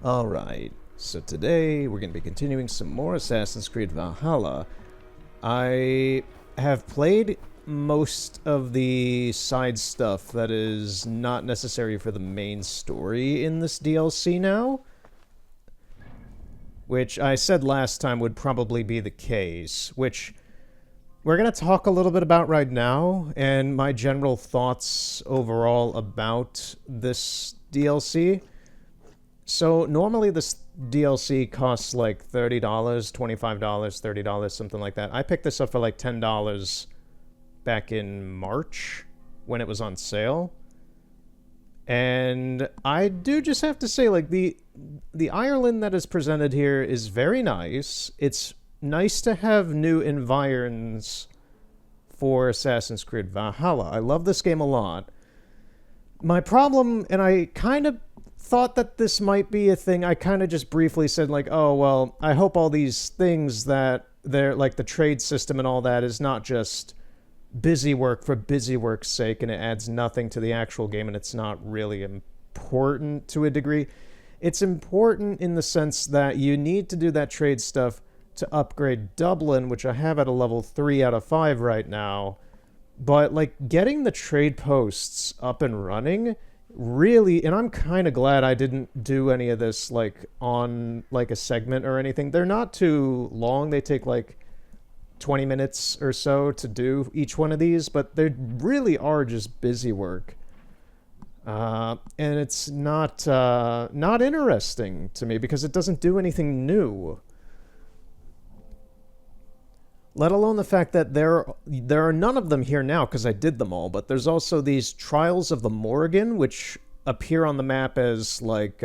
Alright, so today we're going to be continuing some more Assassin's Creed Valhalla. I have played most of the side stuff that is not necessary for the main story in this DLC now, which I said last time would probably be the case, which we're going to talk a little bit about right now, and my general thoughts overall about this DLC. So normally this DLC costs like $30, $25, $30, something like that. I picked this up for like $10 back in March when it was on sale. And I do just have to say, like, the Ireland that is presented here is very nice. It's nice to have new environs for Assassin's Creed Valhalla. I love this game a lot. My problem, and I kind of thought that this might be a thing. I kind of just briefly said, like, oh, well, I hope all these things that they're, like, the trade system and all that is not just busy work for busy work's sake and it adds nothing to the actual game and it's not really important to a degree. It's important in the sense that you need to do that trade stuff to upgrade Dublin, which I have at a level 3 out of 5 right now. But, like, getting the trade posts up and running really, and I'm kind of glad I didn't do any of this like on like a segment or anything. They're not too long. They take like 20 minutes or so to do each one of these, but they really are just busy work. And it's not interesting to me because it doesn't do anything new. Let alone the fact that there are none of them here now because I did them all, but there's also these Trials of the Morrigan, which appear on the map as, like,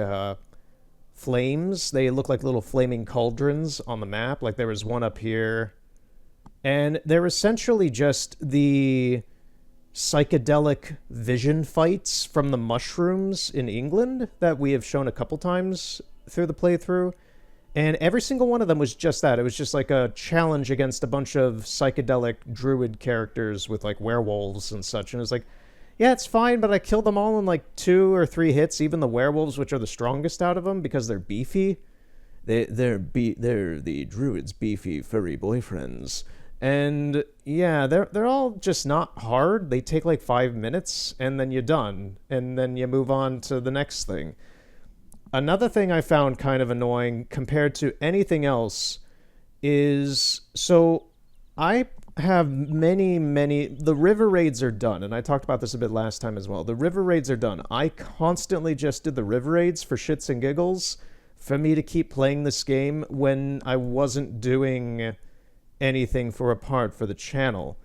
flames. They look like little flaming cauldrons on the map. Like, there was one up here. And they're essentially just the psychedelic vision fights from the mushrooms in England that we have shown a couple times through the playthrough. And every single one of them was just that. It was just like a challenge against a bunch of psychedelic druid characters with like werewolves and such. And it was like, yeah, it's fine, but I killed them all in like 2 or 3 hits, even the werewolves, which are the strongest out of them because they're beefy. They're the druids' beefy, furry boyfriends. And yeah, they're all just not hard. They take like 5 minutes and then you're done. And then you move on to the next thing. Another thing I found kind of annoying compared to anything else is, so I have the river raids are done, and I talked about this a bit last time as well. The river raids are done. I constantly just did the river raids for shits and giggles for me to keep playing this game when I wasn't doing anything for a part for the channel.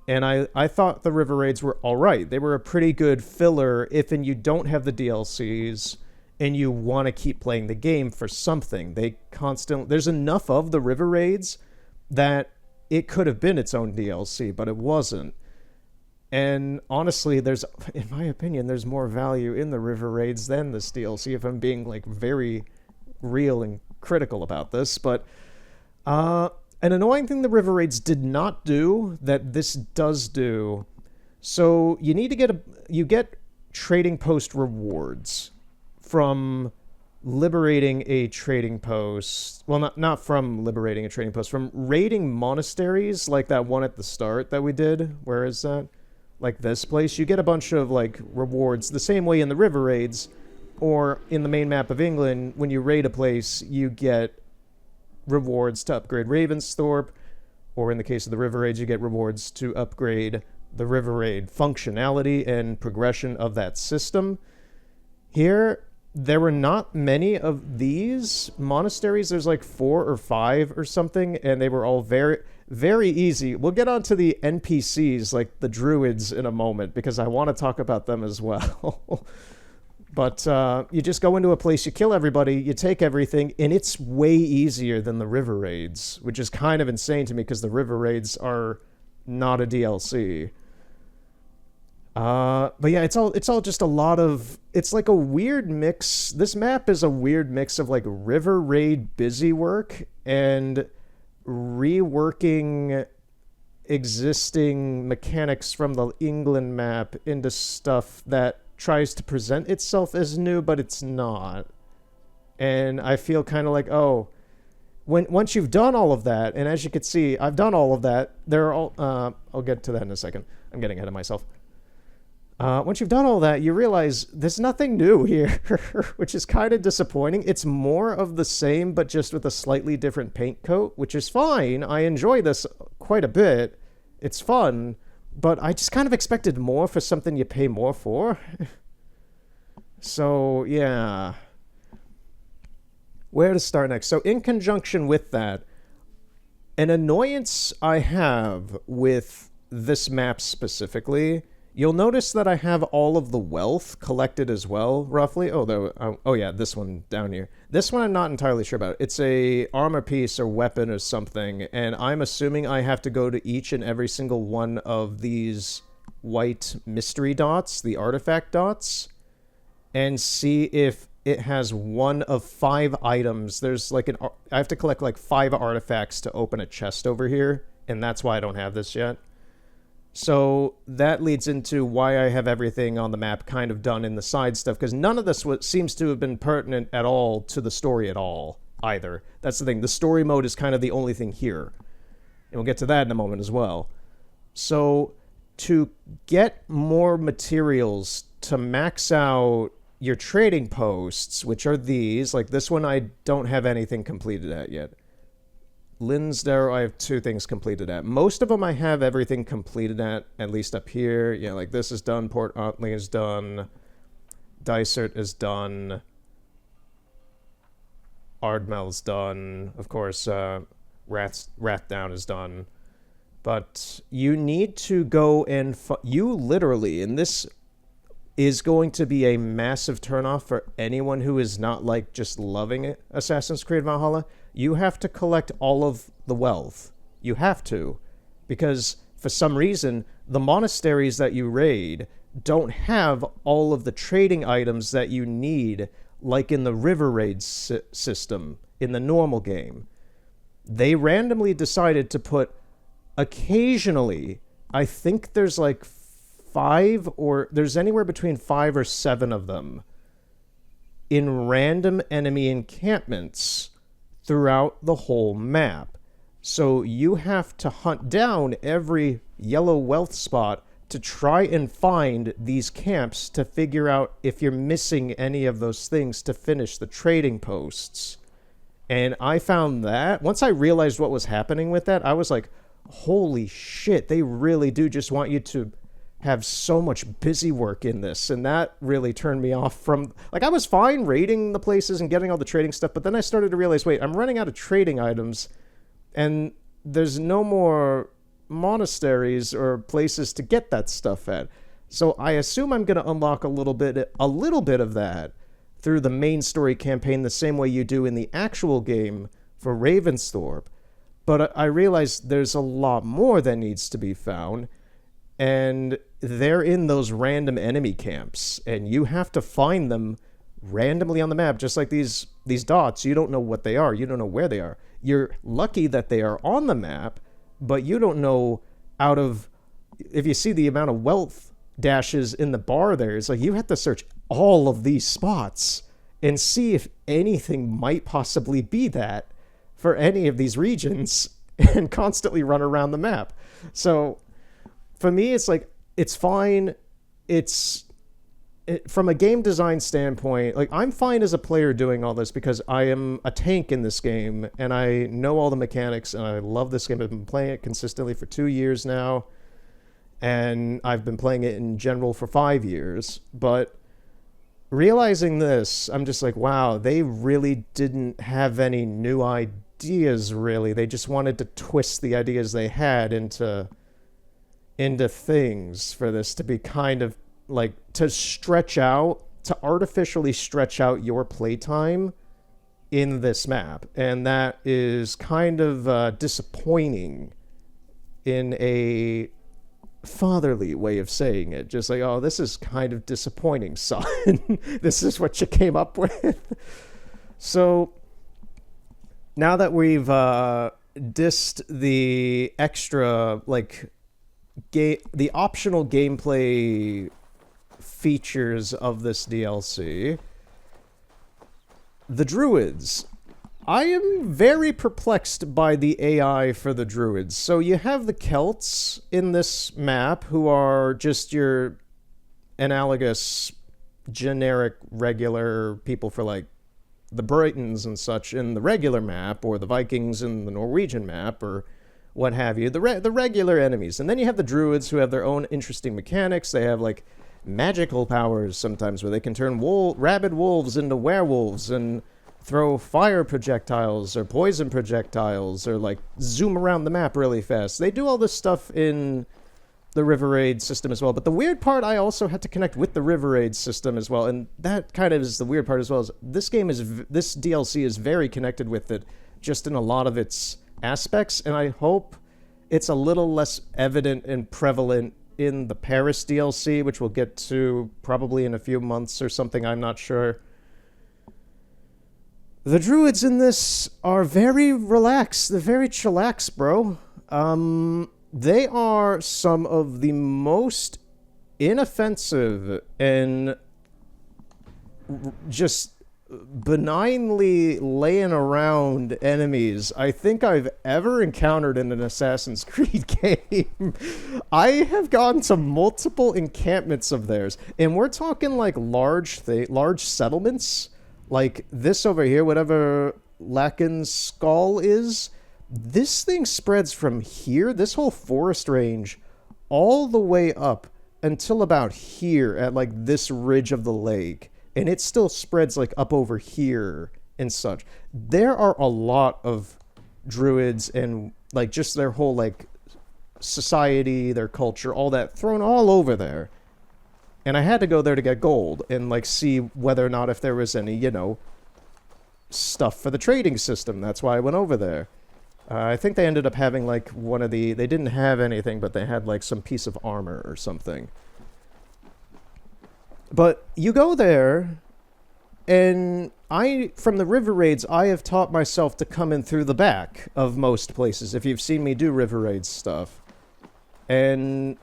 And I thought the river raids were alright. They were a pretty good filler if and you don't have the DLCs and you want to keep playing the game for something. There's enough of the river raids that it could have been its own DLC, but it wasn't. And honestly, in my opinion, there's more value in the river raids than this DLC, if I'm being like very real and critical about this. But an annoying thing the river raids did not do that this does do. So you need to get trading post rewards from liberating a trading post. Well, not from liberating a trading post, from raiding monasteries like that one at the start that we did. Where is that? Like this place. You get a bunch of like rewards the same way in the river raids or in the main map of England. When you raid a place, you get rewards to upgrade Ravensthorpe, or in the case of the river raids, you get rewards to upgrade the river raid functionality and progression of that system. Here, there were not many of these monasteries. There's like 4 or 5 or something, and they were all very, very easy. We'll get onto the NPCs, like the druids, in a moment, because I want to talk about them as well. But you just go into a place, you kill everybody, you take everything, and it's way easier than the river raids, which is kind of insane to me because the river raids are not a DLC. But yeah, it's all just a lot of, it's like a weird mix. This map is a weird mix of like river raid busy work and reworking existing mechanics from the England map into stuff that tries to present itself as new, but it's not. And I feel kind of like, oh, once you've done all of that, and as you can see, I've done all of that. There are all. I'll get to that in a second. I'm getting ahead of myself. Once you've done all that, you realize there's nothing new here, which is kind of disappointing. It's more of the same, but just with a slightly different paint coat, which is fine. I enjoy this quite a bit. It's fun, but I just kind of expected more for something you pay more for. So, yeah. Where to start next? So, in conjunction with that, an annoyance I have with this map specifically, you'll notice that I have all of the wealth collected as well, roughly. Oh yeah, this one down here. This one I'm not entirely sure about. It's a armor piece or weapon or something, and I'm assuming I have to go to each and every single one of these white mystery dots, the artifact dots, and see if it has one of 5 items. There's like I have to collect like 5 artifacts to open a chest over here, and that's why I don't have this yet. So that leads into why I have everything on the map kind of done in the side stuff, because none of this seems to have been pertinent at all to the story at all, either. That's the thing. The story mode is kind of the only thing here. And we'll get to that in a moment as well. So to get more materials to max out your trading posts, which are these, like this one I don't have anything completed at yet. Linsdale, I have 2 things completed at. Most of them I have everything completed at least up here. Yeah, like this is done, Port Otley is done, Dysart is done, Ardmel's done, of course, Rathdown is done. But you need to go and... you literally, and this is going to be a massive turnoff for anyone who is not like just loving it, Assassin's Creed Valhalla. You have to collect all of the wealth. You have to. Because for some reason, the monasteries that you raid don't have all of the trading items that you need, like in the river raid system in the normal game. They randomly decided to put occasionally, I think there's like 5 or there's anywhere between 5 or 7 of them in random enemy encampments throughout the whole map. So you have to hunt down every yellow wealth spot to try and find these camps to figure out if you're missing any of those things to finish the trading posts. And I found that, once I realized what was happening with that, I was like, holy shit, they really do just want you to have so much busy work in this. And that really turned me off from... like, I was fine raiding the places and getting all the trading stuff, but then I started to realize, wait, I'm running out of trading items, and there's no more monasteries or places to get that stuff at. So I assume I'm going to unlock a little bit of that through the main story campaign, the same way you do in the actual game for Ravensthorpe. But I realized there's a lot more that needs to be found, and they're in those random enemy camps, and you have to find them randomly on the map, just like these dots. You don't know what they are. You don't know where they are. You're lucky that they are on the map, but you don't know if you see the amount of wealth dashes in the bar there, it's like you have to search all of these spots and see if anything might possibly be that for any of these regions, and constantly run around the map. So for me, it's like, it's fine. From a game design standpoint, like, I'm fine as a player doing all this because I am a tank in this game and I know all the mechanics and I love this game. I've been playing it consistently for 2 years now, and I've been playing it in general for 5 years. But realizing this, I'm just like, wow, they really didn't have any new ideas, really. They just wanted to twist the ideas they had into things for this to be kind of like, to artificially stretch out your playtime in this map. And that is kind of disappointing in a fatherly way of saying it. Just like, oh, this is kind of disappointing, son. This is what you came up with. So now that we've dissed the extra, like, the optional gameplay features of this DLC, The Druids. I am very perplexed by the AI for the Druids. So you have the Celts in this map who are just your analogous, generic, regular people for like the Britons and such in the regular map, or the Vikings in the Norwegian map, or what have you. The regular enemies. And then you have the Druids who have their own interesting mechanics. They have like magical powers sometimes where they can turn rabid wolves into werewolves and throw fire projectiles or poison projectiles or like zoom around the map really fast. They do all this stuff in the River Raid system as well. But the weird part, I also had to connect with the River Raid system as well, and that kind of is the weird part as well. Is this DLC is very connected with it, just in a lot of its aspects, and I hope it's a little less evident and prevalent in the Paris DLC, which we'll get to probably in a few months or something. I'm not sure. The Druids in this are very relaxed. They're very chillax, bro. They are some of the most inoffensive and just benignly laying around enemies I think I've ever encountered in an Assassin's Creed game. I have gone to multiple encampments of theirs, and we're talking like large settlements. Like this over here, whatever Lakin's skull is, this thing spreads from here, this whole forest range, all the way up until about here at like this ridge of the lake. And it still spreads like up over here and such. There are a lot of Druids and like just their whole like society, their culture, all that thrown all over there. And I had to go there to get gold and like see whether or not if there was any, stuff for the trading system. That's why I went over there. I think they ended up having like they didn't have anything, but they had like some piece of armor or something. But you go there, and from the river raids, I have taught myself to come in through the back of most places, if you've seen me do river raids stuff. And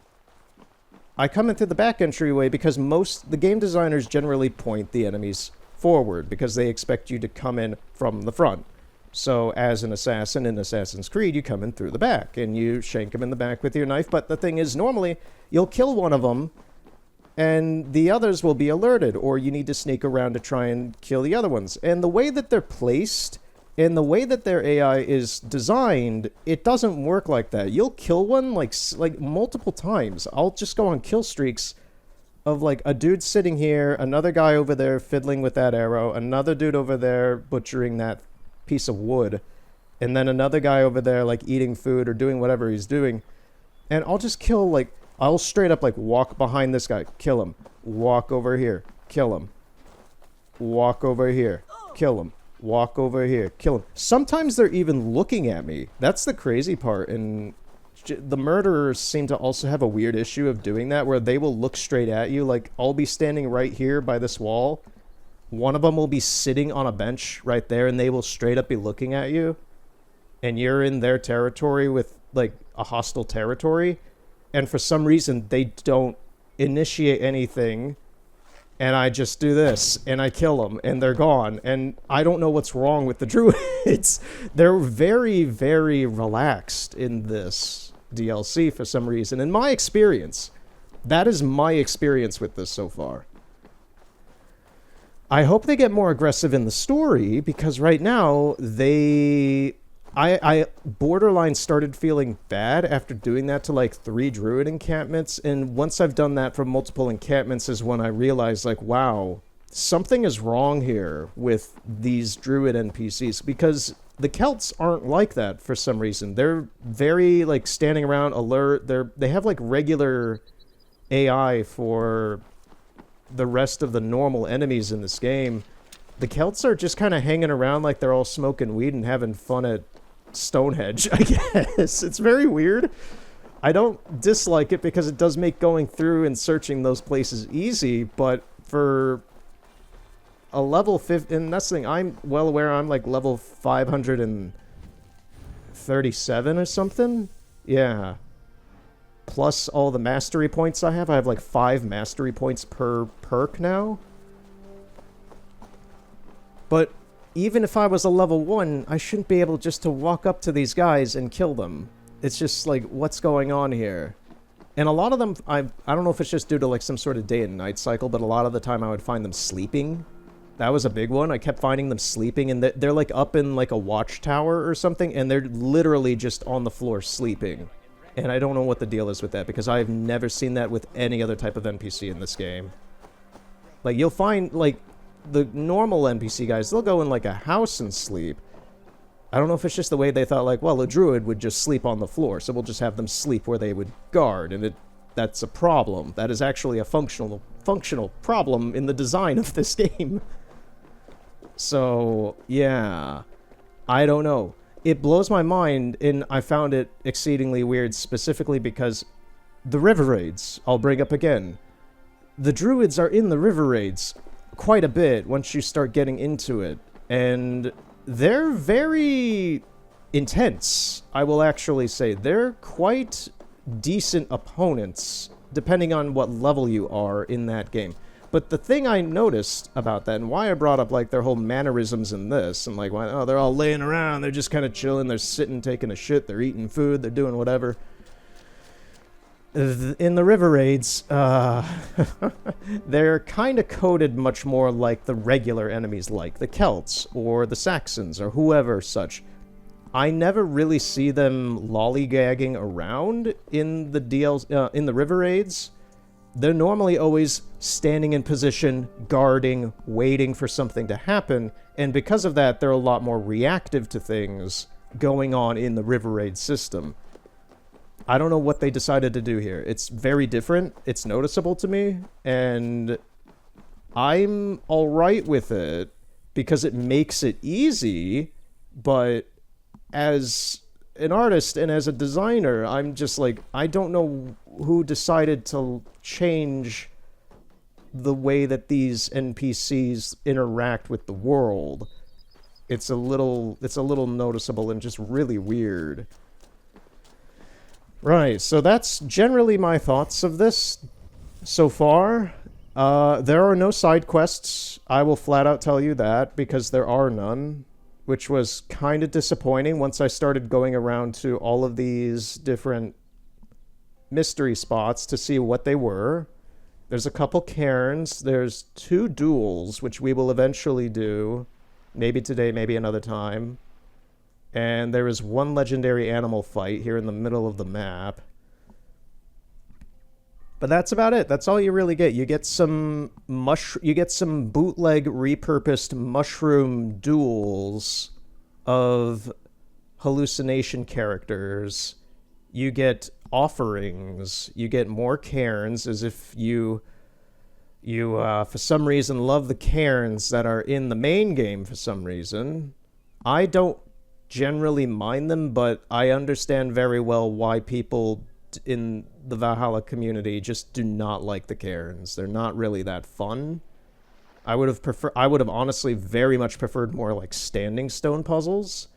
I come in through the back entryway because the game designers generally point the enemies forward because they expect you to come in from the front. So as an assassin in Assassin's Creed, you come in through the back and you shank them in the back with your knife. But the thing is, normally you'll kill one of them and the others will be alerted, or you need to sneak around to try and kill the other ones. And the way that they're placed and the way that their AI is designed, it doesn't work like that. You'll kill one like multiple times. I'll just go on kill streaks of like a dude sitting here, another guy over there fiddling with that arrow, another dude over there butchering that piece of wood, and then another guy over there like eating food or doing whatever he's doing. And I'll just kill I'll straight up like walk behind this guy, kill him, walk over here, kill him, walk over here, kill him, walk over here, kill him. Sometimes they're even looking at me. That's the crazy part. And the murderers seem to also have a weird issue of doing that, where they will look straight at you. Like I'll be standing right here by this wall. One of them will be sitting on a bench right there, and they will straight up be looking at you. And you're in their territory with like a hostile territory. And for some reason, they don't initiate anything. And I just do this, and I kill them, and they're gone. And I don't know what's wrong with the Druids. They're very, very relaxed in this DLC for some reason. In my experience, that is my experience with this so far. I hope they get more aggressive in the story, because right now, I borderline started feeling bad after doing that to like 3 druid encampments, and once I've done that for multiple encampments is when I realized like, wow, something is wrong here with these druid NPCs, because the Celts aren't like that for some reason. They're very like standing around alert. They have like regular AI for the rest of the normal enemies in this game. The Celts are just kind of hanging around like they're all smoking weed and having fun at Stonehenge, I guess. It's very weird. I don't dislike it because it does make going through and searching those places easy, but for a level 50, and that's the thing, I'm well aware I'm like level 537 or something. Yeah. Plus all the mastery points I have like 5 mastery points per perk now. But even if I was a level 1, I shouldn't be able just to walk up to these guys and kill them. It's just like, what's going on here? And a lot of them, I don't know if it's just due to like some sort of day and night cycle, but a lot of the time I would find them sleeping. That was a big one. I kept finding them sleeping, and they're like up in like a watchtower or something, and they're literally just on the floor sleeping. And I don't know what the deal is with that, because I've never seen that with any other type of NPC in this game. Like, you'll find, like, the normal NPC guys, they'll go in like a house and sleep. I don't know if it's just the way they thought, like, well, a druid would just sleep on the floor, so we'll just have them sleep where they would guard, and that's a problem. That is actually a functional problem in the design of this game. So, yeah, I don't know. It blows my mind, and I found it exceedingly weird, specifically because the river raids, I'll bring up again. The druids are in the river raids quite a bit once you start getting into it, and they're very intense, I will actually say. They're quite decent opponents, depending on what level you are in that game. But the thing I noticed about that, and why I brought up, like, their whole mannerisms in this, and, like, oh, they're all laying around, they're just kind of chilling, they're sitting, taking a shit, they're eating food, they're doing whatever. In the river raids, they're kind of coded much more like the regular enemies, like the Celts, or the Saxons, or whoever such. I never really see them lollygagging around in the in the river raids. They're normally always standing in position, guarding, waiting for something to happen, and because of that, they're a lot more reactive to things going on in the river raid system. I don't know what they decided to do here. It's very different, it's noticeable to me, and I'm alright with it because it makes it easy, but as an artist and as a designer, I'm just like, I don't know who decided to change the way that these NPCs interact with the world. It's a little noticeable and just really weird. Right, so that's generally my thoughts of this so far. There are no side quests. I will flat out tell you that, because there are none, which was kind of disappointing once I started going around to all of these different mystery spots to see what they were. There's a couple cairns. There's 2 duels, which we will eventually do. Maybe today, maybe another time. And there is 1 legendary animal fight here in the middle of the map. But that's about it. That's all you really get. You get some bootleg repurposed mushroom duels of hallucination characters. You get offerings. You get more cairns, as if you for some reason love the cairns that are in the main game for some reason. I don't generally mind them, but I understand very well why people in the Valhalla community just do not like the cairns. They're not really that fun. I would have honestly very much preferred more like standing stone puzzles.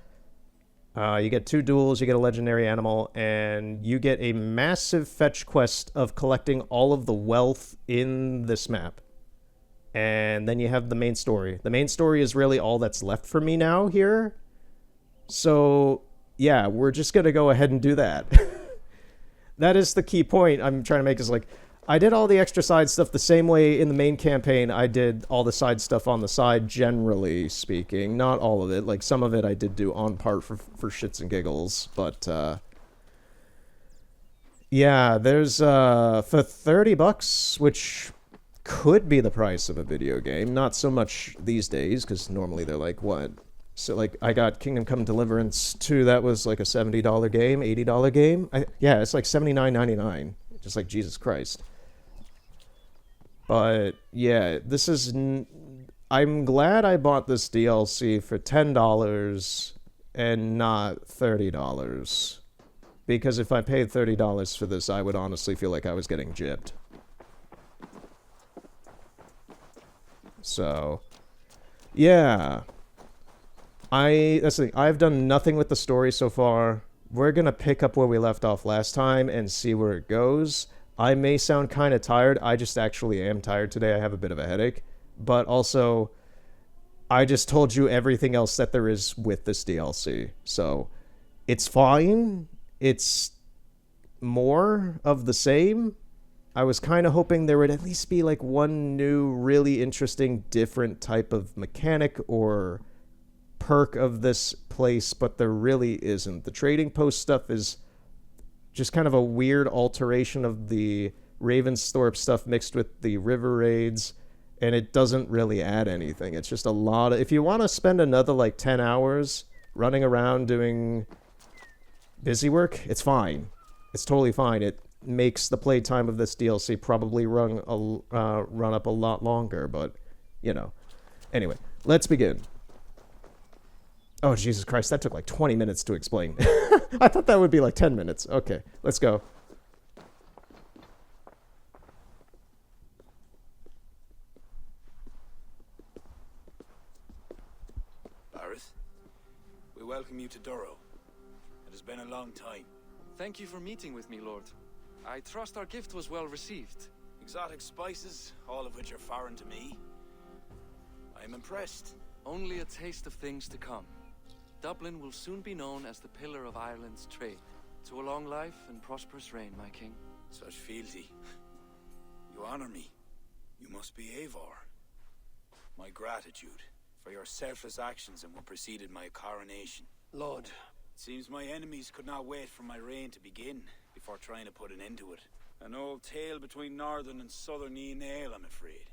You get 2 duels, you get a legendary animal, and you get a massive fetch quest of collecting all of the wealth in this map. And then you have the main story. The main story is really all that's left for me now here. So, yeah, we're just going to go ahead and do that. That is the key point I'm trying to make, is like, I did all the extra side stuff the same way in the main campaign I did all the side stuff on the side, generally speaking. Not all of it. Like, some of it I did do on part for shits and giggles. But, yeah, there's, for $30, which could be the price of a video game. Not so much these days, because normally they're like, what? So, like, I got Kingdom Come Deliverance 2, that was like a $70 game, $80 game. Yeah, it's like $79.99. Just like, Jesus Christ. But, yeah, this is... I'm glad I bought this DLC for $10 and not $30. Because if I paid $30 for this, I would honestly feel like I was getting gypped. So, yeah... that's the thing. I've done nothing with the story so far. We're going to pick up where we left off last time and see where it goes. I may sound kind of tired. I just actually am tired today. I have a bit of a headache. But also, I just told you everything else that there is with this DLC. So it's fine. It's more of the same. I was kind of hoping there would at least be like one new, really interesting, different type of mechanic or perk of this place, but there really isn't. The trading post stuff is just kind of a weird alteration of the Ravensthorpe stuff mixed with the river raids, and it doesn't really add anything. It's just a lot of... If you want to spend another like 10 hours running around doing busy work, it's fine. It's totally fine. It makes the playtime of this DLC probably run up a lot longer, but, you know. Anyway, let's begin. Oh, Jesus Christ, that took like 20 minutes to explain. I thought that would be like 10 minutes. Okay, let's go. Bareth, we welcome you to Durrow. It has been a long time. Thank you for meeting with me, Lord. I trust our gift was well received. Exotic spices, all of which are foreign to me. I am impressed. Only a taste of things to come. Dublin will soon be known as the pillar of Ireland's trade. To a long life and prosperous reign, my king. Such fealty. You honor me. You must be Eivor. My gratitude for your selfless actions and what preceded my coronation. Lord. It seems my enemies could not wait for my reign to begin before trying to put an end to it. An old tale between northern and southern Ale, I'm afraid.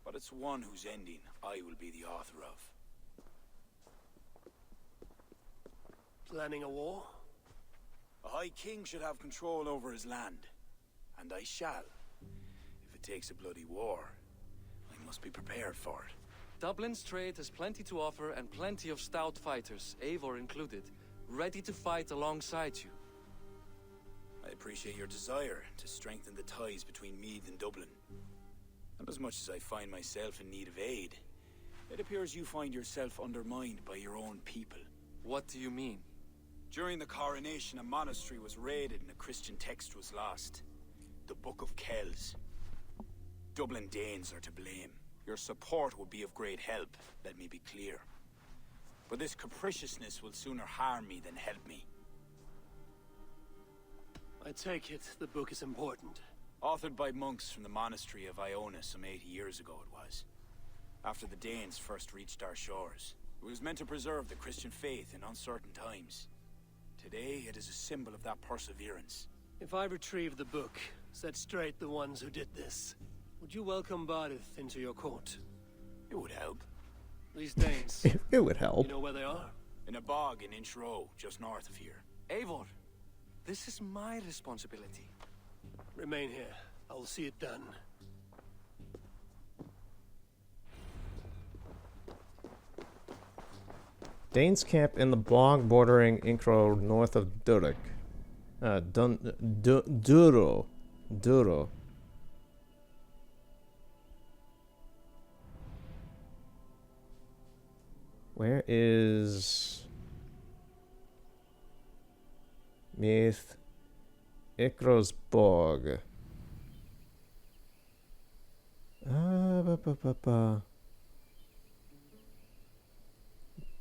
But it's one whose ending I will be the author of. Planning a war? A High King should have control over his land. And I shall. If it takes a bloody war, I must be prepared for it. Dublin's trade has plenty to offer and plenty of stout fighters, Eivor included, ready to fight alongside you. I appreciate your desire to strengthen the ties between Meath and Dublin. And as much as I find myself in need of aid, it appears you find yourself undermined by your own people. What do you mean? During the coronation, a monastery was raided and a Christian text was lost. The Book of Kells. Dublin Danes are to blame. Your support would be of great help, let me be clear. But this capriciousness will sooner harm me than help me. I take it the book is important. Authored by monks from the monastery of Iona some 80 years ago it was. After the Danes first reached our shores. It was meant to preserve the Christian faith in uncertain times. Today, it is a symbol of that perseverance. If I retrieve the book, set straight the ones who did this, would you welcome Bareth into your court? It would help. These Danes. It would help. You know where they are? In a bog in Inch Row, just north of here. Eivor, this is my responsibility. Remain here. I will see it done. Danes camp in the bog bordering Inkro north of Durek. Duro. Where is Meath? Ikro's bog.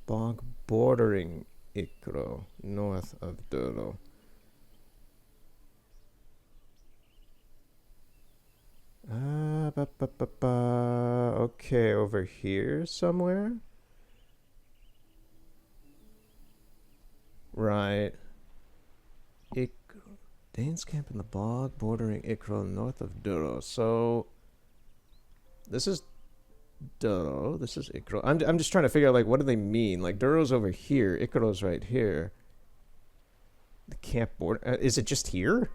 Bog bordering Ikro, north of Duro. Okay, over here somewhere? Right. Ikro. Danes camp in the bog bordering Ikro, north of Duro. So, this is Duro. This is Ikro. I'm just trying to figure out, like, what do they mean? Like, Duro's over here. Ikro's right here. The camp border. Is it just here?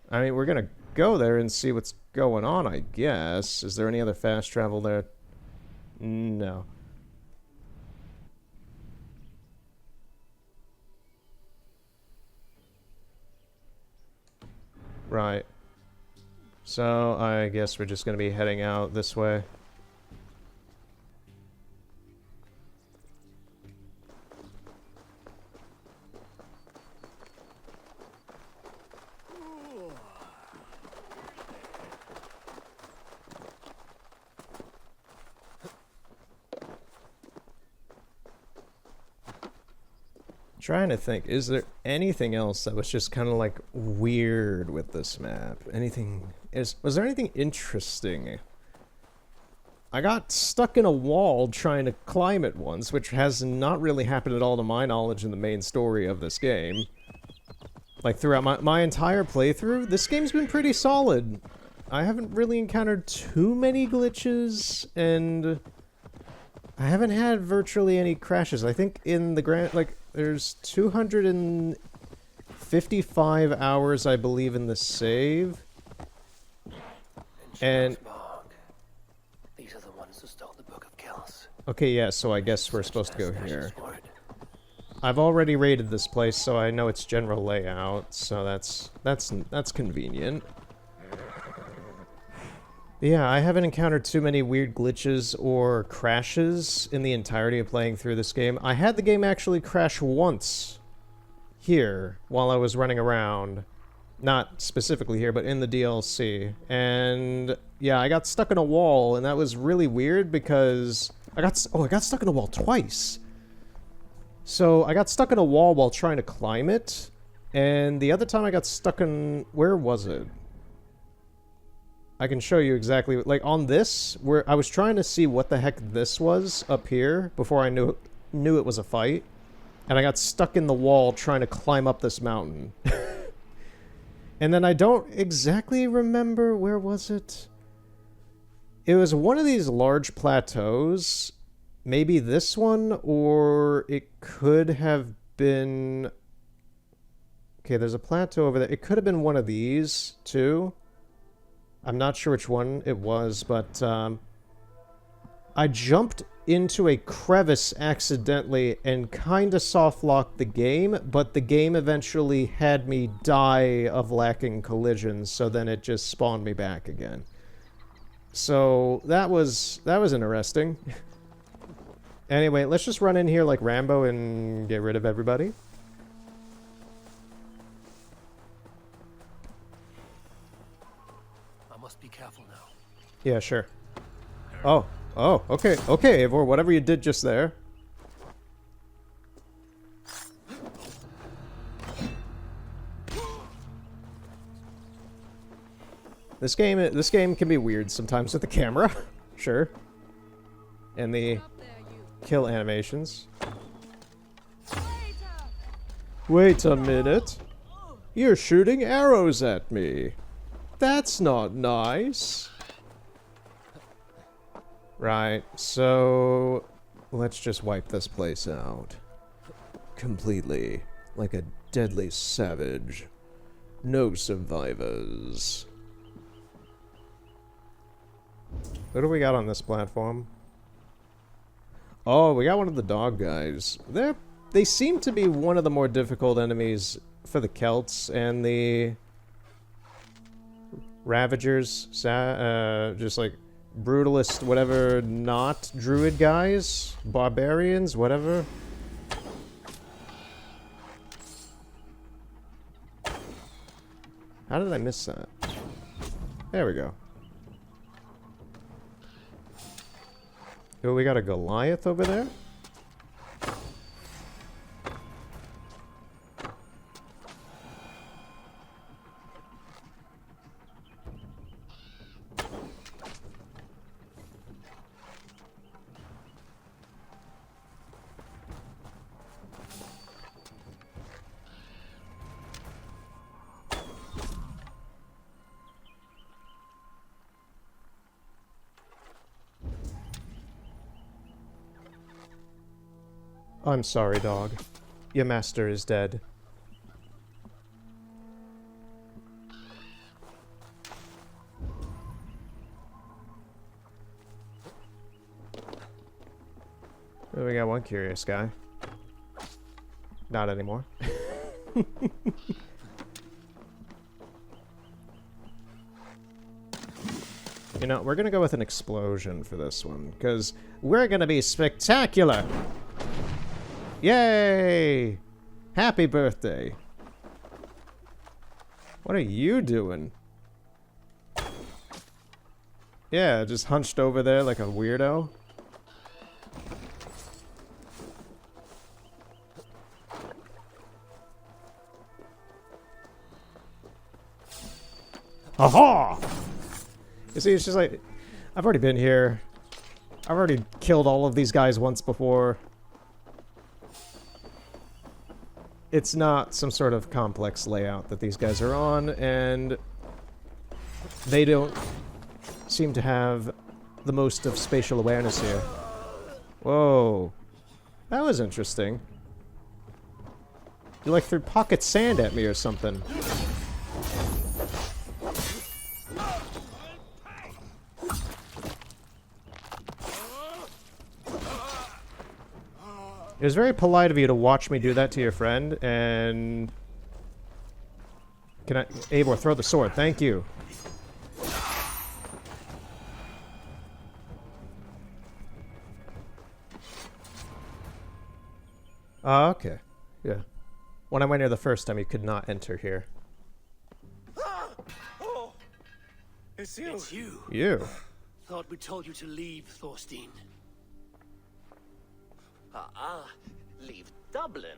I mean, we're gonna go there and see what's going on, I guess. Is there any other fast travel there? No. Right. So, I guess we're just gonna be heading out this way. Trying to think, is there anything else that was just kind of like weird with this map? Was there anything interesting? I got stuck in a wall trying to climb it once, which has not really happened at all to my knowledge in the main story of this game. Like, throughout my entire playthrough, this game's been pretty solid. I haven't really encountered too many glitches, and I haven't had virtually any crashes. I think in the there's 255 hours, I believe, in the save. And these are the ones who stole the Book of Kells. okay, yeah, so I guess we're supposed to go here. I've already raided this place, so I know its general layout, so that's convenient. Yeah, I haven't encountered too many weird glitches or crashes in the entirety of playing through this game. I had the game actually crash once here while I was running around. Not specifically here, but in the DLC. And yeah, I got stuck in a wall, and that was really weird because I got stuck in a wall twice. So I got stuck in a wall while trying to climb it, and the other time I got stuck in, where was it? I can show you exactly, like on this, where I was trying to see what the heck this was up here before I knew it was a fight, and I got stuck in the wall trying to climb up this mountain. And then I don't exactly remember, where was it? It was one of these large plateaus, maybe this one, or it could have been... Okay, there's a plateau over there. It could have been one of these, too. I'm not sure which one it was, but I jumped into a crevice accidentally and kinda soft-locked the game, but the game eventually had me die of lacking collisions, so then it just spawned me back again. So that was interesting. Anyway, let's just run in here like Rambo and get rid of everybody. I must be careful now. Yeah, sure. Oh, okay, Eivor, whatever you did just there. This game can be weird sometimes with the camera, sure. And the kill animations. Wait a minute. You're shooting arrows at me. That's not nice. Right, so let's just wipe this place out. Completely. Like a deadly savage. No survivors. What do we got on this platform? Oh, we got one of the dog guys. They seem to be one of the more difficult enemies for the Celts and the Ravagers, just like brutalist, whatever, not druid guys, barbarians, whatever. How did I miss that? There we go. Oh, we got a Goliath over there? I'm sorry, dog. Your master is dead. Oh, we got one curious guy. Not anymore. You know, we're gonna go with an explosion for this one, because we're gonna be spectacular! Yay! Happy birthday! What are you doing? Yeah, just hunched over there like a weirdo. Aha! You see, it's just like, I've already been here. I've already killed all of these guys once before. It's not some sort of complex layout that these guys are on, and they don't seem to have the most of spatial awareness here. Whoa. That was interesting. You like threw pocket sand at me or something. It was very polite of you to watch me do that to your friend, and... Can I... Eivor, throw the sword. Thank you. Oh, okay. Yeah. When I went here the first time, you could not enter here. Oh, it's you. It's you. You? Thought we told you to leave, Thorstein. Leave Dublin.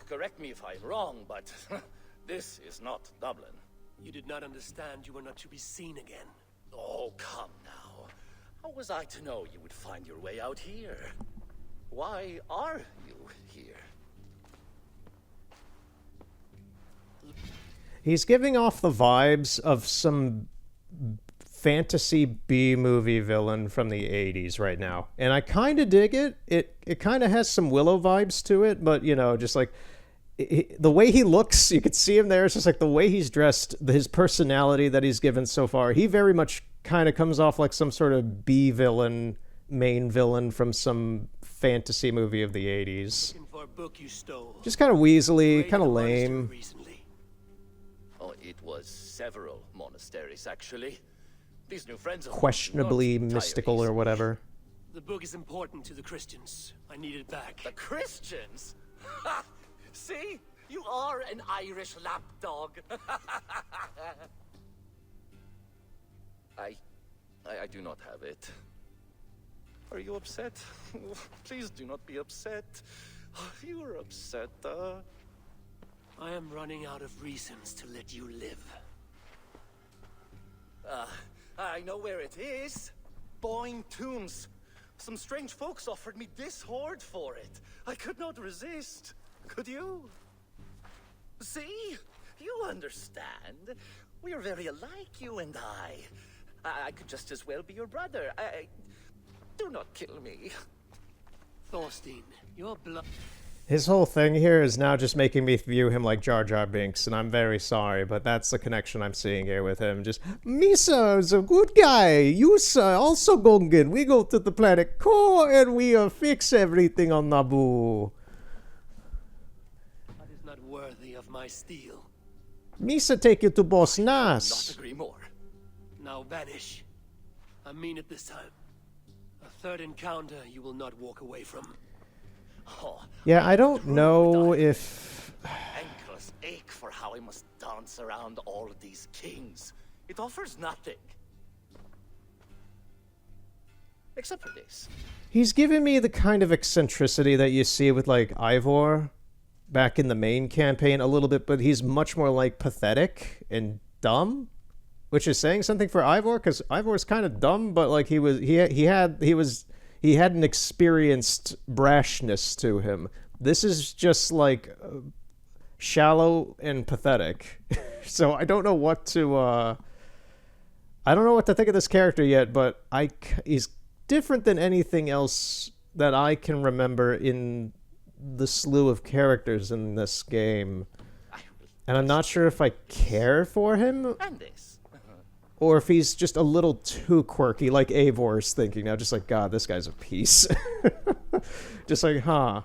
Correct me if I'm wrong, but this is not Dublin. You did not understand you were not to be seen again. Oh, come now. How was I to know you would find your way out here? Why are you here? He's giving off the vibes of some fantasy B-movie villain from the 80s right now. And I kind of dig it. It kind of has some Willow vibes to it, but, you know, just like... the way he looks, you could see him there. It's just like the way he's dressed, his personality that he's given so far. He very much kind of comes off like some sort of B-villain, main villain from some fantasy movie of the 80s. Looking for a book you stole. Just kind of weaselly, Raided kind of a monastery lame. recently. Oh, it was several monasteries, actually. These new friends of Questionably not mystical or easily. whatever. The book is important to the Christians. I need it back. The Christians? Ha! See? You are an Irish lapdog. I do not have it. Are you upset? Please do not be upset. You are upset, I am running out of reasons to let you live. I know where it is. Boyne Tombs. Some strange folks offered me this hoard for it. I could not resist. Could you? See? You understand. We are very alike, you and I. I could just as well be your brother. Do not kill me. Thorstein, your blood... His whole thing here is now just making me view him like Jar Jar Binks, and I'm very sorry, but that's the connection I'm seeing here with him. Just, Misa is a good guy. You, sir, also Gungan. We go to the planet Core, and we fix everything on Naboo. That is not worthy of my steel. Misa take you to Boss Not Nass. agree more. Now vanish. I mean it this time. A third encounter you will not walk away from. Oh, Yeah, I don't know if... ankles ache for how I must dance around all of these kings. It offers nothing. Except for this. He's giving me the kind of eccentricity that you see with, like, Ivor back in the main campaign a little bit, but he's much more, like, pathetic and dumb, which is saying something for Ivor, because Ivor's kind of dumb, but, like, he had an experienced brashness to him. This is just, like, shallow and pathetic. So I don't know what to, I don't know what to think of this character yet, but he's different than anything else that I can remember in the slew of characters in this game. And I'm not sure if I care for him, And this. or if he's just a little too quirky, like Eivor's thinking now, just like, God, this guy's a piece. Just like, huh.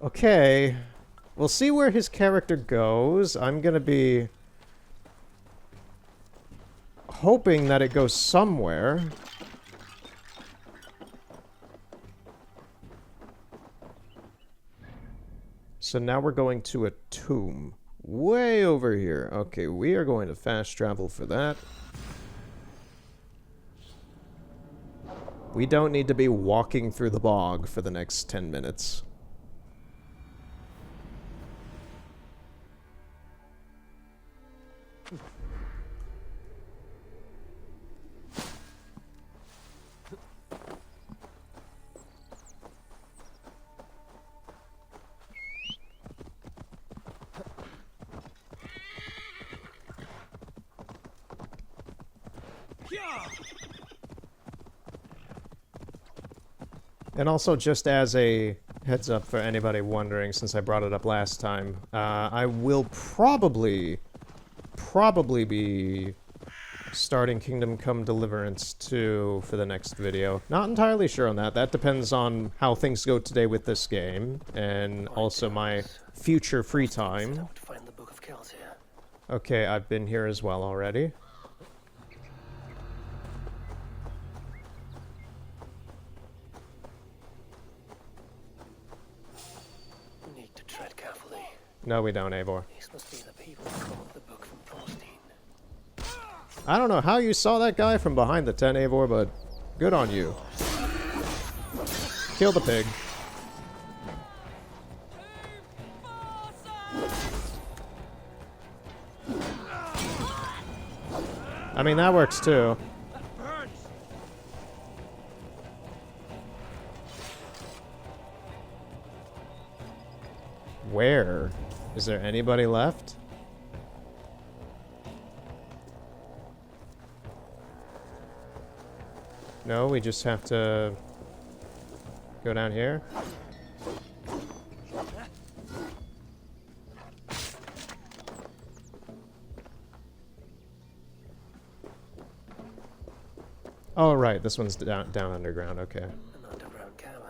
Okay. We'll see where his character goes. I'm gonna be hoping that it goes somewhere. So now we're going to a tomb. Way over here. Okay, we are going to fast travel for that. We don't need to be walking through the bog for the next 10 minutes. And also, just as a heads up for anybody wondering, since I brought it up last time, I will probably be starting Kingdom Come Deliverance 2 for the next video. Not entirely sure on that. That depends on how things go today with this game, and also my future free time. Find the Book of Kells here. Okay, I've been here as well already. We need to tread carefully. No, we don't, Eivor. These must be the people who called the book from Thorstein. I don't know how you saw that guy from behind the tent, Eivor, but good on you. Kill the pig. I mean, that works too. Where? Is there anybody left? No, we just have to go down here. Oh, right, this one's down underground, okay. An underground cabin.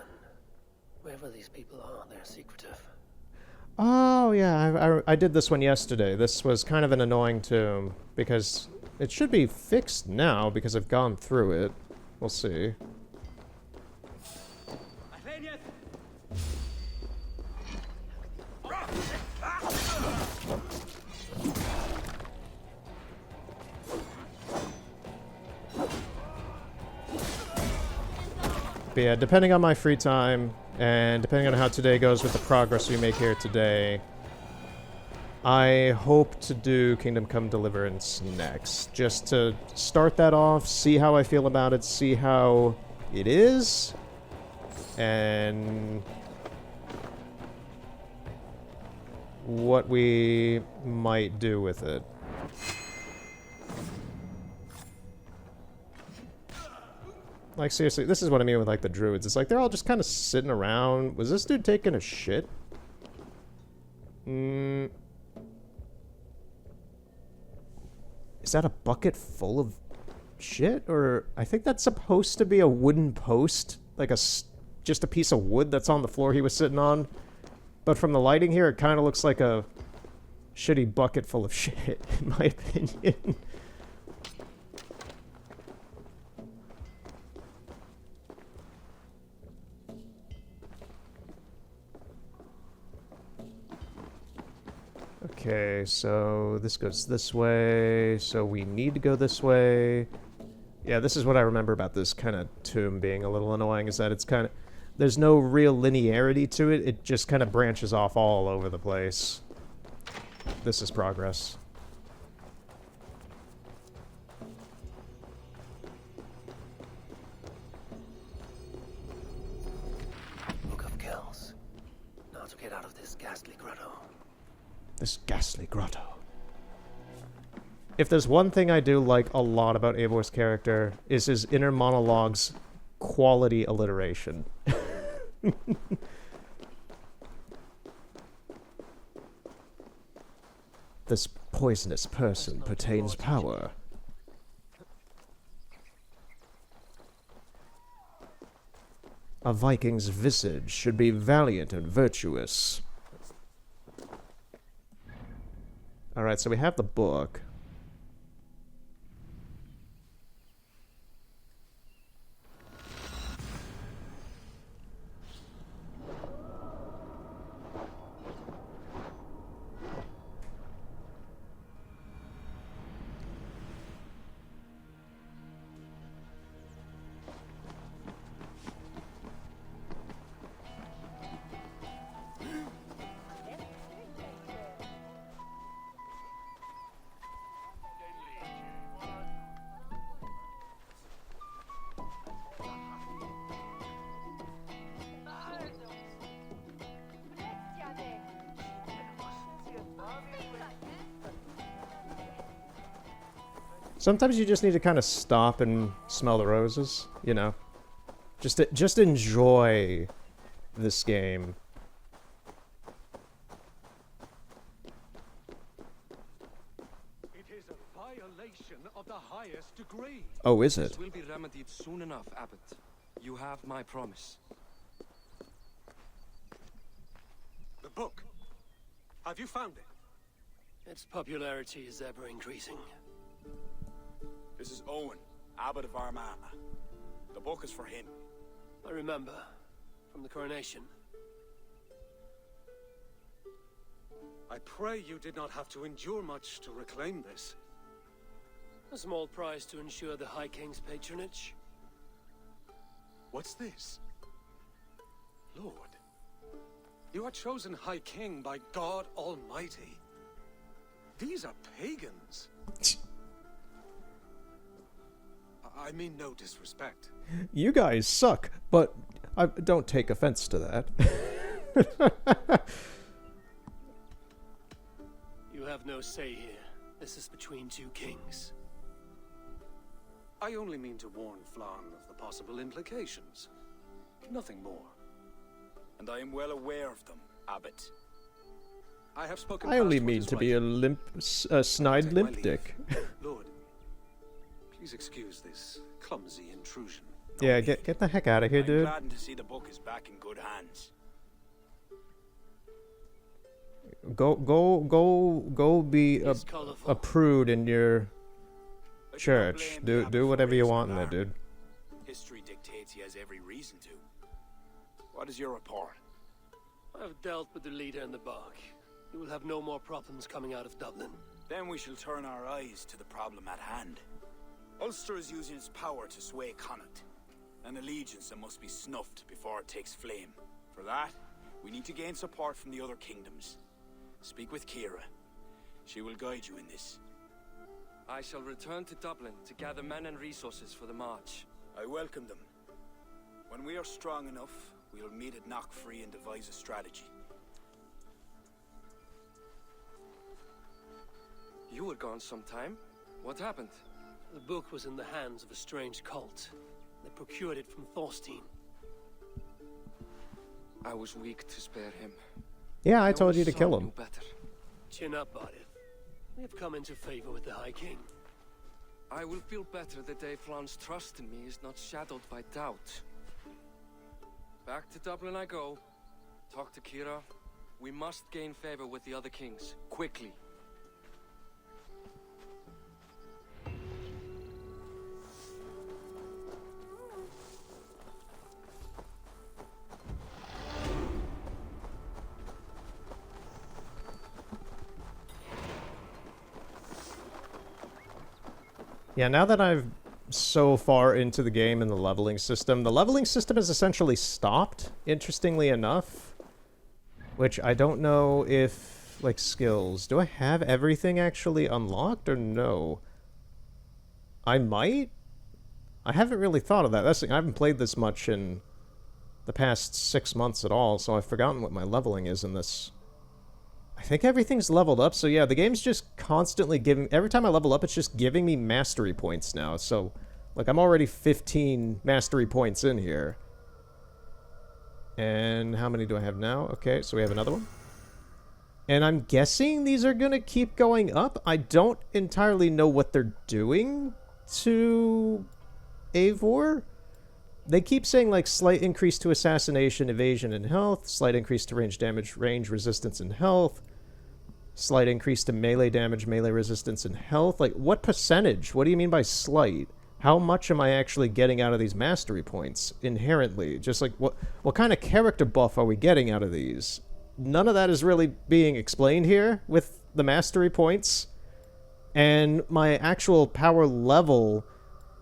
Wherever these people are, they're secretive. Oh, yeah, I did this one yesterday. This was kind of an annoying tomb, because it should be fixed now, because I've gone through it. We'll see. But yeah, depending on my free time, and depending on how today goes with the progress we make here today, I hope to do Kingdom Come Deliverance next. Just to start that off, see how I feel about it, see how it is, and what we might do with it. Like, seriously, this is what I mean with, like, the druids. It's like, they're all just kind of sitting around. Was this dude taking a shit? Is that a bucket full of shit? Or, I think that's supposed to be a wooden post. Like, just a piece of wood that's on the floor he was sitting on. But from the lighting here, it kind of looks like a shitty bucket full of shit, in my opinion. Okay, so this goes this way, so we need to go this way. Yeah, this is what I remember about this kind of tomb being a little annoying, is that it's kind of... There's no real linearity to it, it just kind of branches off all over the place. This is progress. Book of Kells. Now to get out of this ghastly grotto. This ghastly grotto. If there's one thing I do like a lot about Eivor's character, is his inner monologue's quality alliteration. This poisonous person pertains power. A Viking's visage should be valiant and virtuous. Alright, so we have the book. Sometimes you just need to kind of stop and smell the roses, you know? Just enjoy this game. It is a violation of the highest degree. Oh, is This it? will be remedied soon enough, Abbot. You have my promise. The book. Have you found it? Its popularity is ever increasing. This is Owen, Abbot of Armagh. The book is for him. I remember, from the coronation. I pray you did not have to endure much to reclaim this. A small price to ensure the High King's patronage. What's this? Lord, you are chosen High King by God Almighty. These are pagans. I mean no disrespect. You guys suck, but I don't take offense to that. You have no say here. This is between two kings. I only mean to warn Flan of the possible implications. Nothing more. And I am well aware of them, Abbot. I have spoken. I only past what mean is to right. be a snide Take my limp leave. dick. Lord, please excuse this clumsy intrusion. Yeah, get the heck out of here, I'm dude. gladdened to see the book is back in good hands. Go be It's colorful. a prude in your I should not church. blame the Abbot Do for whatever you raising want in there, alarm. dude. History dictates he has every reason to. What is your report? I have dealt with the leader in the bog. You will have no more problems coming out of Dublin. Then we shall turn our eyes to the problem at hand. Ulster is using its power to sway Connacht, an allegiance that must be snuffed before it takes flame. For that, we need to gain support from the other kingdoms. Speak with Kira. She will guide you in this. I shall return to Dublin to gather men and resources for the march. I welcome them. When we are strong enough, we'll meet at Knockfree and devise a strategy. You were gone some time. What happened? The book was in the hands of a strange cult. They procured it from Thorstein. I was weak to spare him. Yeah, I No told you to son kill knew him. better. Chin up, Bardith. We have come into favor with the High King. I will feel better the day Flan's trust in me is not shadowed by doubt. Back to Dublin I go. Talk to Kira. We must gain favor with the other kings. Quickly. Yeah, now that I've so far into the game and the leveling system has essentially stopped, interestingly enough. Which I don't know if, like, skills. Do I have everything actually unlocked or no? I might? I haven't really thought of that. That's I haven't played this much in the past 6 months at all, so I've forgotten what my leveling is in this. I think everything's leveled up, so yeah, the game's just constantly giving... Every time I level up, it's just giving me mastery points now, so... Like, I'm already 15 mastery points in here. And how many do I have now? Okay, so we have another one. And I'm guessing these are gonna keep going up. I don't entirely know what they're doing to Eivor. They keep saying, like, slight increase to assassination, evasion, and health. Slight increase to range damage, range resistance, and health. Slight increase to melee damage, melee resistance, and health. Like, what percentage? What do you mean by slight? How much am I actually getting out of these mastery points inherently? Just like, what kind of character buff are we getting out of these? None of that is really being explained here with the mastery points. And my actual power level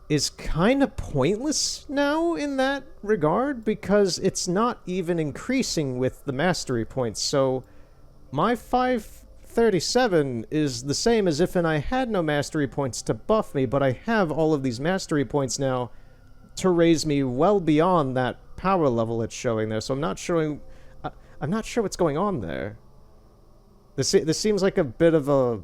is kind of pointless now in that regard because it's not even increasing with the mastery points. So my 537 is the same as if I had no mastery points to buff me, but I have all of these mastery points now to raise me well beyond that power level it's showing there. So I'm not sure what's going on there. This seems like a bit of a...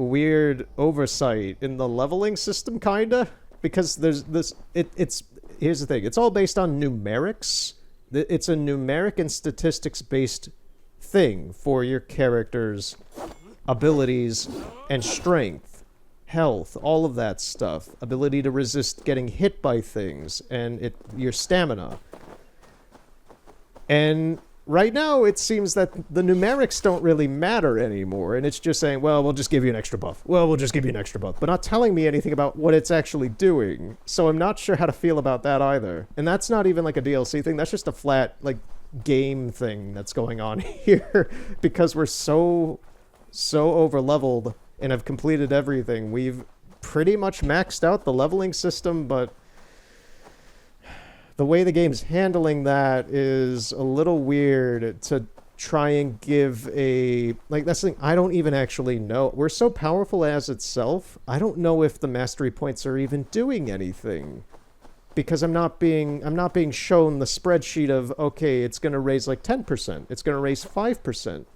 weird oversight in the leveling system, kinda, because there's this. It's here's the thing. It's all based on numerics. It's a numeric and statistics based thing for your character's abilities and strength, health, all of that stuff, ability to resist getting hit by things, and your stamina. And right now, it seems that the numerics don't really matter anymore, and it's just saying, well, we'll just give you an extra buff. Well, we'll just give you an extra buff, but not telling me anything about what it's actually doing. So I'm not sure how to feel about that either. And that's not even like a DLC thing. That's just a flat, like, game thing that's going on here. Because we're so over-leveled and have completed everything. We've pretty much maxed out the leveling system, but the way the game's handling that is a little weird to try and give a... Like, that's the thing, I don't even actually know. We're so powerful as itself, I don't know if the mastery points are even doing anything. Because I'm not being shown the spreadsheet of, okay, it's going to raise like 10%. It's going to raise 5%.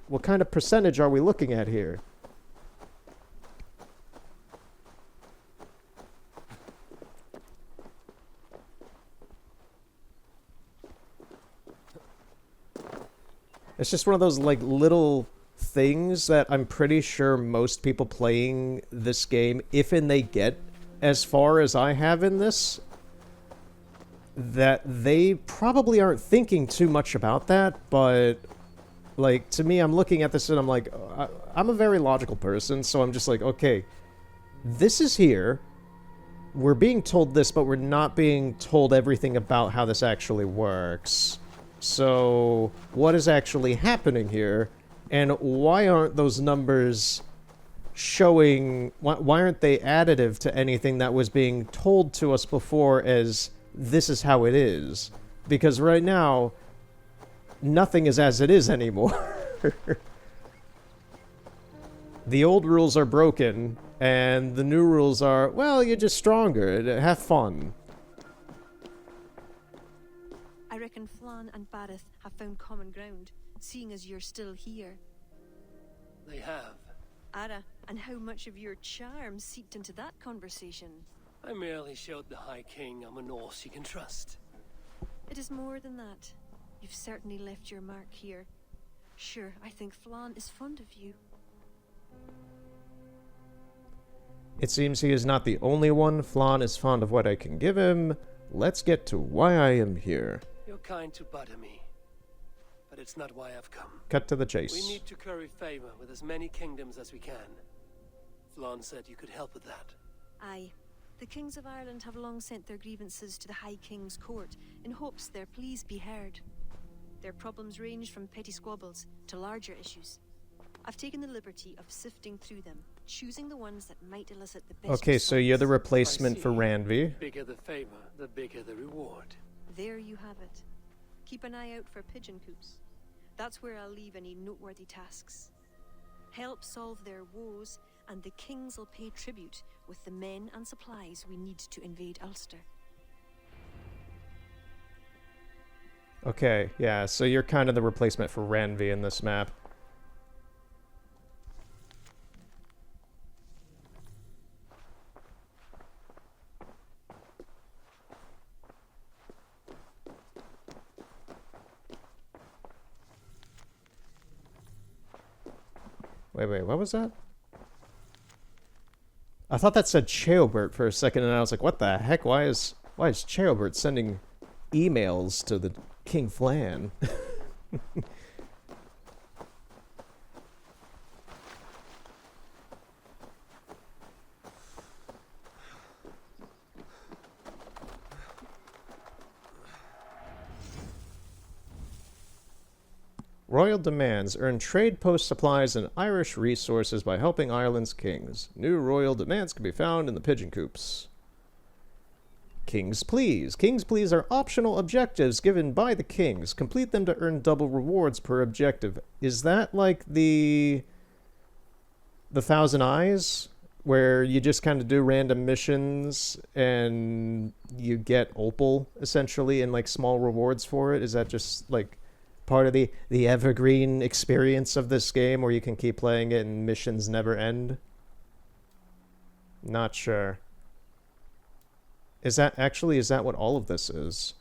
What kind of percentage are we looking at here? It's just one of those, like, little things that I'm pretty sure most people playing this game, if and they get as far as I have in this, that they probably aren't thinking too much about that, but, like, to me, I'm looking at this and I'm like, I'm a very logical person, so I'm just like, okay, this is here, we're being told this, but we're not being told everything about how this actually works. So, what is actually happening here, and why aren't those numbers showing... Why aren't they additive to anything that was being told to us before as, this is how it is? Because right now, nothing is as it is anymore. The old rules are broken, and the new rules are, well, you're just stronger, have fun. I reckon Flann and Bareth have found common ground, seeing as you're still here. They have. Ara, and how much of your charm seeped into that conversation? I merely showed the High King I'm a Norse he can trust. It is more than that. You've certainly left your mark here. Sure, I think Flann is fond of you. It seems he is not the only one. Flann is fond of what I can give him. Let's get to why I am here. You're kind to butter me, but it's not why I've come. Cut to the chase. We need to curry favor with as many kingdoms as we can. Flann said you could help with that. Aye. The kings of Ireland have long sent their grievances to the High King's court in hopes their pleas be heard. Their problems range from petty squabbles to larger issues. I've taken the liberty of sifting through them, choosing the ones that might elicit the best Okay, so you're the response. replacement for Ranvi. The bigger the favor, the bigger the reward. There you have it. Keep an eye out for pigeon coops. That's where I'll leave any noteworthy tasks. Help solve their woes, and the kings will pay tribute with the men and supplies we need to invade Ulster. Okay, yeah, so you're kind of the replacement for Ranvi in this map. Wait, what was that? I thought that said Cheobert for a second, and I was like, what the heck? Why is Cheobert sending emails to the King Flann? Royal demands earn trade post supplies and Irish resources by helping Ireland's kings. New royal demands can be found in the pigeon coops. King's pleas. King's pleas are optional objectives given by the kings. Complete them to earn double rewards per objective. Is that like the Thousand Eyes, where you just kind of do random missions and you get opal essentially and like small rewards for it? Is that just like part of the evergreen experience of this game where you can keep playing it and missions never end? Not sure. Is that actually, is that what all of this is?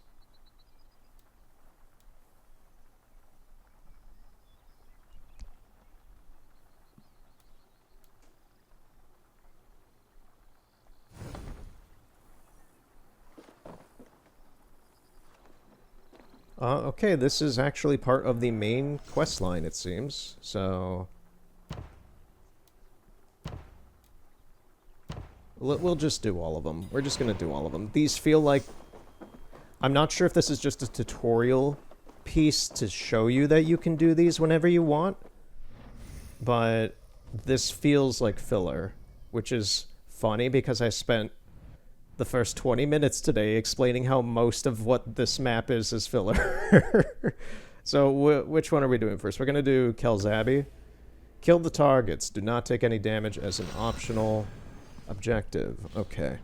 Okay, this is actually part of the main quest line, it seems. So we'll just do all of them. We're just gonna do all of them. These feel like... I'm not sure if this is just a tutorial piece to show you that you can do these whenever you want, but this feels like filler, which is funny because I spent the first 20 minutes today explaining how most of what this map is filler. So which one are we doing first? We're going to do Kel's Abbey. Kill the targets. Do not take any damage as an optional objective. Okay.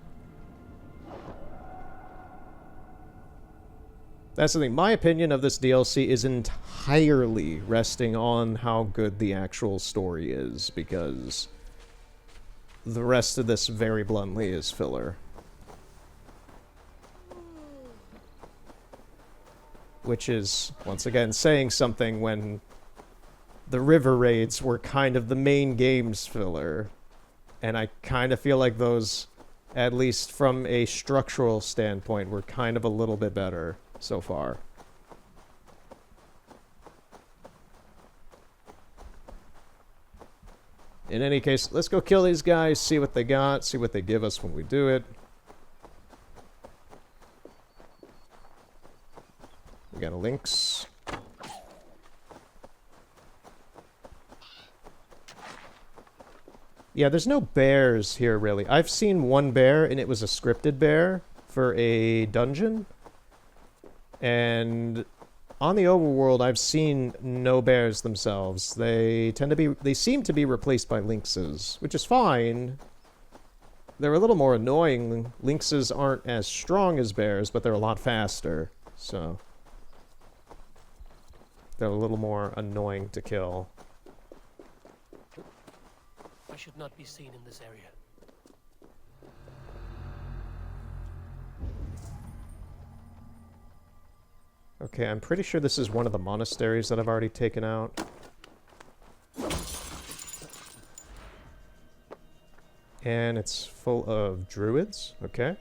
That's the thing. My opinion of this DLC is entirely resting on how good the actual story is, because the rest of this, very bluntly, is filler. Which is, once again, saying something when the river raids were kind of the main game's filler. And I kind of feel like those, at least from a structural standpoint, were kind of a little bit better so far. In any case, let's go kill these guys, see what they got, see what they give us when we do it. We got a lynx. Yeah, there's no bears here, really. I've seen one bear, and it was a scripted bear for a dungeon. And on the overworld, I've seen no bears themselves. They seem to be replaced by lynxes, which is fine. They're a little more annoying. Lynxes aren't as strong as bears, but they're a lot faster, so they're a little more annoying to kill. I should not be seen in this area. Okay, I'm pretty sure this is one of the monasteries that I've already taken out. And it's full of druids. Okay.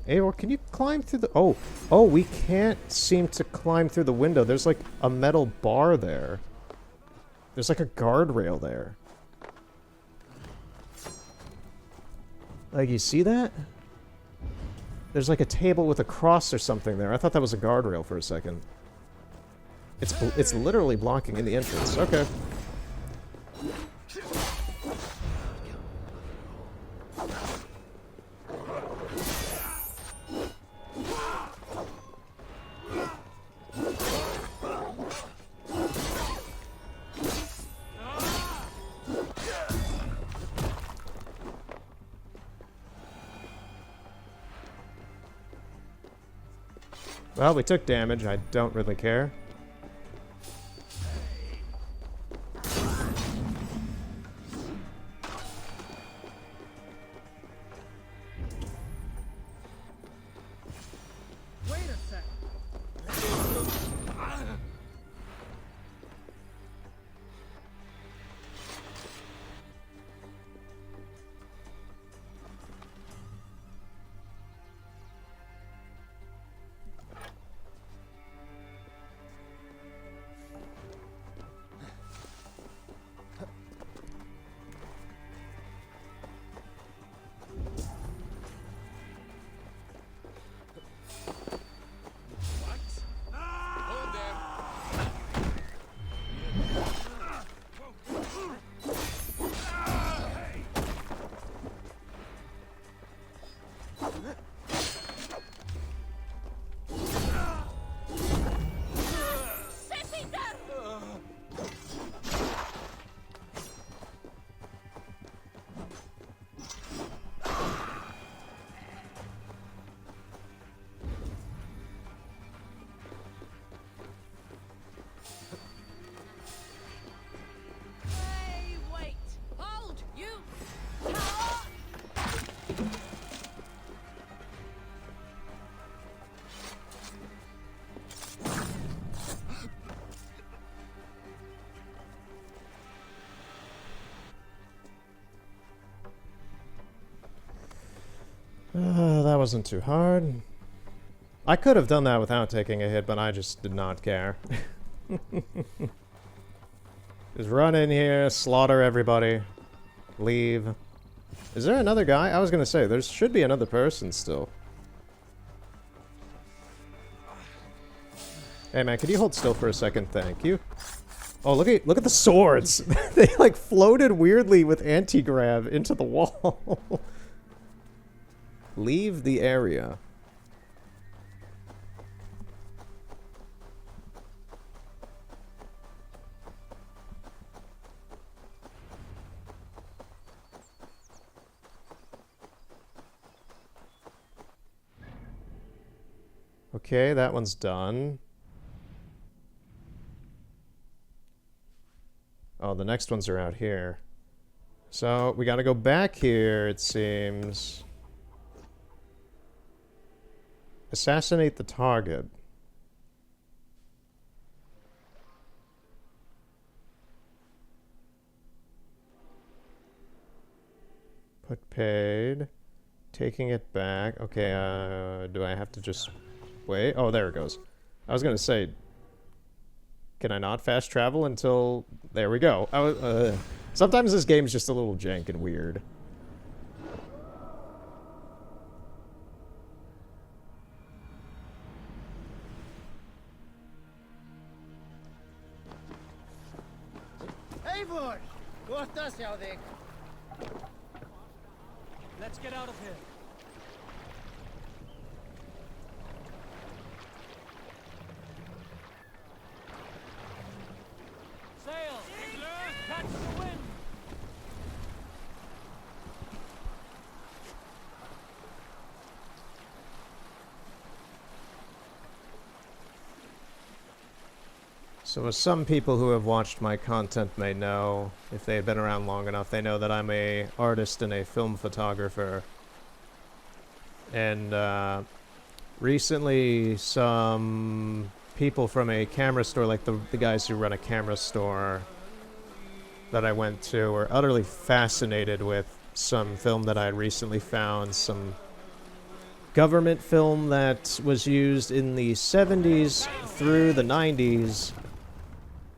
Eivor, can you climb through the... Oh, we can't seem to climb through the window. There's like a metal bar there. There's like a guardrail there. Like, you see that? There's like a table with a cross or something there. I thought that was a guardrail for a second. It's literally blocking in the entrance. Okay. Well, we took damage. I don't really care. Wait a sec. wasn't too hard. I could have done that without taking a hit, but I just did not care. Just run in here, slaughter everybody, leave. Is there another guy? I was gonna say, there should be another person still. Hey man, could you hold still for a second? Thank you. Oh, look at the swords! They like floated weirdly with anti-grav into the wall. Leave the area. Okay, that one's done. Oh, the next ones are out here. So, we gotta go back here, it seems. Assassinate the target. Put paid. Taking it back. Okay, do I have to just wait? Oh, there it goes. I was gonna say, can I not fast travel until... There we go. Sometimes this game's just a little jank and weird. Eivor! Gott sjá þig. Let's get out of here. Sail! Catch the wind! So as some people who have watched my content may know, if they had been around long enough, they know that I'm an artist and a film photographer. And recently some people from a camera store, like the guys who run a camera store that I went to, were utterly fascinated with some film that I had recently found, some government film that was used in the 70s through the 90s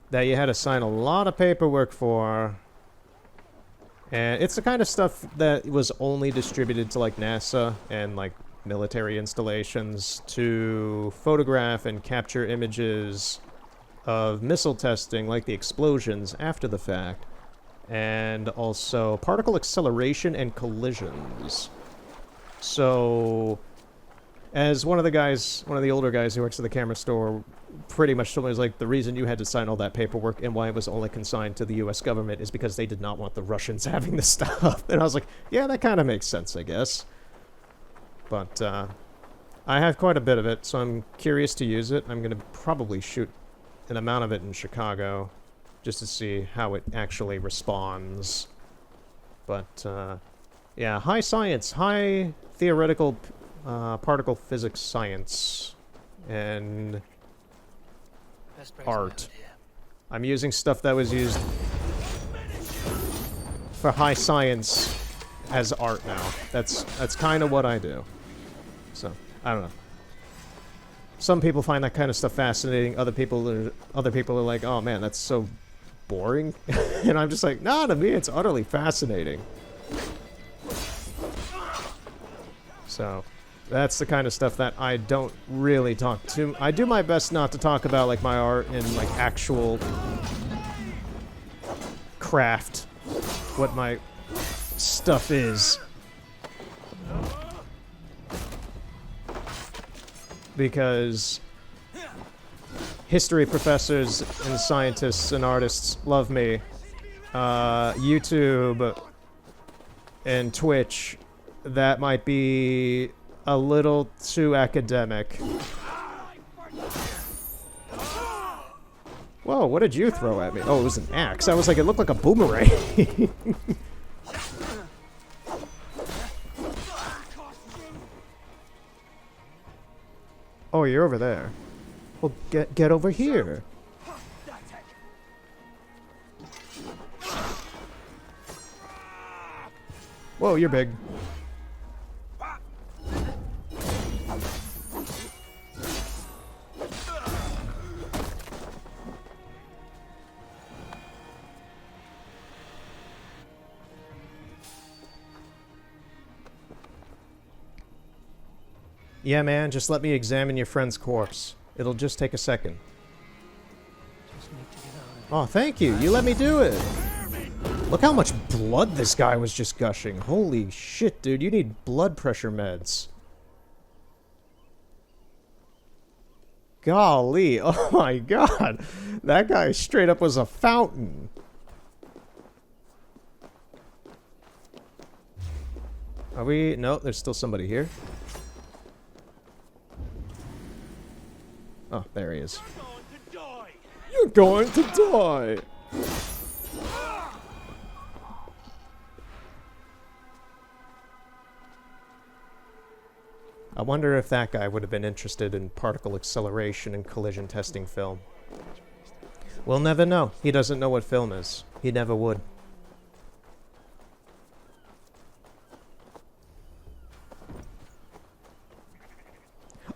that you had to sign a lot of paperwork for. And it's the kind of stuff that was only distributed to like NASA and like military installations to photograph and capture images of missile testing, like the explosions after the fact, and also particle acceleration and collisions. So, as one of the older guys who works at the camera store pretty much told me, was like, the reason you had to sign all that paperwork and why it was only consigned to the US government is because they did not want the Russians having the stuff. And I was like, yeah, that kind of makes sense, I guess. But I have quite a bit of it, so I'm curious to use it. I'm going to probably shoot an amount of it in Chicago just to see how it actually responds. But yeah, high science, high theoretical particle physics science, and art. I'm using stuff that was used for high science as art now. That's kind of what I do. So, I don't know. Some people find that kind of stuff fascinating. Other people are like, "Oh man, that's so boring." And I'm just like, "No, to me it's utterly fascinating." So, that's the kind of stuff that I don't really talk to. I do my best not to talk about like my art and like actual craft, what my stuff is, because history professors and scientists and artists love me. YouTube and Twitch, that might be a little too academic. Whoa, what did you throw at me? Oh, it was an axe. I was like, it looked like a boomerang. Oh, you're over there. Well, get over here. Whoa, you're big. Yeah, man, just let me examine your friend's corpse. It'll just take a second. Just need to get out of Oh, thank you. You let me do it. Look how much blood this guy was just gushing. Holy shit, dude. You need blood pressure meds. Golly. Oh my god. That guy straight up was a fountain. Are we... No, there's still somebody here. Oh, there he is. You're going to die! I wonder if that guy would have been interested in particle acceleration and collision testing film. We'll never know. He doesn't know what film is. He never would.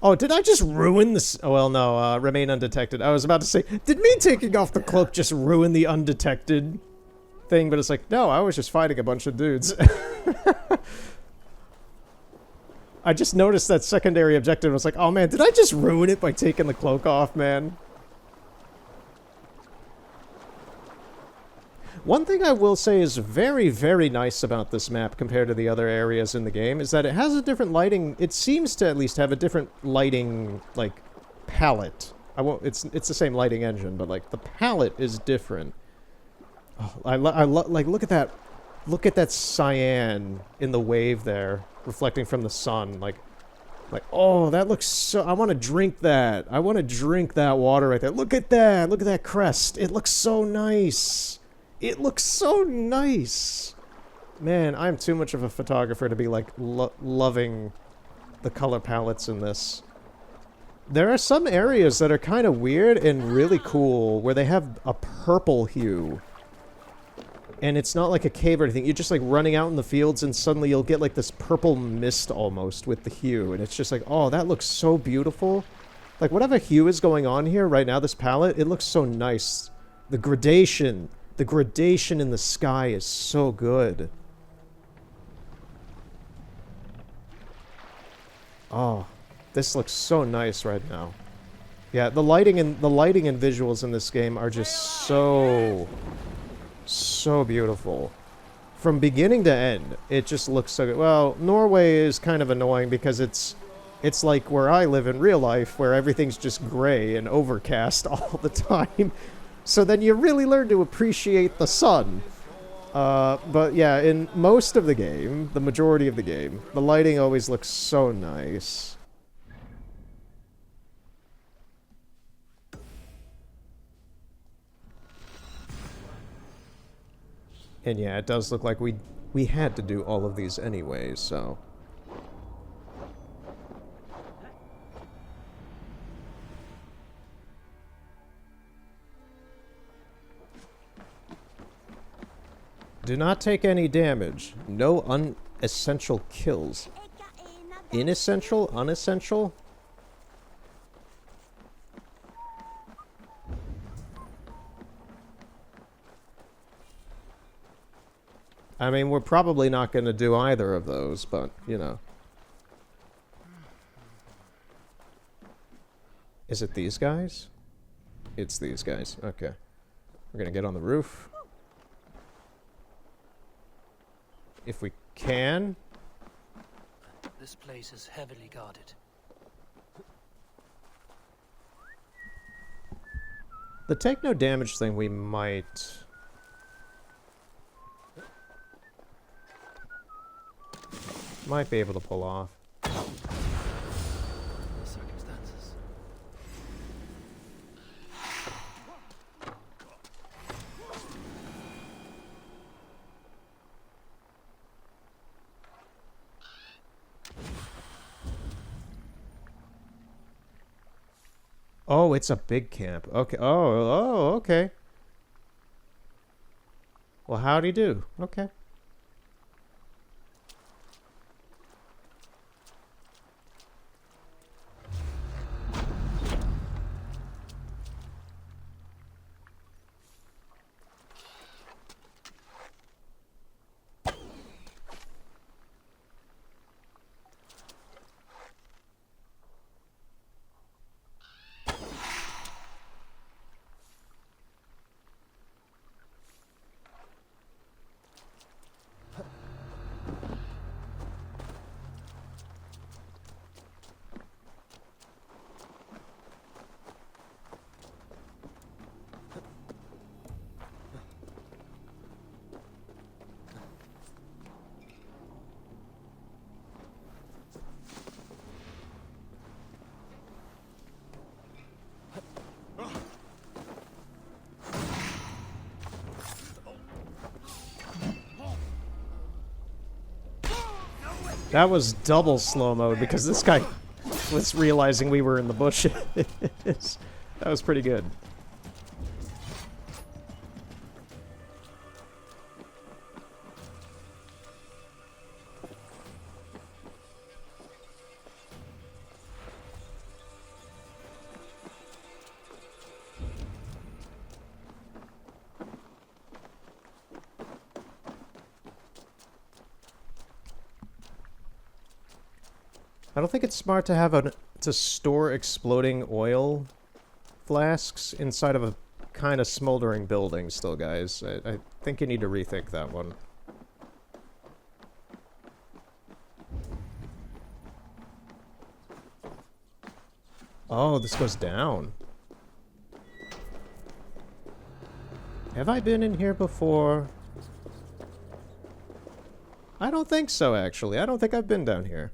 Oh, did I just ruin this? Oh, well, no, remain undetected. I was about to say, did me taking off the cloak just ruin the undetected thing? But it's like, no, I was just fighting a bunch of dudes. I just noticed that secondary objective. I was like, oh man, did I just ruin it by taking the cloak off, man? One thing I will say is very, very nice about this map compared to the other areas in the game is that it has a different lighting. It seems to at least have a different lighting, like, palette. It's the same lighting engine, but like the palette is different. Oh, like look at that. Look at that cyan in the wave there, reflecting from the sun. Like, oh, that looks so... I want to drink that. I want to drink that water right there. Look at that. Look at that crest. It looks so nice. It looks so nice. Man, I'm too much of a photographer to be, like, loving the color palettes in this. There are some areas that are kind of weird and really cool where they have a purple hue. And it's not like a cave or anything. You're just, like, running out in the fields and suddenly you'll get, like, this purple mist almost with the hue. And it's just like, oh, that looks so beautiful. Like, whatever hue is going on here right now, this palette, it looks so nice. The gradation in the sky is so good. Oh, this looks so nice right now. Yeah, the lighting and visuals in this game are just so beautiful. From beginning to end, it just looks so good. Well, Norway is kind of annoying because it's like where I live in real life, where everything's just gray and overcast all the time. So then you really learn to appreciate the sun. But yeah, in most of the game, the majority of the game, the lighting always looks so nice. And yeah, it does look like we had to do all of these anyway, so... Do not take any damage. No unessential kills. Inessential? Unessential? I mean, we're probably not going to do either of those, but, you know. Is it these guys? It's these guys. Okay. We're going to get on the roof. If we can. This place is heavily guarded. The take no damage thing we might... be able to pull off. The circumstances. Oh, it's a big camp. Okay. Oh, okay. Well, how'd he do? Okay. That was double slow-mo because this guy was realizing we were in the bushes. That was pretty good. I don't think it's smart to have to store exploding oil flasks inside of a kind of smoldering building still, guys. I think you need to rethink that one. Oh, this goes down. Have I been in here before? I don't think so, actually. I don't think I've been down here.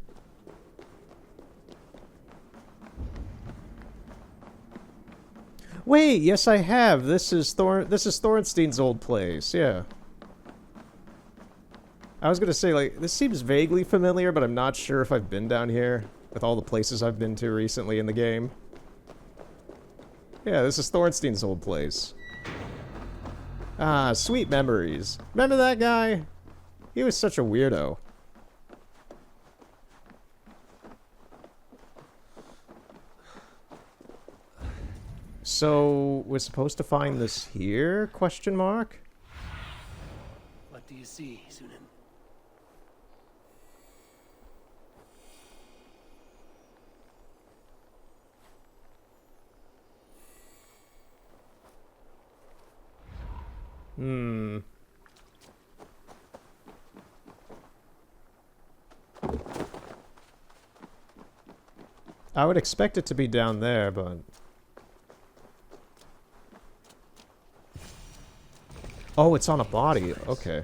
Wait, yes I have. This is Thornstein's old place. Yeah. I was gonna say, like, this seems vaguely familiar, but I'm not sure if I've been down here with all the places I've been to recently in the game. Yeah, this is Thornstein's old place. Ah, sweet memories. Remember that guy? He was such a weirdo. So, we're supposed to find this here? Question mark? What do you see, Sunan? I would expect it to be down there, but... Oh, it's on a body. Okay.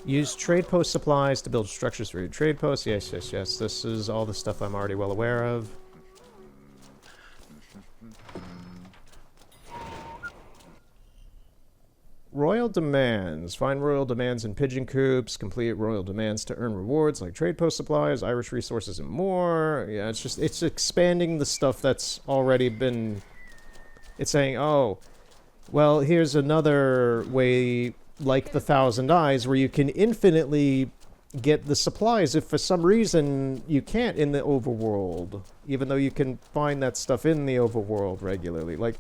Use trade post supplies to build structures for your trade posts. Yes, yes, yes. This is all the stuff I'm already well aware of. Royal demands. Find royal demands in pigeon coops. Complete royal demands to earn rewards like trade post supplies, Irish resources, and more. Yeah, it's expanding the stuff that's already been... It's saying, oh, well, here's another way... like the Thousand Eyes, where you can infinitely get the supplies if for some reason you can't in the overworld, even though you can find that stuff in the overworld regularly. Like,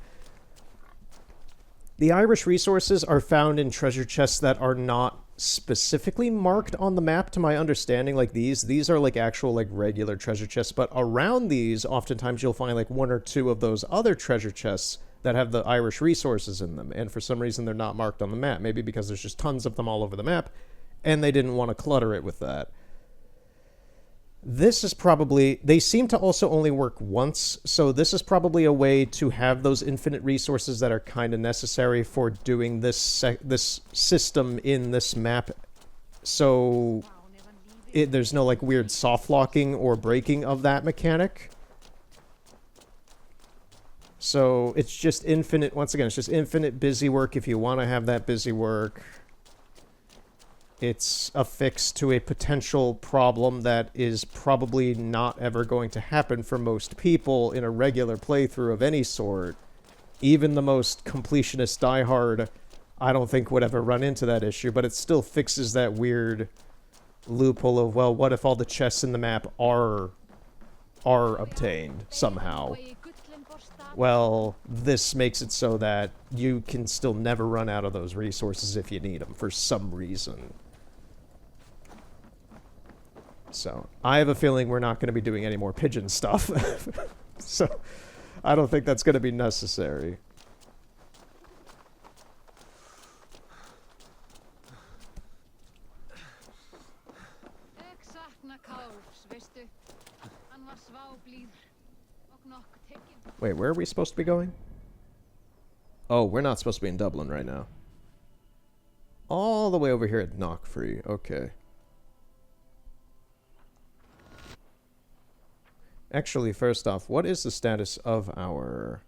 the Irish resources are found in treasure chests that are not specifically marked on the map, to my understanding. Like, these are like actual, like, regular treasure chests, but around these, oftentimes you'll find like one or two of those other treasure chests that have the Irish resources in them, and for some reason they're not marked on the map. Maybe because there's just tons of them all over the map, and they didn't want to clutter it with that. This is probably... They seem to also only work once, so this is probably a way to have those infinite resources that are kind of necessary for doing this this system in this map, so there's no, like, weird soft locking or breaking of that mechanic. So it's just infinite, once again, it's just infinite busy work if you want to have that busy work. It's a fix to a potential problem that is probably not ever going to happen for most people in a regular playthrough of any sort. Even the most completionist diehard, I don't think would ever run into that issue, but it still fixes that weird loophole of, well, what if all the chests in the map are obtained somehow? Well, this makes it so that you can still never run out of those resources if you need them for some reason. So, I have a feeling we're not going to be doing any more pigeon stuff. So, I don't think that's going to be necessary. Wait, where are we supposed to be going? Oh, we're not supposed to be in Dublin right now. All the way over here at Knockfree. Okay. Actually, first off, what is the status of our...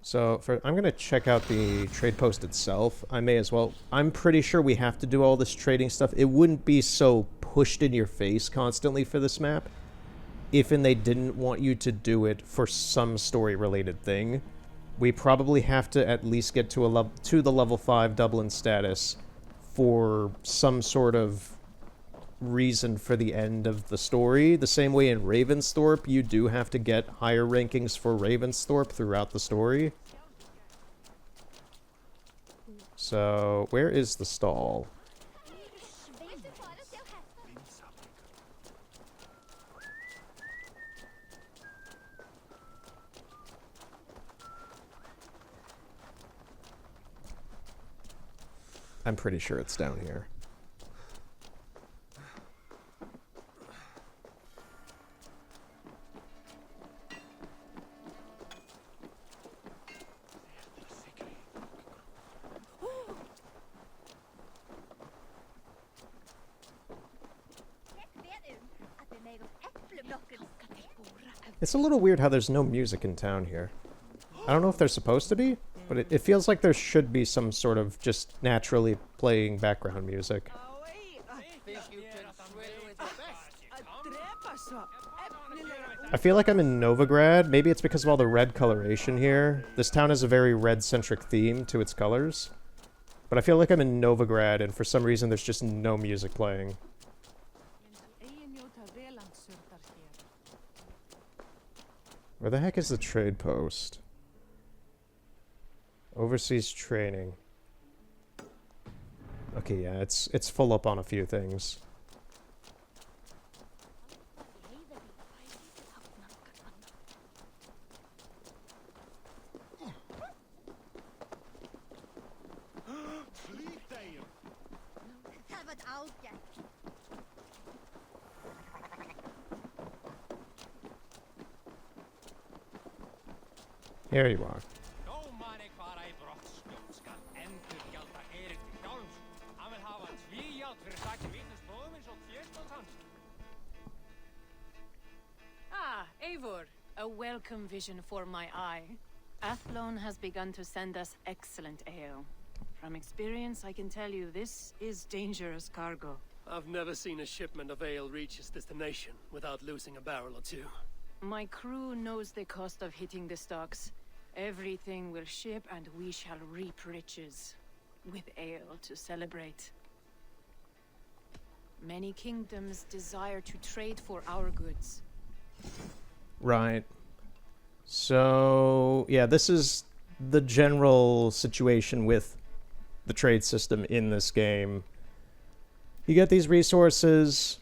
So, I'm going to check out the trade post itself. I may as well. I'm pretty sure we have to do all this trading stuff. It wouldn't be so pushed in your face constantly for this map if they didn't want you to do it for some story-related thing. We probably have to at least get to the level 5 Dublin status for some sort of reason for the end of the story. The same way in Ravensthorpe, you do have to get higher rankings for Ravensthorpe throughout the story. So, where is the stall? I'm pretty sure it's down here. It's a little weird how there's no music in town here. I don't know if there's supposed to be, but it feels like there should be some sort of just naturally playing background music. I feel like I'm in Novigrad. Maybe it's because of all the red coloration here. This town has a very red-centric theme to its colors. But I feel like I'm in Novigrad, and for some reason there's just no music playing. Where the heck is the trade post? Overseas training. Okay, yeah, it's full up on a few things. Here you are. Ah, Eivor, a welcome vision for my eye. Athlone has begun to send us excellent ale. From experience, I can tell you this is dangerous cargo. I've never seen a shipment of ale reach its destination without losing a barrel or two. My crew knows the cost of hitting the stocks. Everything will ship and we shall reap riches. With ale to celebrate. Many kingdoms desire to trade for our goods. Right. So, yeah, this is the general situation with the trade system in this game. You get these resources,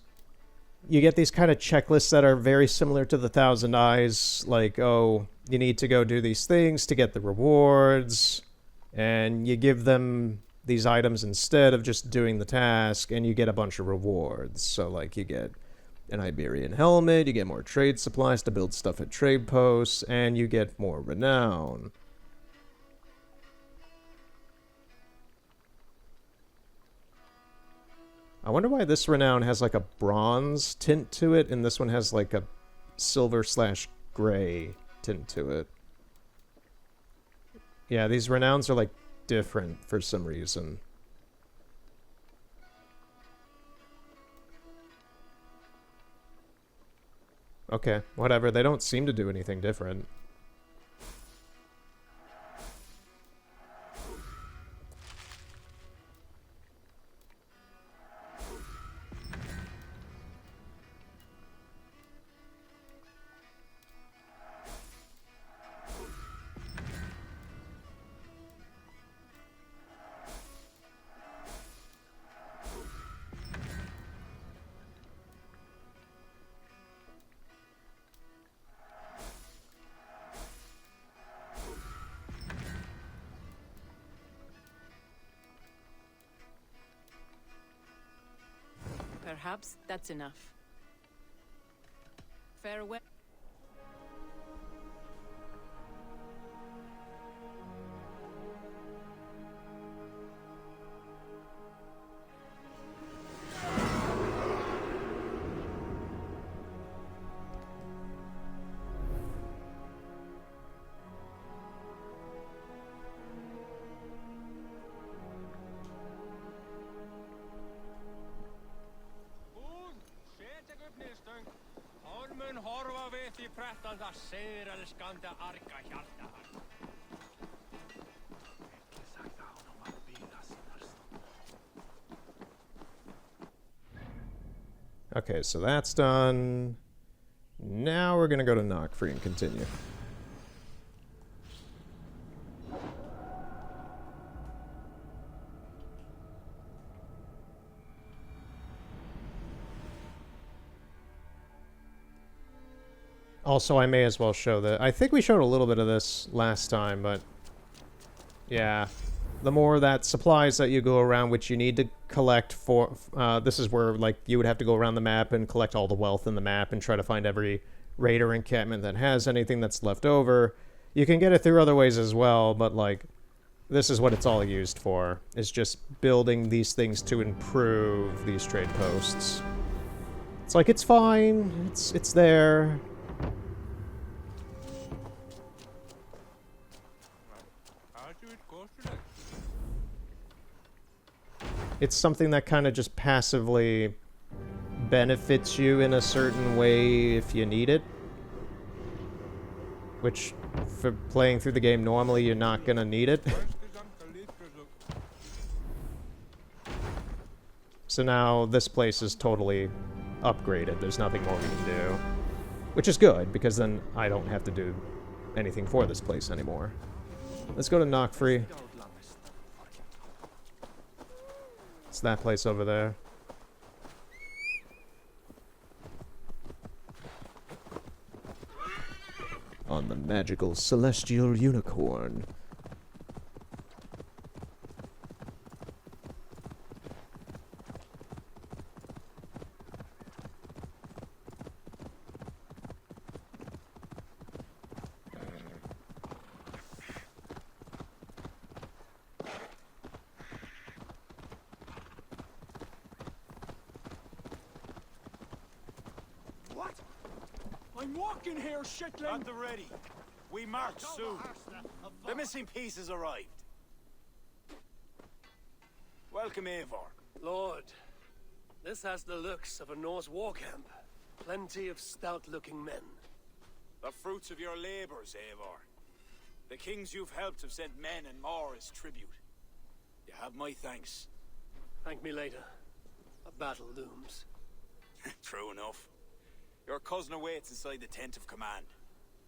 you get these kind of checklists that are very similar to the Thousand Eyes, like, oh, you need to go do these things to get the rewards, and you give them these items instead of just doing the task, and you get a bunch of rewards. So, like, you get an Iberian helmet, you get more trade supplies to build stuff at trade posts, and you get more renown. I wonder why this renown has like a bronze tint to it, and this one has like a silver/gray tint to it. Yeah, these renowns are like different for some reason. Okay, whatever. They don't seem to do anything different. Perhaps that's enough. Farewell. Okay, so that's done. Now we're gonna go to Knockfree and continue. Also, I may as well show that. I think we showed a little bit of this last time, but yeah. The more that supplies that you go around, which you need to collect for... this is where, like, you would have to go around the map and collect all the wealth in the map and try to find every raid or encampment that has anything that's left over. You can get it through other ways as well, but, like, this is what it's all used for. It's just building these things to improve these trade posts. It's like, it's fine. It's there. It's something that kind of just passively benefits you in a certain way if you need it. Which, for playing through the game normally, you're not gonna need it. So now this place is totally upgraded. There's nothing more we can do. Which is good, because then I don't have to do anything for this place anymore. Let's go to Knockfree. It's that place over there. On the magical celestial unicorn. I'm walking here, shitling! At the ready. We march soon. The missing pieces arrived. Welcome, Eivor. Lord, this has the looks of a Norse war camp. Plenty of stout-looking men. The fruits of your labors, Eivor. The kings you've helped have sent men and more as tribute. You have my thanks. Thank me later. A battle looms. True enough. Your cousin awaits inside the tent of command.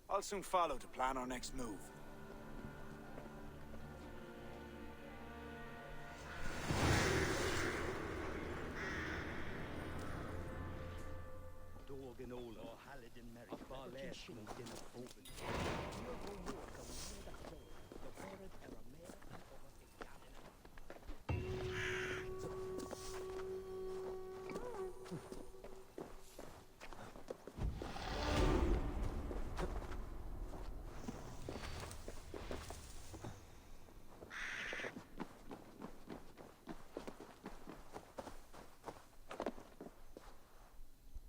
I'll soon follow to plan our next move.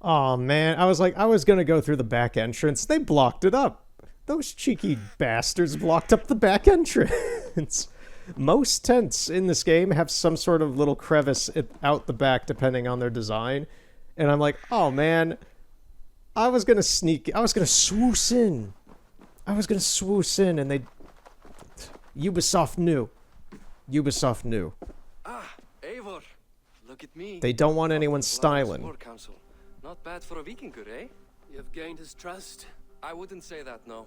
Oh man, I was gonna go through the back entrance. They blocked it up. Those cheeky bastards blocked up the back entrance. Most tents in this game have some sort of little crevice out the back depending on their design. And I'm like, oh man, I was gonna swoosh in. And they... Ubisoft knew. Ah, Eivor. Look at me. They don't want anyone styling. Not bad for a Vikingur, eh? You've gained his trust? I wouldn't say that, no.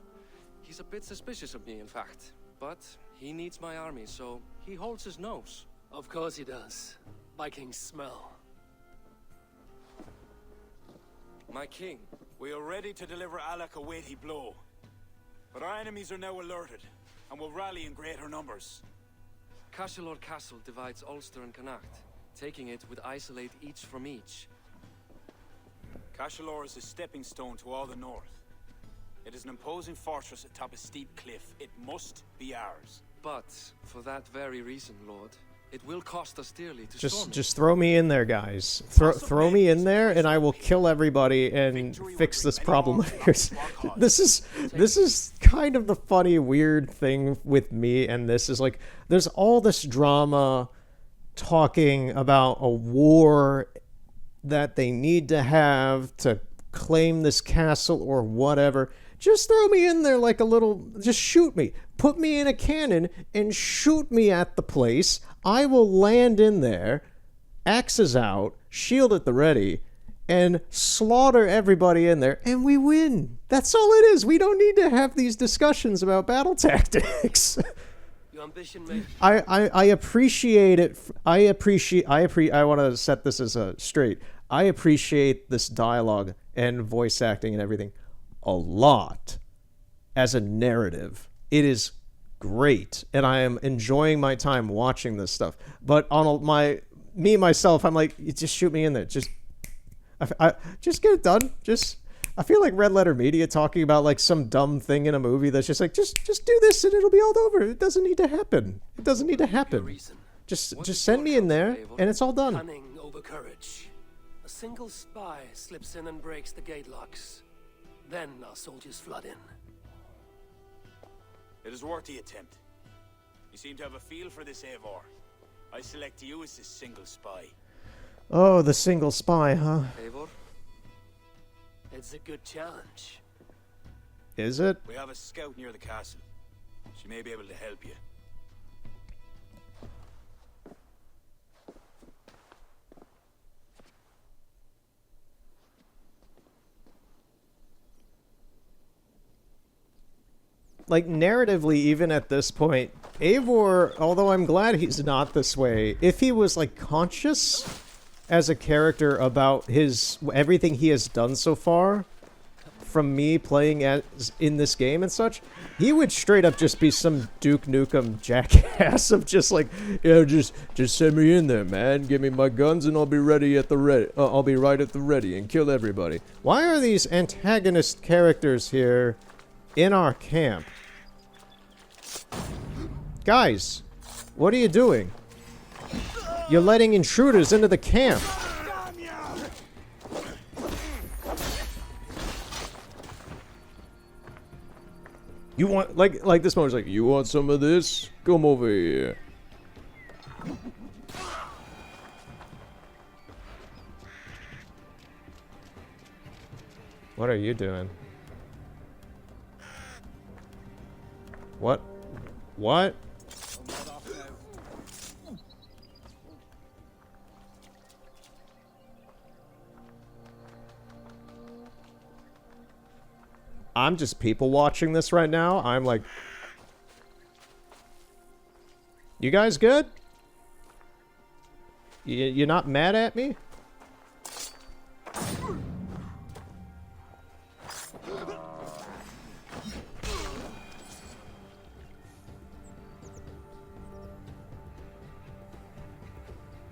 He's a bit suspicious of me, in fact. But he needs my army, so he holds his nose. Of course he does. Vikings smell. My king. We are ready to deliver Alec a weighty blow. But our enemies are now alerted, and will rally in greater numbers. Cashelor Castle divides Ulster and Connacht. Taking it would isolate each from each. Cashalor is a stepping stone to all the north. It is an imposing fortress atop a steep cliff. It must be ours. But for that very reason, Lord, it will cost us dearly to storm it. Just throw me in there, guys. Throw me in there, and I will kill everybody and fix this problem of yours. This is kind of the funny, weird thing with me, and this is like, there's all this drama talking about a war that they need to have to claim this castle or whatever. Just throw me in there like a little... Just shoot me. Put me in a cannon and shoot me at the place. I will land in there, axes out, shield at the ready, and slaughter everybody in there, and we win. That's all it is. We don't need to have these discussions about battle tactics. Your ambition may... I appreciate it. I want to set this as a straight. I appreciate this dialogue and voice acting and everything a lot as a narrative. It is great, and I am enjoying my time watching this stuff. But on myself, I'm like, just shoot me in there. Just get it done. I feel like Red Letter Media talking about like some dumb thing in a movie that's just like, just do this and it'll be all over. It doesn't need to happen. It doesn't need to happen. Just send me in there and it's all done. Cunning over courage. A single spy slips in and breaks the gate locks. Then our soldiers flood in. It is worth the attempt. You seem to have a feel for this, Eivor. I select you as the single spy. Oh, the single spy, huh? Eivor? It's a good challenge. Is it? We have a scout near the castle. She may be able to help you. Like, narratively, even at this point, Eivor, although I'm glad he's not this way, if he was, like, conscious as a character about everything he has done so far, from me playing in this game and such, he would straight up just be some Duke Nukem jackass of just like, yeah, just send me in there, man. Give me my guns and I'll be ready at the ready. I'll be right at the ready and kill everybody. Why are these antagonist characters here in our camp? Guys, what are you doing? You're letting intruders into the camp. You want, like this moment's like, you want some of this? Come over here. What are you doing? What? What? I'm just people watching this right now. I'm like, you guys good? You're not mad at me?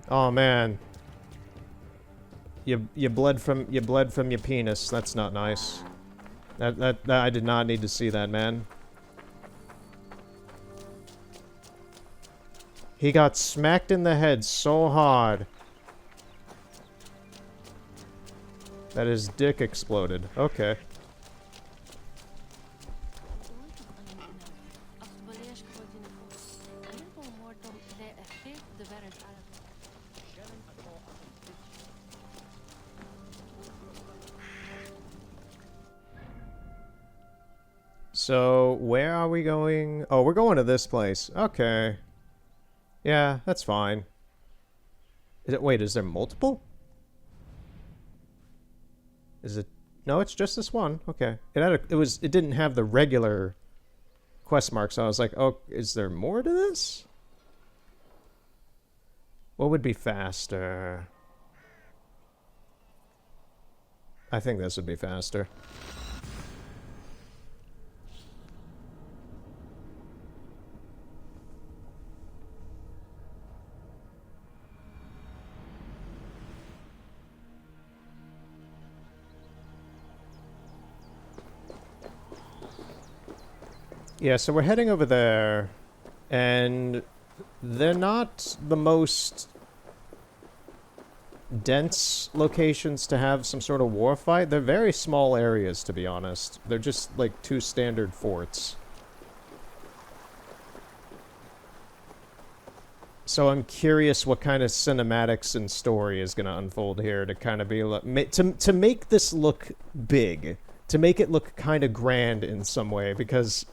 Oh man. You bled from your penis. That's not nice. That I did not need to see that, man. He got smacked in the head so hard that his dick exploded. Okay. So, where are we going? Oh, we're going to this place. Okay. Yeah, that's fine. Wait, is there multiple? Is it... No, it's just this one. Okay. It didn't have the regular quest mark, so I was like, oh, is there more to this? What would be faster? I think this would be faster. Yeah, so we're heading over there, and they're not the most dense locations to have some sort of war fight. They're very small areas, to be honest. They're just like 2 standard forts. So I'm curious what kind of cinematics and story is going to unfold here to kind of be like, to make this look big, to make it look kind of grand in some way, because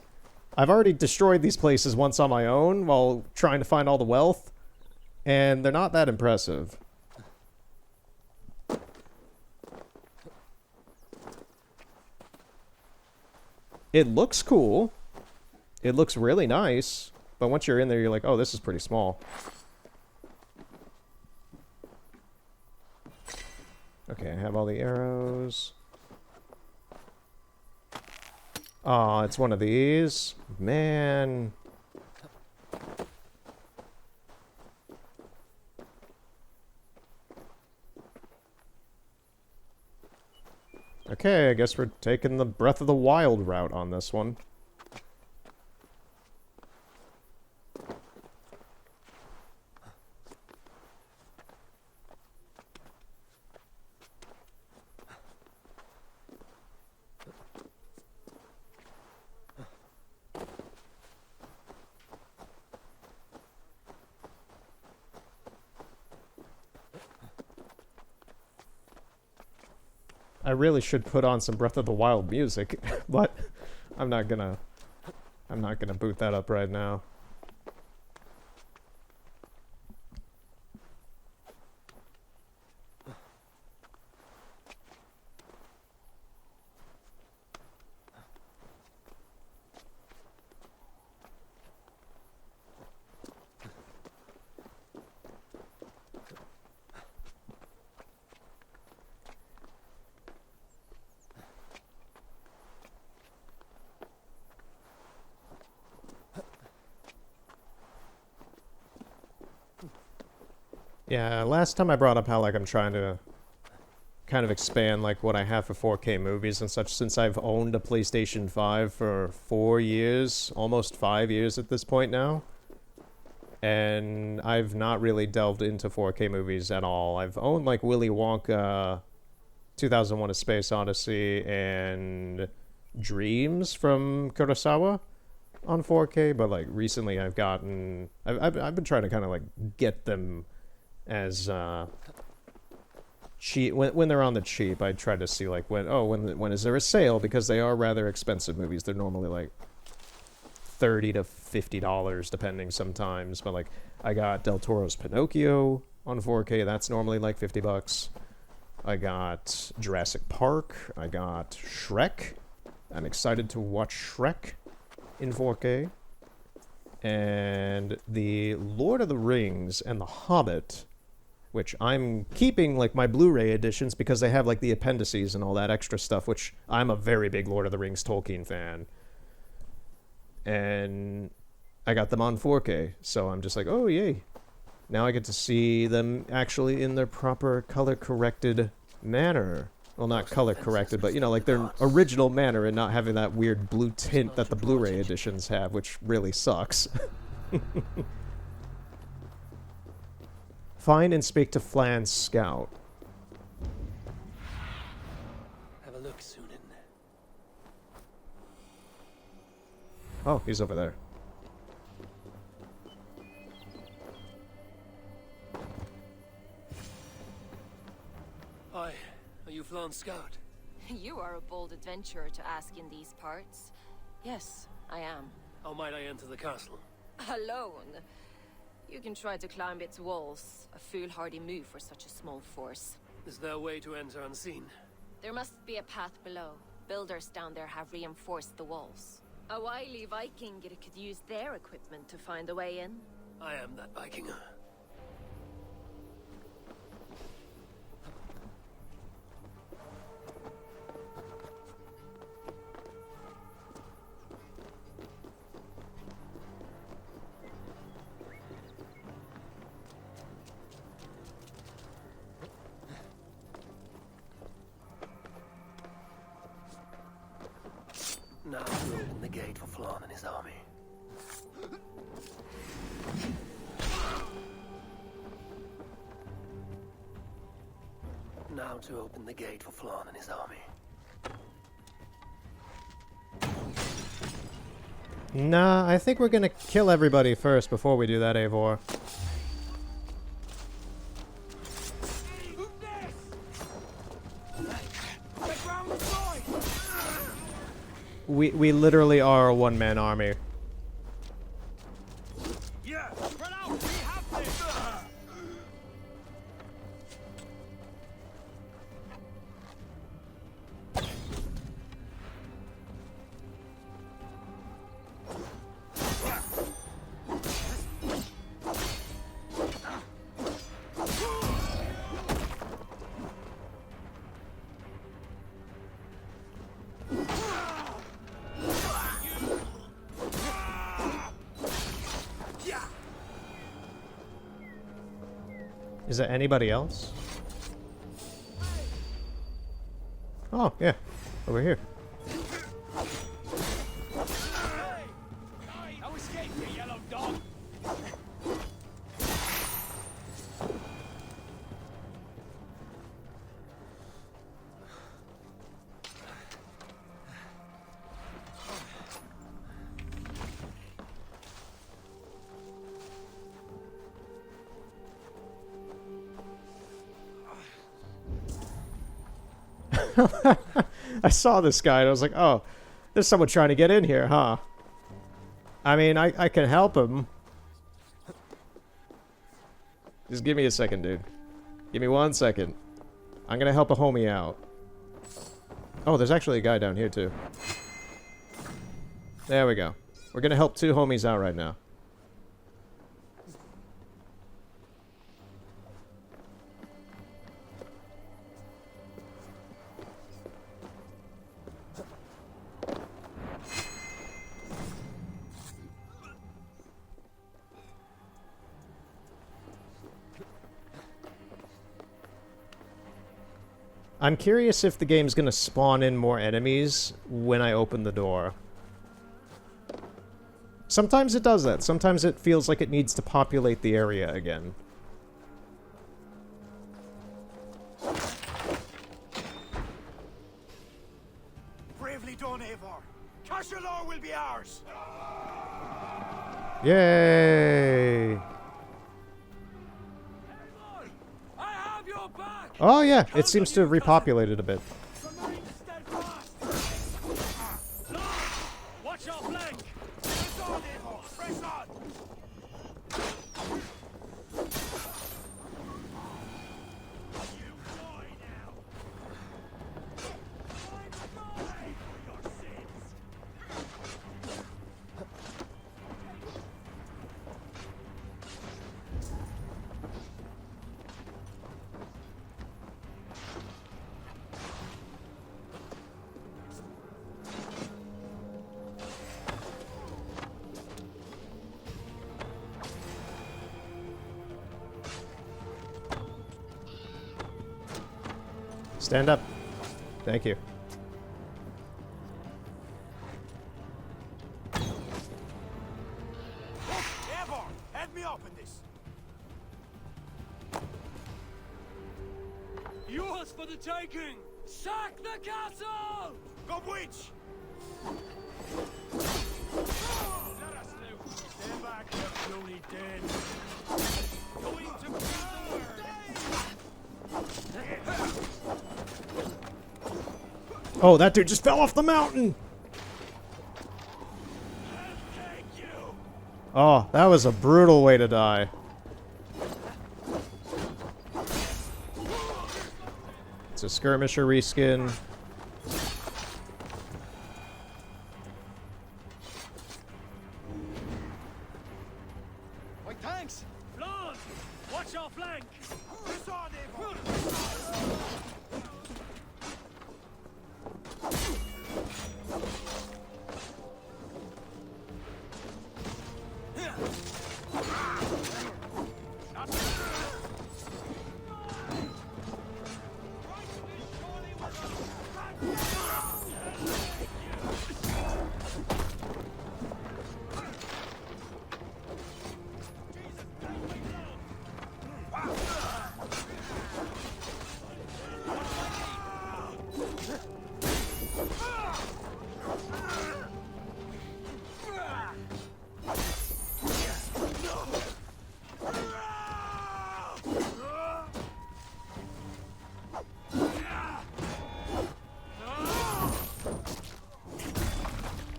I've already destroyed these places once on my own while trying to find all the wealth, and they're not that impressive. It looks cool. It looks really nice. But once you're in there, you're like, oh, this is pretty small. Okay, I have all the arrows. Oh, it's one of these. Man. Okay, I guess we're taking the Breath of the Wild route on this one. I really should put on some Breath of the Wild music, but I'm not gonna boot that up right now. Yeah, last time I brought up how, like, I'm trying to kind of expand, like, what I have for 4K movies and such, since I've owned a PlayStation 5 for 4 years, almost 5 years at this point now. And I've not really delved into 4K movies at all. I've owned, like, Willy Wonka, 2001: A Space Odyssey, and Dreams from Kurosawa on 4K, but, like, recently I've been trying to kind of, like, get them as cheap when they're on the cheap. I try to see like when is there a sale, because they are rather expensive movies. They're normally like $30 to $50 depending sometimes, but like I got Del Toro's Pinocchio on 4K. That's normally like $50. I got Jurassic Park. I got Shrek. I'm excited to watch Shrek in 4K. And the Lord of the Rings and The Hobbit, which I'm keeping, like, my Blu-ray editions because they have, like, the appendices and all that extra stuff, which I'm a very big Lord of the Rings Tolkien fan. And I got them on 4K, so I'm just like, oh, yay. Now I get to see them actually in their proper color-corrected manner. Well, not color-corrected, but, you know, like their original manner, and not having that weird blue tint that the Blu-ray editions have, which really sucks. Find and speak to Flan's scout. Have a look, Sunan. Oh, he's over there. Hi, are you Flan's scout? You are a bold adventurer to ask in these parts. Yes, I am. How might I enter the castle? Alone? You can try to climb its walls. A foolhardy move for such a small force. Is there a way to enter unseen? There must be a path below. Builders down there have reinforced the walls. A wily Viking could use their equipment to find a way in. I am that Viking. Now to open the gate for Flan and his army. Now to open the gate for Flan and his army. Nah, I think we're gonna kill everybody first before we do that, Eivor. We literally are a one-man army. Yeah, spread out. We have this. Is there anybody else? Oh, yeah. Over here. Now escape, you yellow dog. I saw this guy and I was like, oh, there's someone trying to get in here, huh? I mean, I can help him. Just give me a second, dude. Give me 1 second. I'm gonna help a homie out. Oh, there's actually a guy down here, too. There we go. We're gonna help 2 homies out right now. I'm curious if the game's gonna spawn in more enemies when I open the door. Sometimes it does that. Sometimes it feels like it needs to populate the area again. Bravely done, Eivor. Cashalor will be ours. Yay! I have your back! Oh yeah, it seems to have repopulated a bit. Remain steadfast. Watch your flank. Press on, Eivor. Press on. You die now. Die for your sins. Stand up. Thank you. Eivor, head me up in this. Yours for the taking! Sack the castle! Go witch! Let us live. Stand back, you bloody dead. Going to power. Oh, that dude just fell off the mountain! Thank you. Oh, that was a brutal way to die. It's a skirmisher reskin. Why, thanks. Lord, watch your flank. Press on, Eivor.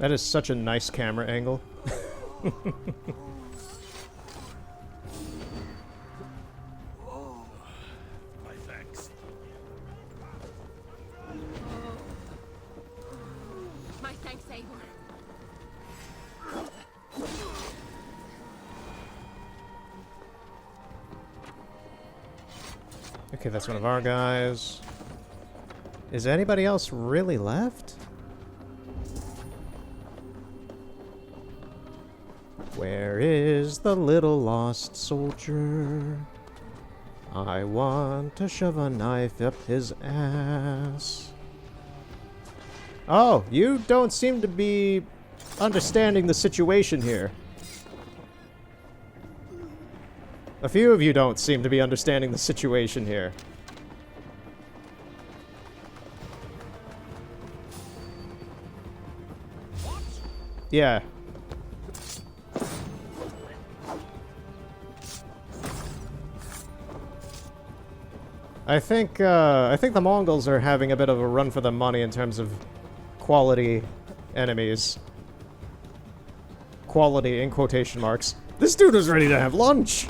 That is such a nice camera angle. My thanks. My thanks, Eivor. Okay, that's one of our guys. Is anybody else really left? Where is the little lost soldier? I want to shove a knife up his ass. Oh, you don't seem to be understanding the situation here. A few of you don't seem to be understanding the situation here. Yeah. I think the Mongols are having a bit of a run for the money in terms of quality enemies. Quality in quotation marks. This dude was ready to have lunch.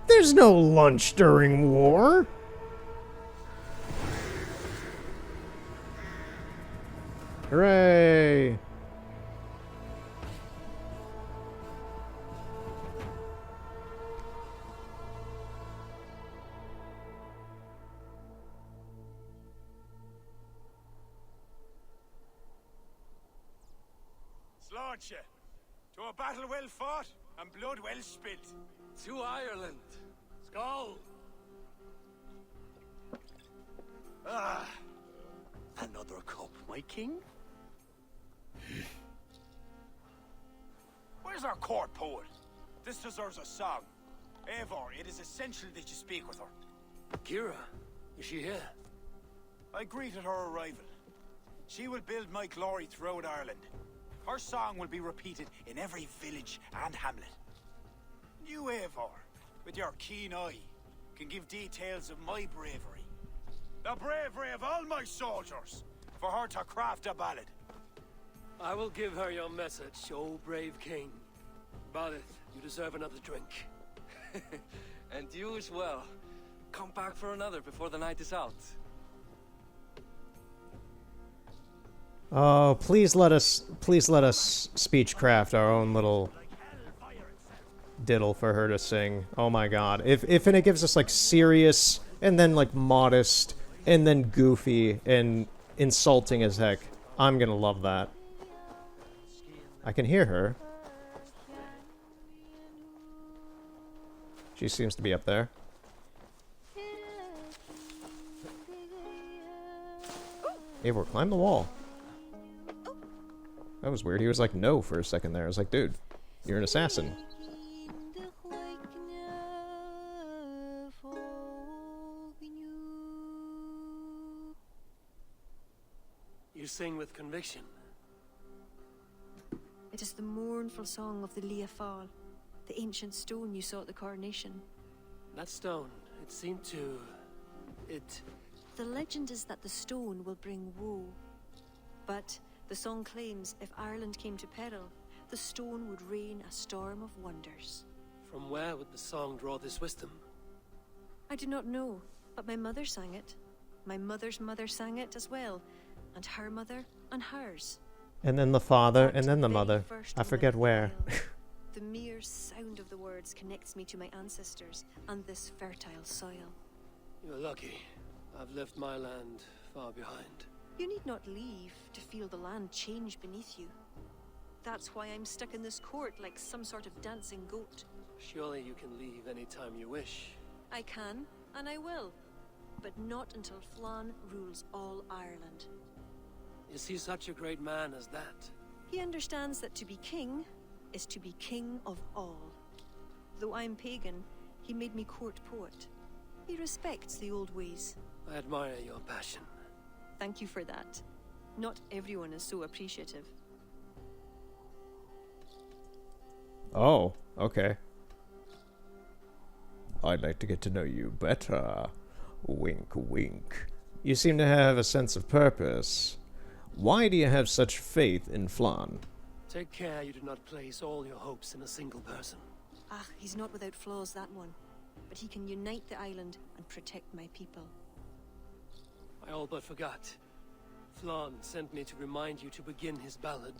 There's no lunch during war. Hooray! Slaunch ye, to a battle well fought and blood well spilt. To Ireland. Skull! Ah, another cup, my king? Where's our court poet? This deserves a song. Eivor, it is essential that you speak with her. Kira, is she here? I greeted her arrival. She will build my glory throughout Ireland. Her song will be repeated in every village and hamlet. You, Eivor, with your keen eye, can give details of my bravery. The bravery of all my soldiers, for her to craft a ballad. I will give her your message, O brave king. Balith, you deserve another drink. And you as well. Come back for another before the night is out. Oh, please let us speechcraft our own little diddle for her to sing. Oh my god. If it gives us like serious and then like modest and then goofy and insulting as heck, I'm gonna love that. I can hear her. She seems to be up there. Eivor, climb the wall. That was weird. He was like, no, for a second there. I was like, dude, you're an assassin. You sing with conviction. It is the mournful song of the Liafal, the ancient stone you saw at the coronation. That stone, it seemed to... The legend is that the stone will bring woe. But the song claims if Ireland came to peril, the stone would rain a storm of wonders. From where would the song draw this wisdom? I do not know, but my mother sang it. My mother's mother sang it as well, and her mother and hers. And then the father, and then the mother. I forget where. The mere sound of the words connects me to my ancestors and this fertile soil. You're lucky. I've left my land far behind. You need not leave to feel the land change beneath you. That's why I'm stuck in this court like some sort of dancing goat. Surely you can leave any time you wish. I can, and I will. But not until Flann rules all Ireland. Is he such a great man as that? He understands that to be king is to be king of all. Though I'm pagan, he made me court poet. He respects the old ways. I admire your passion. Thank you for that. Not everyone is so appreciative. Oh, okay. I'd like to get to know you better. Wink, wink. You seem to have a sense of purpose. Why do you have such faith in Flan? Take care you do not place all your hopes in a single person. Ah, he's not without flaws, that one. But he can unite the island and protect my people. I all but forgot. Flan sent me to remind you to begin his ballad.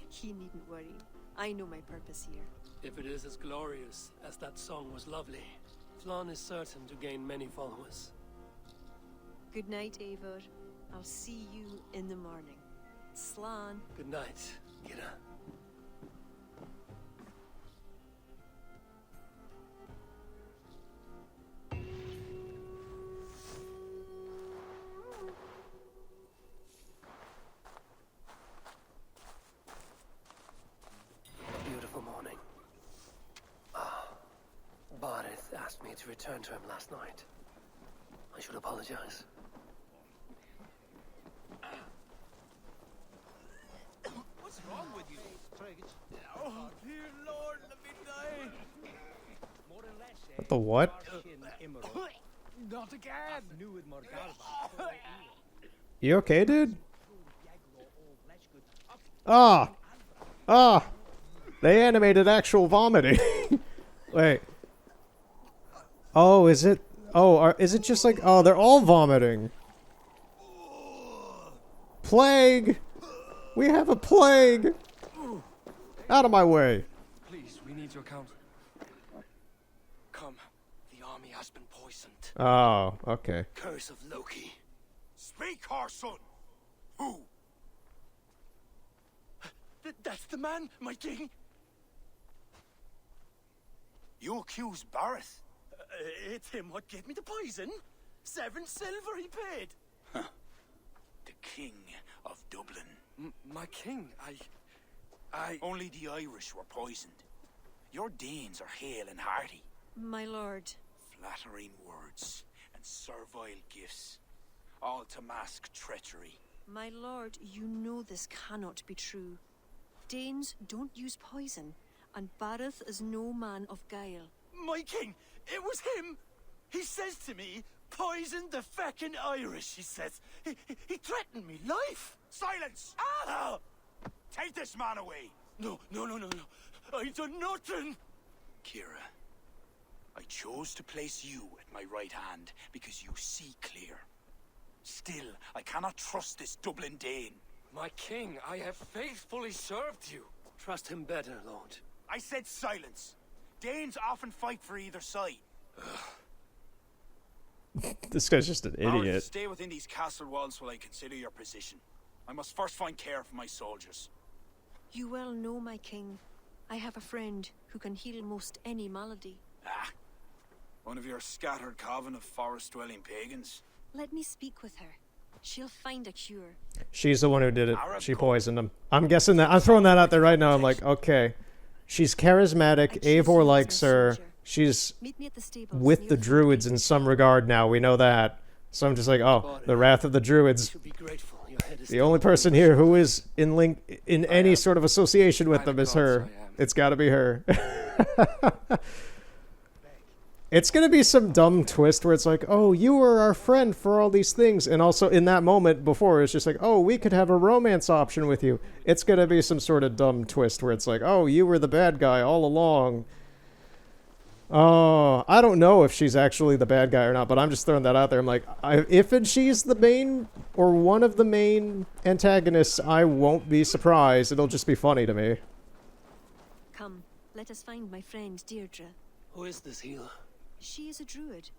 He needn't worry. I know my purpose here. If it is as glorious as that song was lovely, Flan is certain to gain many followers. Good night, Eivor. I'll see you in the morning. Slan. Good night, Kira. Beautiful morning. Barith asked me to return to him last night. I should apologize. What's wrong with you? Oh, dear Lord, let me die. The what? Not again. You okay, dude? Ah! Ah! They animated actual vomiting. Wait. Oh, is it? Oh, is it just like... Oh, they're all vomiting. Plague! We have a plague! Out of my way. Please, we need your counsel. Come, the army has been poisoned. Oh, okay. Curse of Loki. Speak, our son. Who? That's the man, my king. You accuse Bareth? It's him what gave me the poison. 7 silver he paid. Huh. The king of Dublin. My king, I... Only the Irish were poisoned. Your Danes are hale and hearty. My lord. Flattering words and servile gifts, all to mask treachery. My lord, you know this cannot be true. Danes don't use poison, and Bareth is no man of guile. My king, it was him. He says to me, poison the feckin' Irish, he says. He threatened me life. Silence! Ah! Take this man away! No. I done nothing. Kira, I chose to place you at my right hand because you see clear. Still, I cannot trust this Dublin Dane. My king, I have faithfully served you. Trust him better, lord. I said silence. Danes often fight for either side. This guy's just an Bareth, idiot. stay within these castle walls while I consider your position. I must first find care for my soldiers. You well know, my king. I have a friend who can heal most any malady. Ah, one of your scattered coven of forest-dwelling pagans. Let me speak with her. She'll find a cure. She's the one who did it. She poisoned him. I'm guessing that. I'm throwing that out there right now. I'm like, okay. She's charismatic. Eivor likes her. She's with the druids in some regard now. We know that. So I'm just like, oh, the wrath of the druids. The only person here who is in any sort of association with them is her. It's got to be her. It's going to be some dumb twist where it's like, oh, you were our friend for all these things. And also in that moment before, it's just like, oh, we could have a romance option with you. It's going to be some sort of dumb twist where it's like, oh, you were the bad guy all along. Oh, I don't know if she's actually the bad guy or not, but I'm just throwing that out there. I'm like, if she's the main or one of the main antagonists, I won't be surprised. It'll just be funny to me. Come, let us find my friend Deirdre. Who is this healer? She is a druid.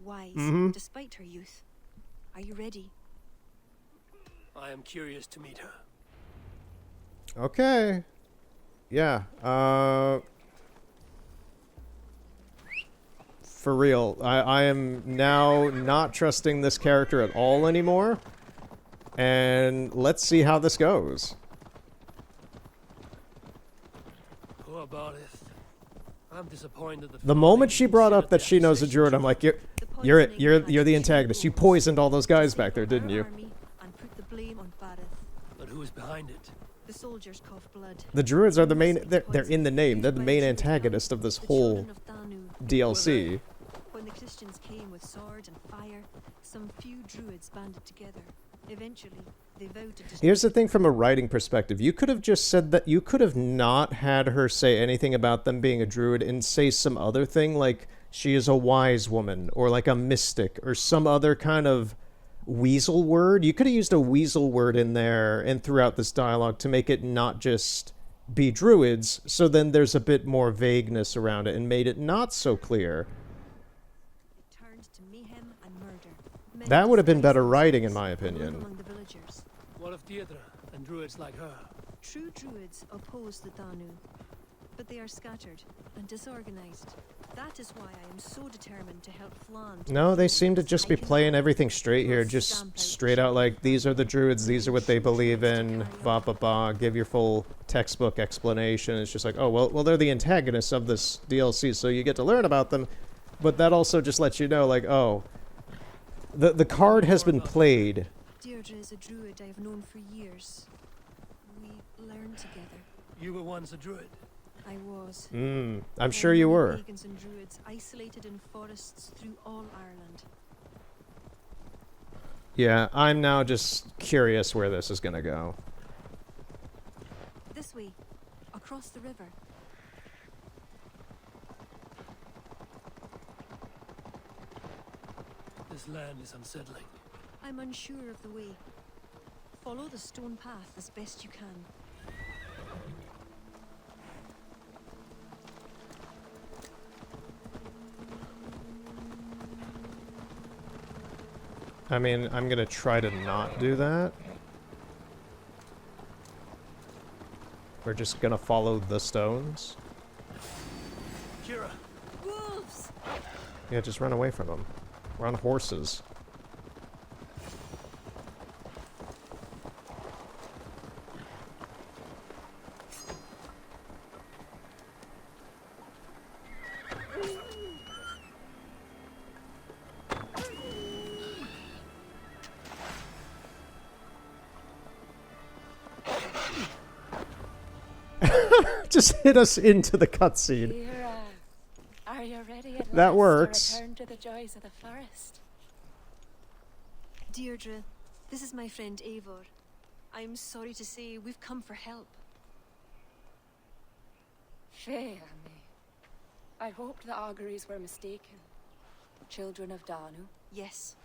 Wise, despite her youth. Are you ready? I am curious to meet her. Okay. Yeah. For real. I am now not trusting this character at all anymore. And let's see how this goes. Poor Barith. I'm disappointed. The moment she brought up that she knows a druid, I'm like, you're the antagonist. You poisoned all those guys back there, didn't you? And put the blame on Bareth. But who is behind it? The soldiers cough blood. The druids are the main. They're in the name. They're the main antagonist of this whole DLC. When the Christians came with sword and fire, some few druids banded together. Eventually, they vowed to destroy. Here's the thing from a writing perspective. You could have just said that, you could have not had her say anything about them being a druid and say some other thing like she is a wise woman or like a mystic or some other kind of weasel word. You could have used a weasel word in there and throughout this dialogue to make it not just be druids, so then there's a bit more vagueness around it and made it not so clear. It turned to mayhem and murder. That would have been better writing, in my opinion. Among the villagers. What of Deirdre and druids like her? True druids oppose the Danu, but they are scattered and disorganized. That is why I am so determined to help Flan. No, they seem to just be playing everything straight here, just straight out like, these are the druids, these are what they believe in, ba ba ba, give your full textbook explanation. It's just like, oh, well, they're the antagonists of this DLC, so you get to learn about them, but that also just lets you know, like, oh, the card has been played. Deirdre is a druid I have known for years. We learned together. You were once a druid. I was. I'm sure you were. Pagans and druids isolated in forests through all Ireland. Yeah, I'm now just curious where this is gonna go. This way, across the river. This land is unsettling. I'm unsure of the way. Follow the stone path as best you can. I mean, I'm gonna try to not do that. We're just gonna follow the stones. Kira! Wolves! Yeah, just run away from them. We're on horses. Just hit us into the cutscene. Kira, are you ready at That last works. to return to the joys of the forest? Deirdre, this is my friend Eivor. I'm sorry to say we've come for help. Fair me. I hoped the auguries were mistaken. Children of Danu, Yes.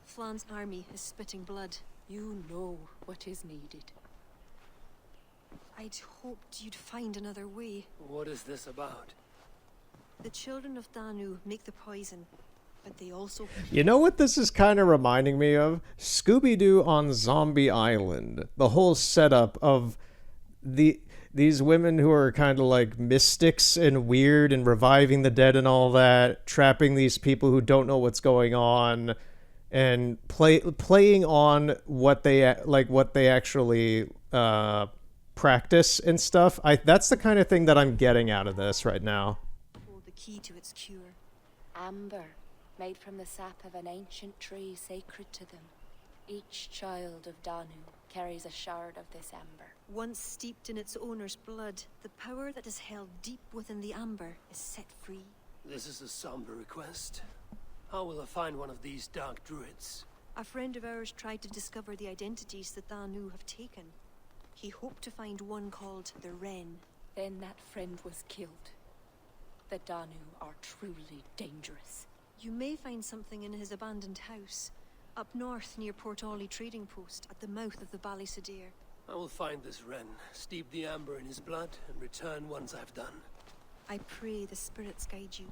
Flan's army is spitting blood. you know what is needed. I'd hoped you'd find another way. What is this about? The children of Danu make the poison, but they also... You know what this is kind of reminding me of? Scooby-Doo on Zombie Island. The whole setup of these women who are kind of like mystics and weird and reviving the dead and all that, trapping these people who don't know what's going on, and playing on what they actually practice and stuff. That's the kind of thing that I'm getting out of this right now. hold the key to its cure. Amber, made from the sap of an ancient tree sacred to them. Each child of Danu carries a shard of this amber. Once steeped in its owner's blood, the power that is held deep within the amber is set free. This is a somber request. How will I find one of these dark druids? A friend of ours tried to discover the identities that Danu have taken. He hoped to find one called the Wren. Then that friend was killed. The Danu are truly dangerous. You may find something in his abandoned house, up north near Port Ollie trading post at the mouth of the Ballysadir. I will find this Wren, steep the amber in his blood, and return once I've done. I pray the spirits guide you.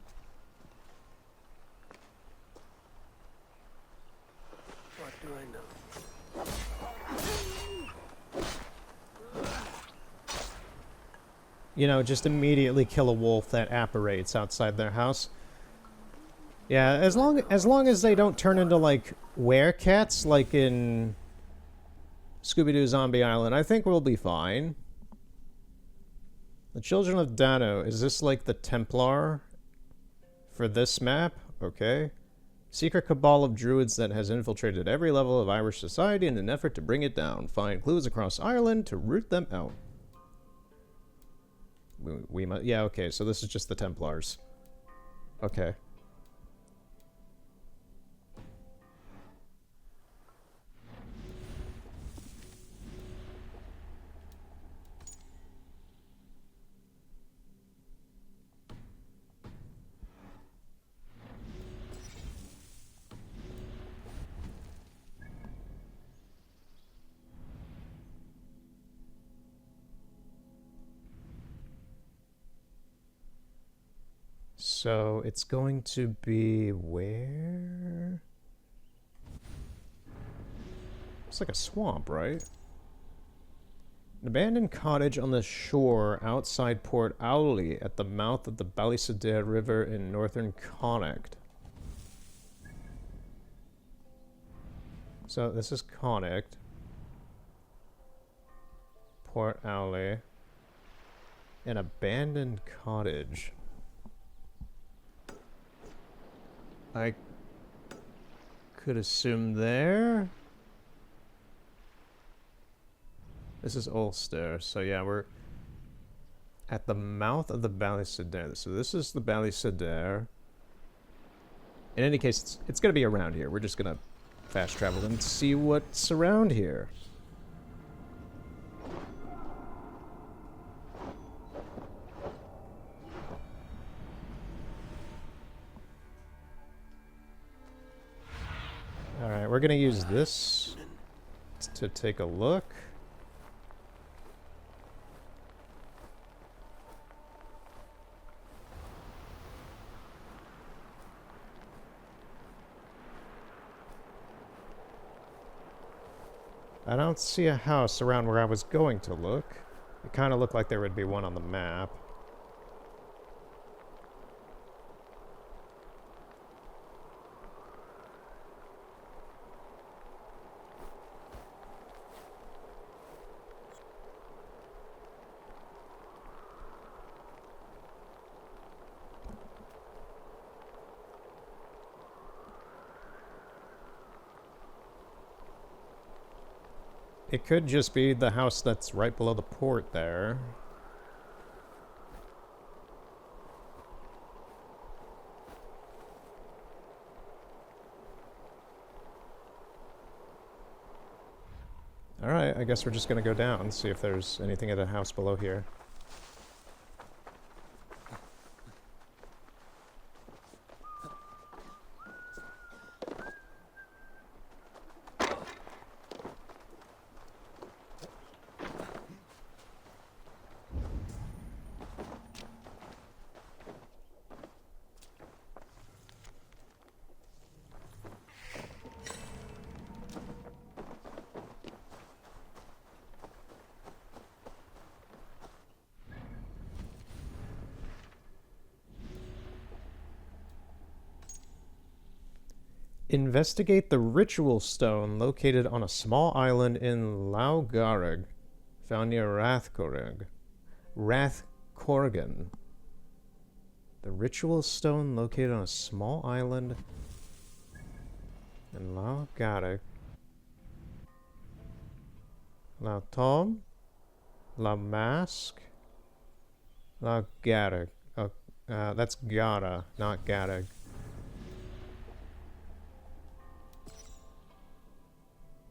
What do I know? You know, just immediately kill a wolf that apparates outside their house. Yeah, as long as they don't turn into like werecats like in Scooby-Doo Zombie Island, I think we'll be fine. The Children of Danu, is this like the Templar for this map? Okay. Secret cabal of druids that has infiltrated every level of Irish society in an effort to bring it down. Find clues across Ireland to root them out. We must, yeah, okay, so this is just the Templars. Okay. So it's going to be where? It's like a swamp, right? An abandoned cottage on the shore outside Port Auli at the mouth of the Ballysadare River in northern Connacht. So this is Connacht. Port Auli. An abandoned cottage. I could assume there. This is Ulster, so yeah, we're at the mouth of the Ballysadare. So this is the Ballysadare. In any case, it's going to be around here. We're just going to fast travel and see what's around here. Alright, we're going to use this to take a look. I don't see a house around where I was going to look. It kind of looked like there would be one on the map. It could just be the house that's right below the port there. Alright, I guess we're just gonna go down and see if there's anything at a house below here. Investigate the ritual stone located on a small island in Laugareg, found near Rathcorgan. The ritual stone located on a small island in Laugareg. La Tom? La Mask? La Gareg. That's Gara, not Gareg.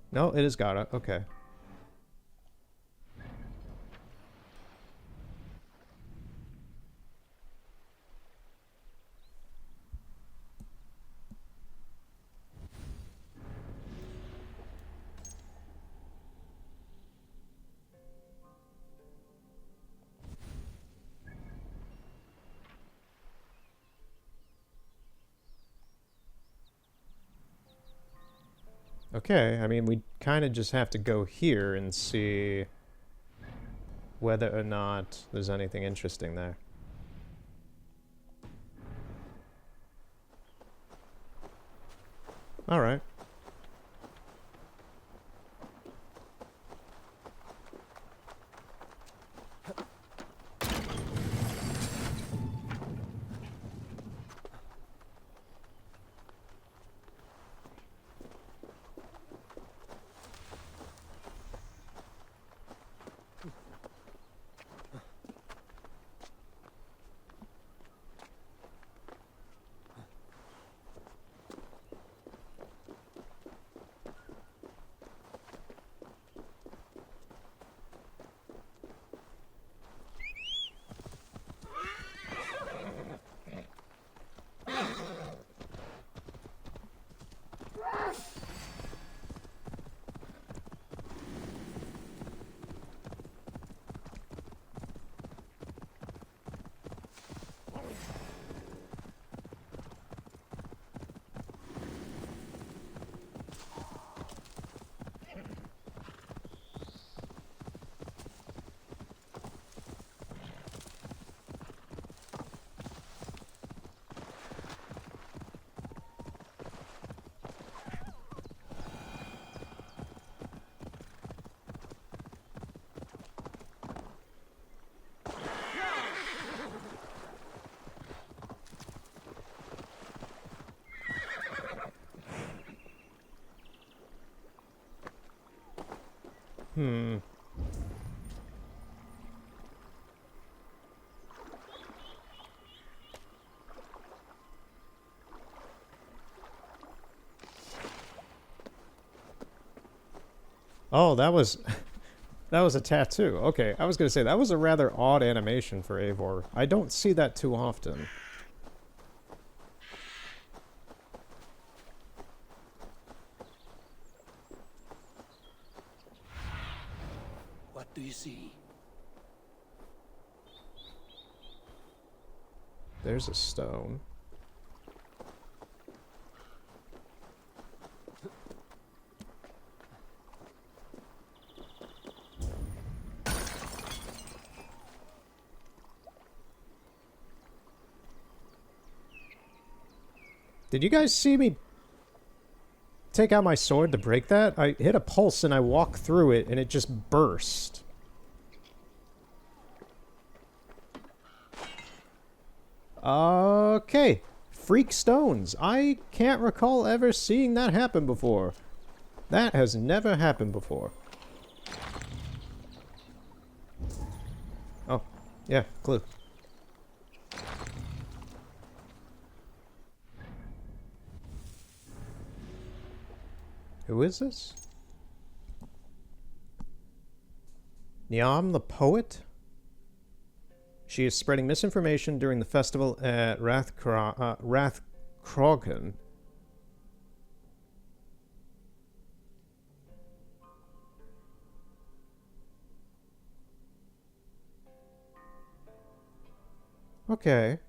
No, it is Gara. Okay. Okay, I mean, we kind of just have to go here and see whether or not there's anything interesting there. Alright. Oh, that was that was a tattoo. Okay, I was gonna say that was a rather odd animation for Eivor. I don't see that too often. What do you see? There's a stone. Did you guys see me take out my sword to break that? I hit a pulse and I walked through it and it just burst. Okay. Freak stones. I can't recall ever seeing that happen before. That has never happened before. Oh, yeah, clue. Who is this? Niam the poet? She is spreading misinformation during the festival at Rathcrogan. Okay.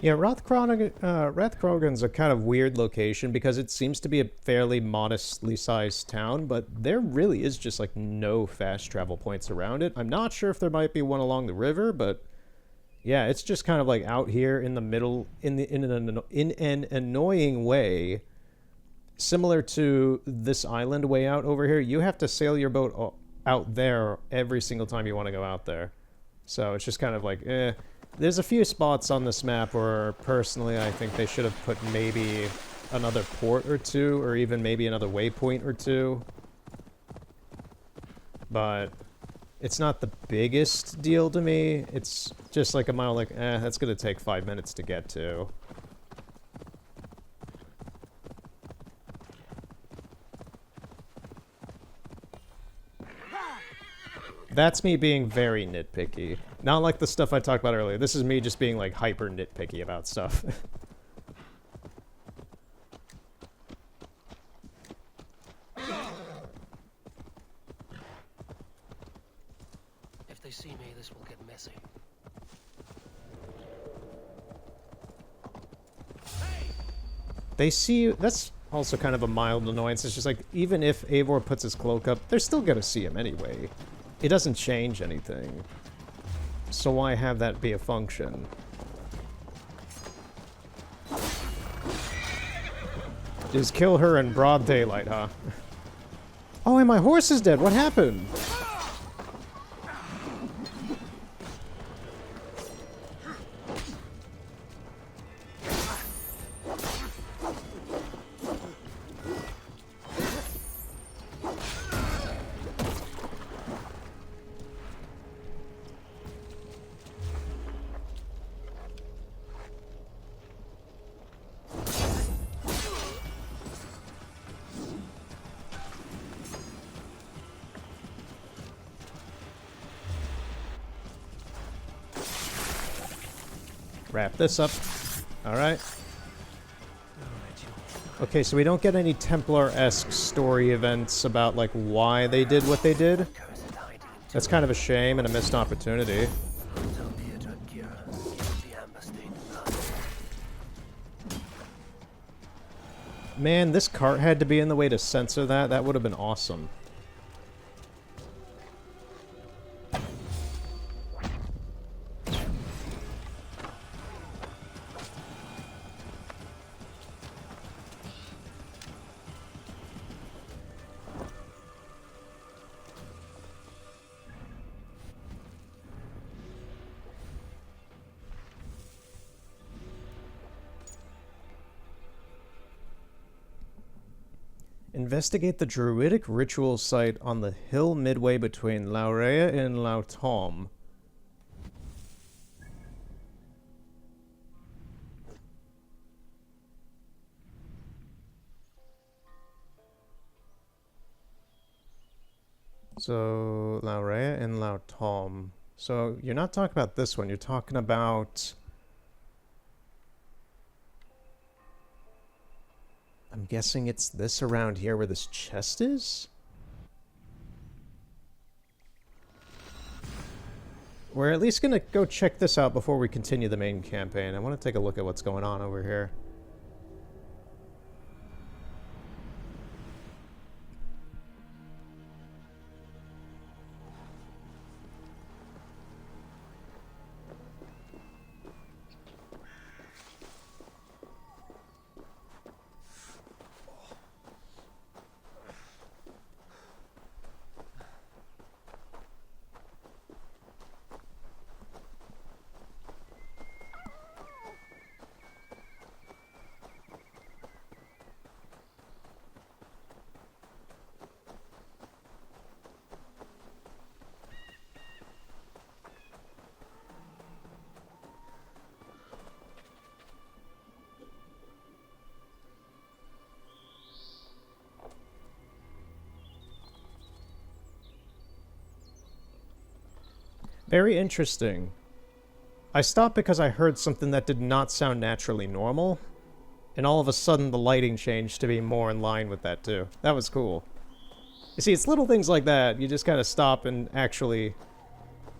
Yeah, Rathcrogan's a kind of weird location because it seems to be a fairly modestly sized town, but there really is just like no fast travel points around it. I'm not sure if there might be one along the river, but yeah, it's just kind of like out here in the middle, in an annoying way, similar to this island way out over here. You have to sail your boat out there every single time you want to go out there, so it's just kind of like eh. There's a few spots on this map where, personally, I think they should have put maybe another port or two, or even maybe another waypoint or two. But it's not the biggest deal to me. It's just like a mile, like, that's gonna take 5 minutes to get to. That's me being very nitpicky. Not like the stuff I talked about earlier. This is me just being like hyper nitpicky about stuff. If they see me, this will get messy. They see you. That's also kind of a mild annoyance. It's just like, even if Eivor puts his cloak up, they're still gonna see him anyway. It doesn't change anything. So why have that be a function? Just kill her in broad daylight, huh? Oh, and my horse is dead. What happened? Wrap this up. Alright. Okay, so we don't get any Templar-esque story events about, like, why they did what they did. That's kind of a shame and a missed opportunity. Man, this cart had to be in the way to censor that. That would have been awesome. Investigate the druidic ritual site on the hill midway between Laurea and Lautom. So, Laurea and Lautom. So, you're not talking about this one, you're talking about... I'm guessing it's this around here where this chest is? We're at least gonna go check this out before we continue the main campaign. I want to take a look at what's going on over here. Very interesting. I stopped because I heard something that did not sound naturally normal, and all of a sudden the lighting changed to be more in line with that too. That was cool. You see, it's little things like that. You just kind of stop and actually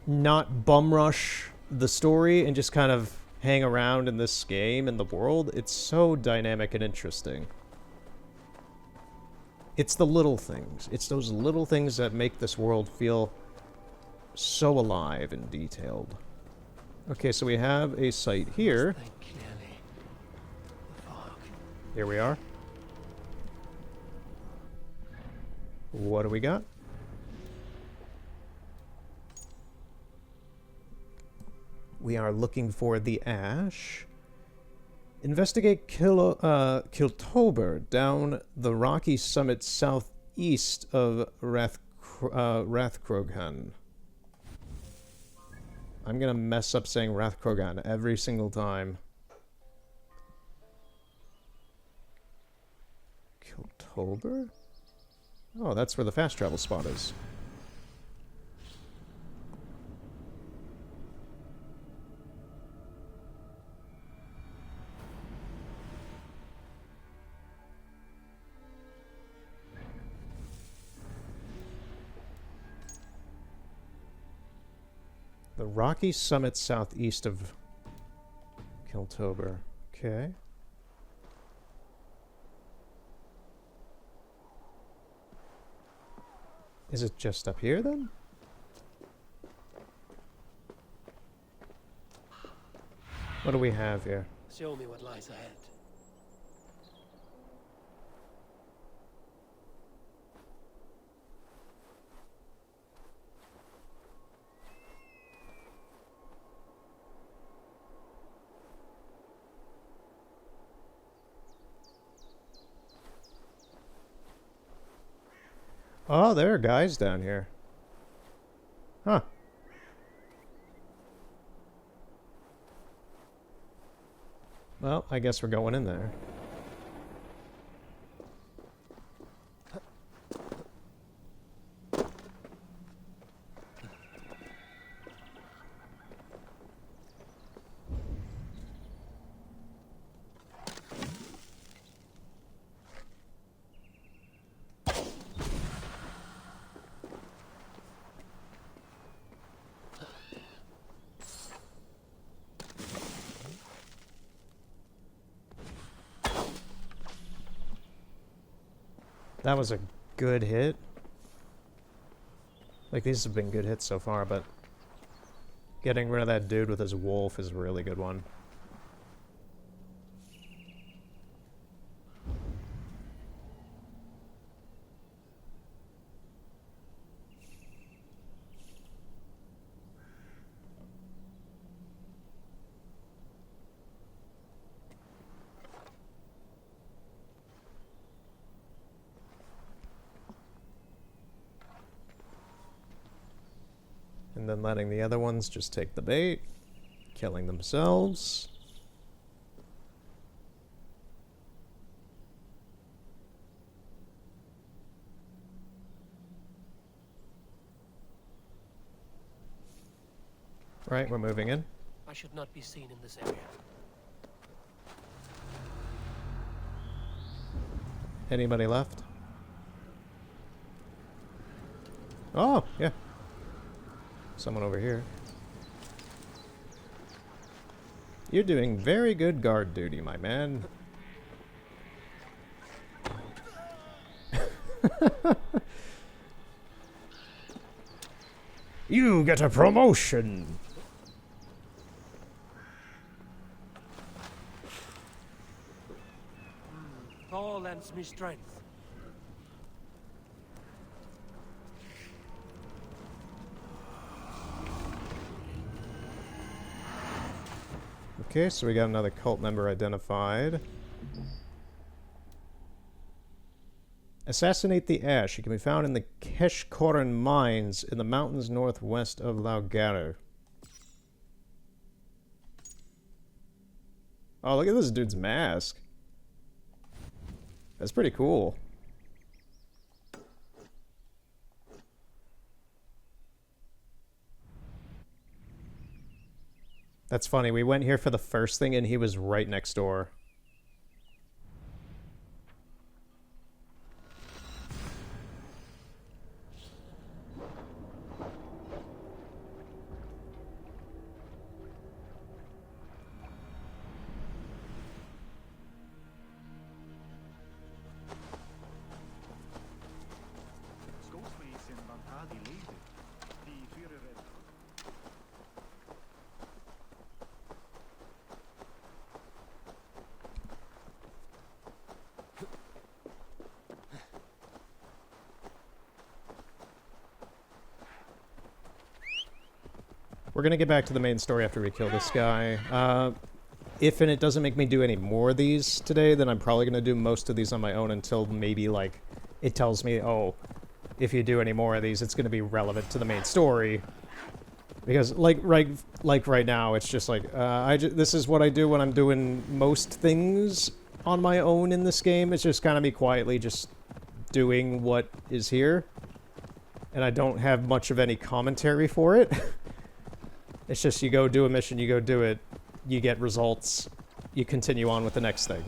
not bum rush the story and just kind of hang around in this game and the world. It's so dynamic and interesting. It's the little things. It's those little things that make this world feel so alive and detailed. Okay, so we have a site here. Here we are. What do we got? We are looking for the ash. Investigate Kiltober down the rocky summit southeast of Rathkrogan. I'm gonna mess up saying Rathkrogan every single time. Kiltober? Oh, that's where the fast travel spot is. The rocky summit southeast of Kiltober. Okay. Is it just up here then? What do we have here? Show me what lies ahead. Oh, there are guys down here. Huh. Well, I guess we're going in there. That was a good hit. Like, these have been good hits so far, but getting rid of that dude with his wolf is a really good one. And then letting the other ones just take the bait, killing themselves. Right, we're moving in. I should not be seen in this area. Anybody left? Oh, yeah. Someone over here. You're doing very good guard duty, my man. You get a promotion! Thor lends me strength. Okay, so we got another cult member identified. Assassinate the Ash. It can be found in the Keshkoran mines in the mountains northwest of Laugare. Oh, look at this dude's mask. That's pretty cool. That's funny. We went here for the first thing and he was right next door. We're gonna get back to the main story after we kill this guy. If and it doesn't make me do any more of these today, then I'm probably gonna do most of these on my own until maybe, like, it tells me, oh, if you do any more of these, it's gonna be relevant to the main story. Because, like right now, it's just like, this is what I do when I'm doing most things on my own in this game. It's just kind of me quietly just doing what is here. And I don't have much of any commentary for it. It's just you go do a mission, you go do it, you get results, you continue on with the next thing.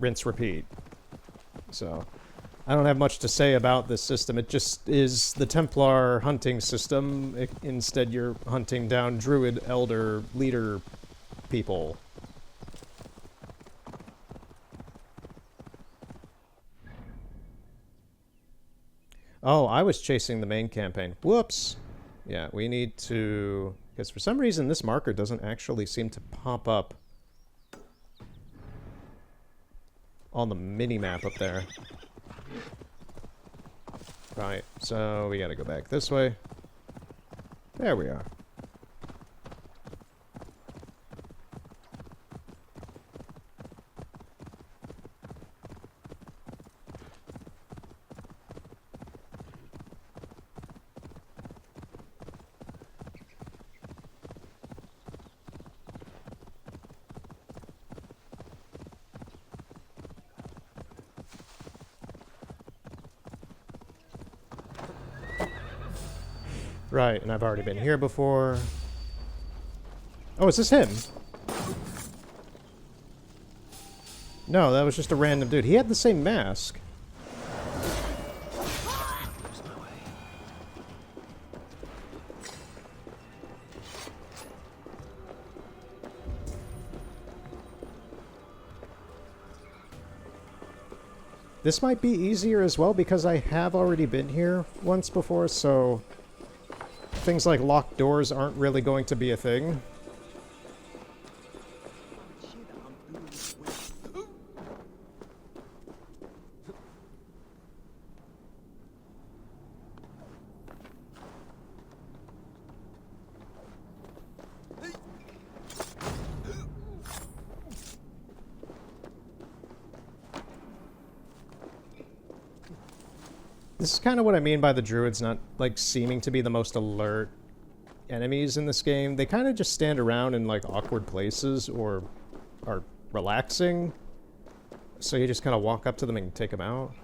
Rinse, repeat. So, I don't have much to say about this system. It just is the Templar hunting system. Instead, you're hunting down druid, elder, leader people. Oh, I was chasing the main campaign. Whoops! Yeah, we need to... Because for some reason this marker doesn't actually seem to pop up on the mini-map up there. Right, so we gotta go back this way. There we are. Right, and I've already been here before. Oh, is this him? No, that was just a random dude. He had the same mask. This might be easier as well because I have already been here once before, so things like locked doors aren't really going to be a thing. This is kind of what I mean by the druids not, like, seeming to be the most alert enemies in this game. They kind of just stand around in, like, awkward places or are relaxing. So you just kind of walk up to them and take them out.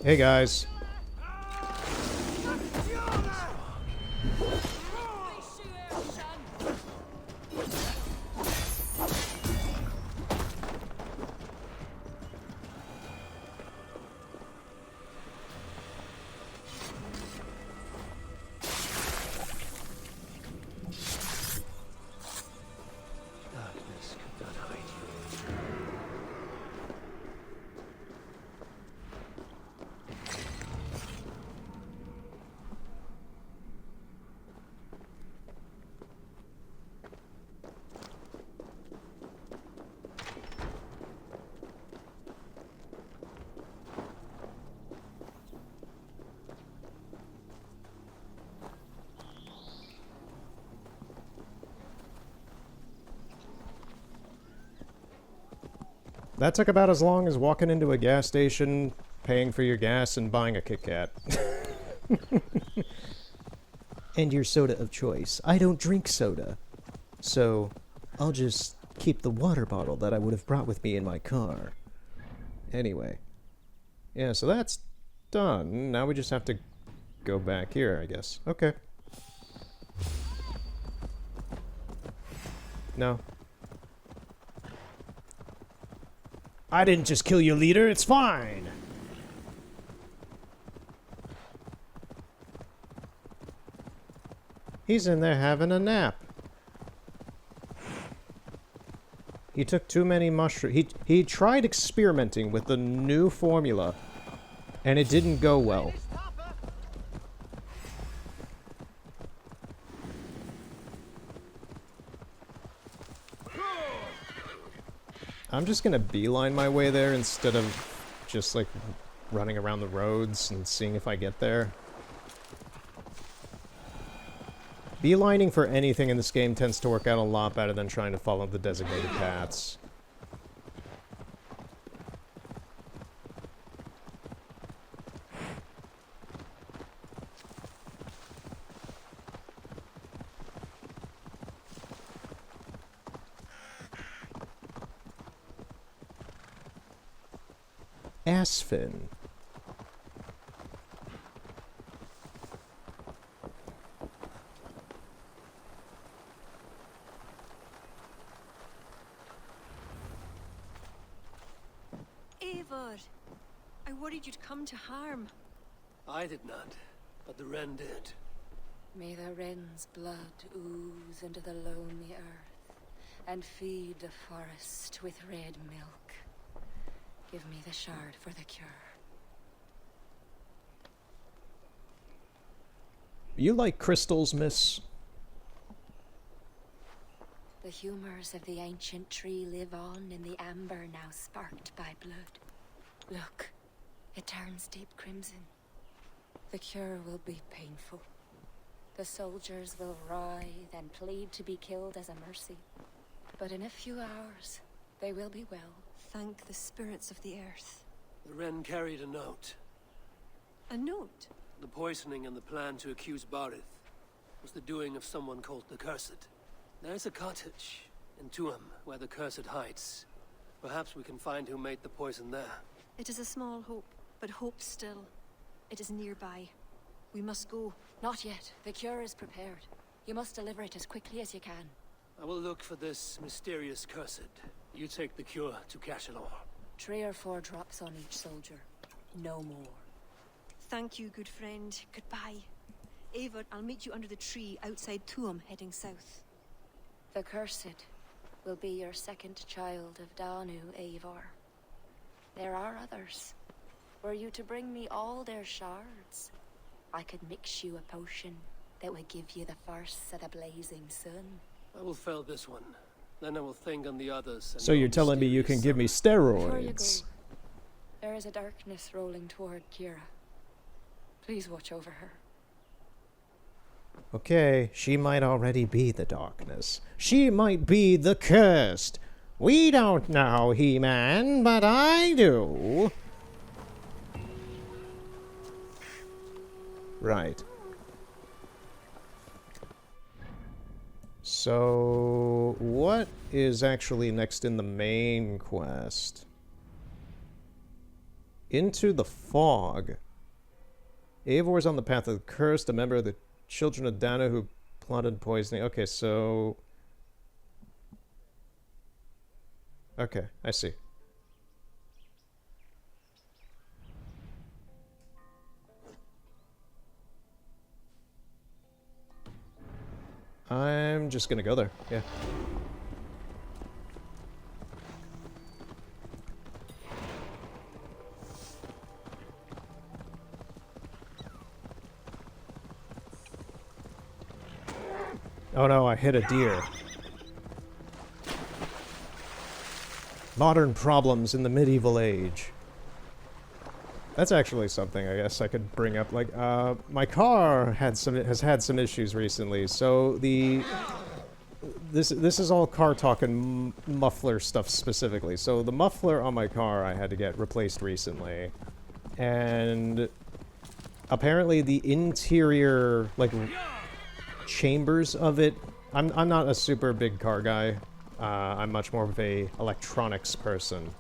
Hey guys. Darkness could not hide you. That took about as long as walking into a gas station, paying for your gas, and buying a Kit Kat. And your soda of choice. I don't drink soda. So, I'll just keep the water bottle that I would have brought with me in my car. Anyway. Yeah, so that's done. Now we just have to go back here, I guess. Okay. No. I didn't just kill your leader, it's fine! He's in there having a nap. He took too many mushrooms. He tried experimenting with the new formula, and it didn't go well. I'm just gonna beeline my way there instead of just, like, running around the roads and seeing if I get there. Beelining for anything in this game tends to work out a lot better than trying to follow the designated paths. Asfin. Eivor, I worried you'd come to harm. I did not, but the wren did. May the wren's blood ooze into the lonely earth and feed the forest with red milk. Give me the shard for the cure. You like crystals, miss? The humors of the ancient tree live on in the amber now sparked by blood. Look, it turns deep crimson. The cure will be painful. The soldiers will writhe and plead to be killed as a mercy. But in a few hours, they will be well. Thank the spirits of the earth. The wren carried a note. A note? The poisoning and the plan to accuse Barith was the doing of someone called the Cursed. There's a cottage in Tuam where the Cursed hides. Perhaps we can find who made the poison there. It is a small hope, but hope still. It is nearby. We must go. Not yet. The cure is prepared. You must deliver it as quickly as you can. I will look for this mysterious Cursed. You take the cure to Cashalor. 3 or 4 drops on each soldier. No more. Thank you, good friend. Goodbye. Eivor, I'll meet you under the tree outside Tuam, heading south. The Cursed will be your second child of Danu, Eivor. There are others. Were you to bring me all their shards, I could mix you a potion that would give you the force of the blazing sun. I will fell this one. Then I will think on the others. So you're telling me you can give me steroids? Before you go, there is a darkness rolling toward Kira. Please watch over her. Okay, she might already be the darkness. She might be the cursed. We don't know, He-Man, but I do. Right. So, what is actually next in the main quest? Into the fog. Eivor's on the path of the cursed, a member of the children of Dana who plotted poisoning. Okay, so... Okay, I see. I'm just gonna go there, yeah. Oh no, I hit a deer. Modern problems in the medieval age. That's actually something I guess I could bring up. Like, my car has had some issues recently, so this is all car talk and muffler stuff specifically. So the muffler on my car I had to get replaced recently, and apparently the interior, like, chambers of it. I'm not a super big car guy. I'm much more of a electronics person.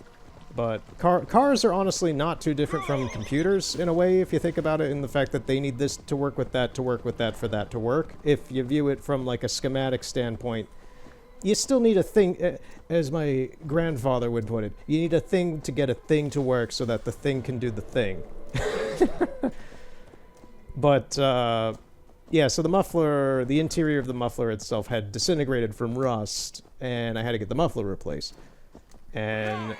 But cars are honestly not too different from computers in a way, if you think about it, in the fact that they need this to work with that, to work with that, for that to work. If you view it from like a schematic standpoint, you still need a thing, as my grandfather would put it, you need a thing to get a thing to work so that the thing can do the thing. But, yeah, so the muffler, the interior of the muffler itself had disintegrated from rust, and I had to get the muffler replaced. And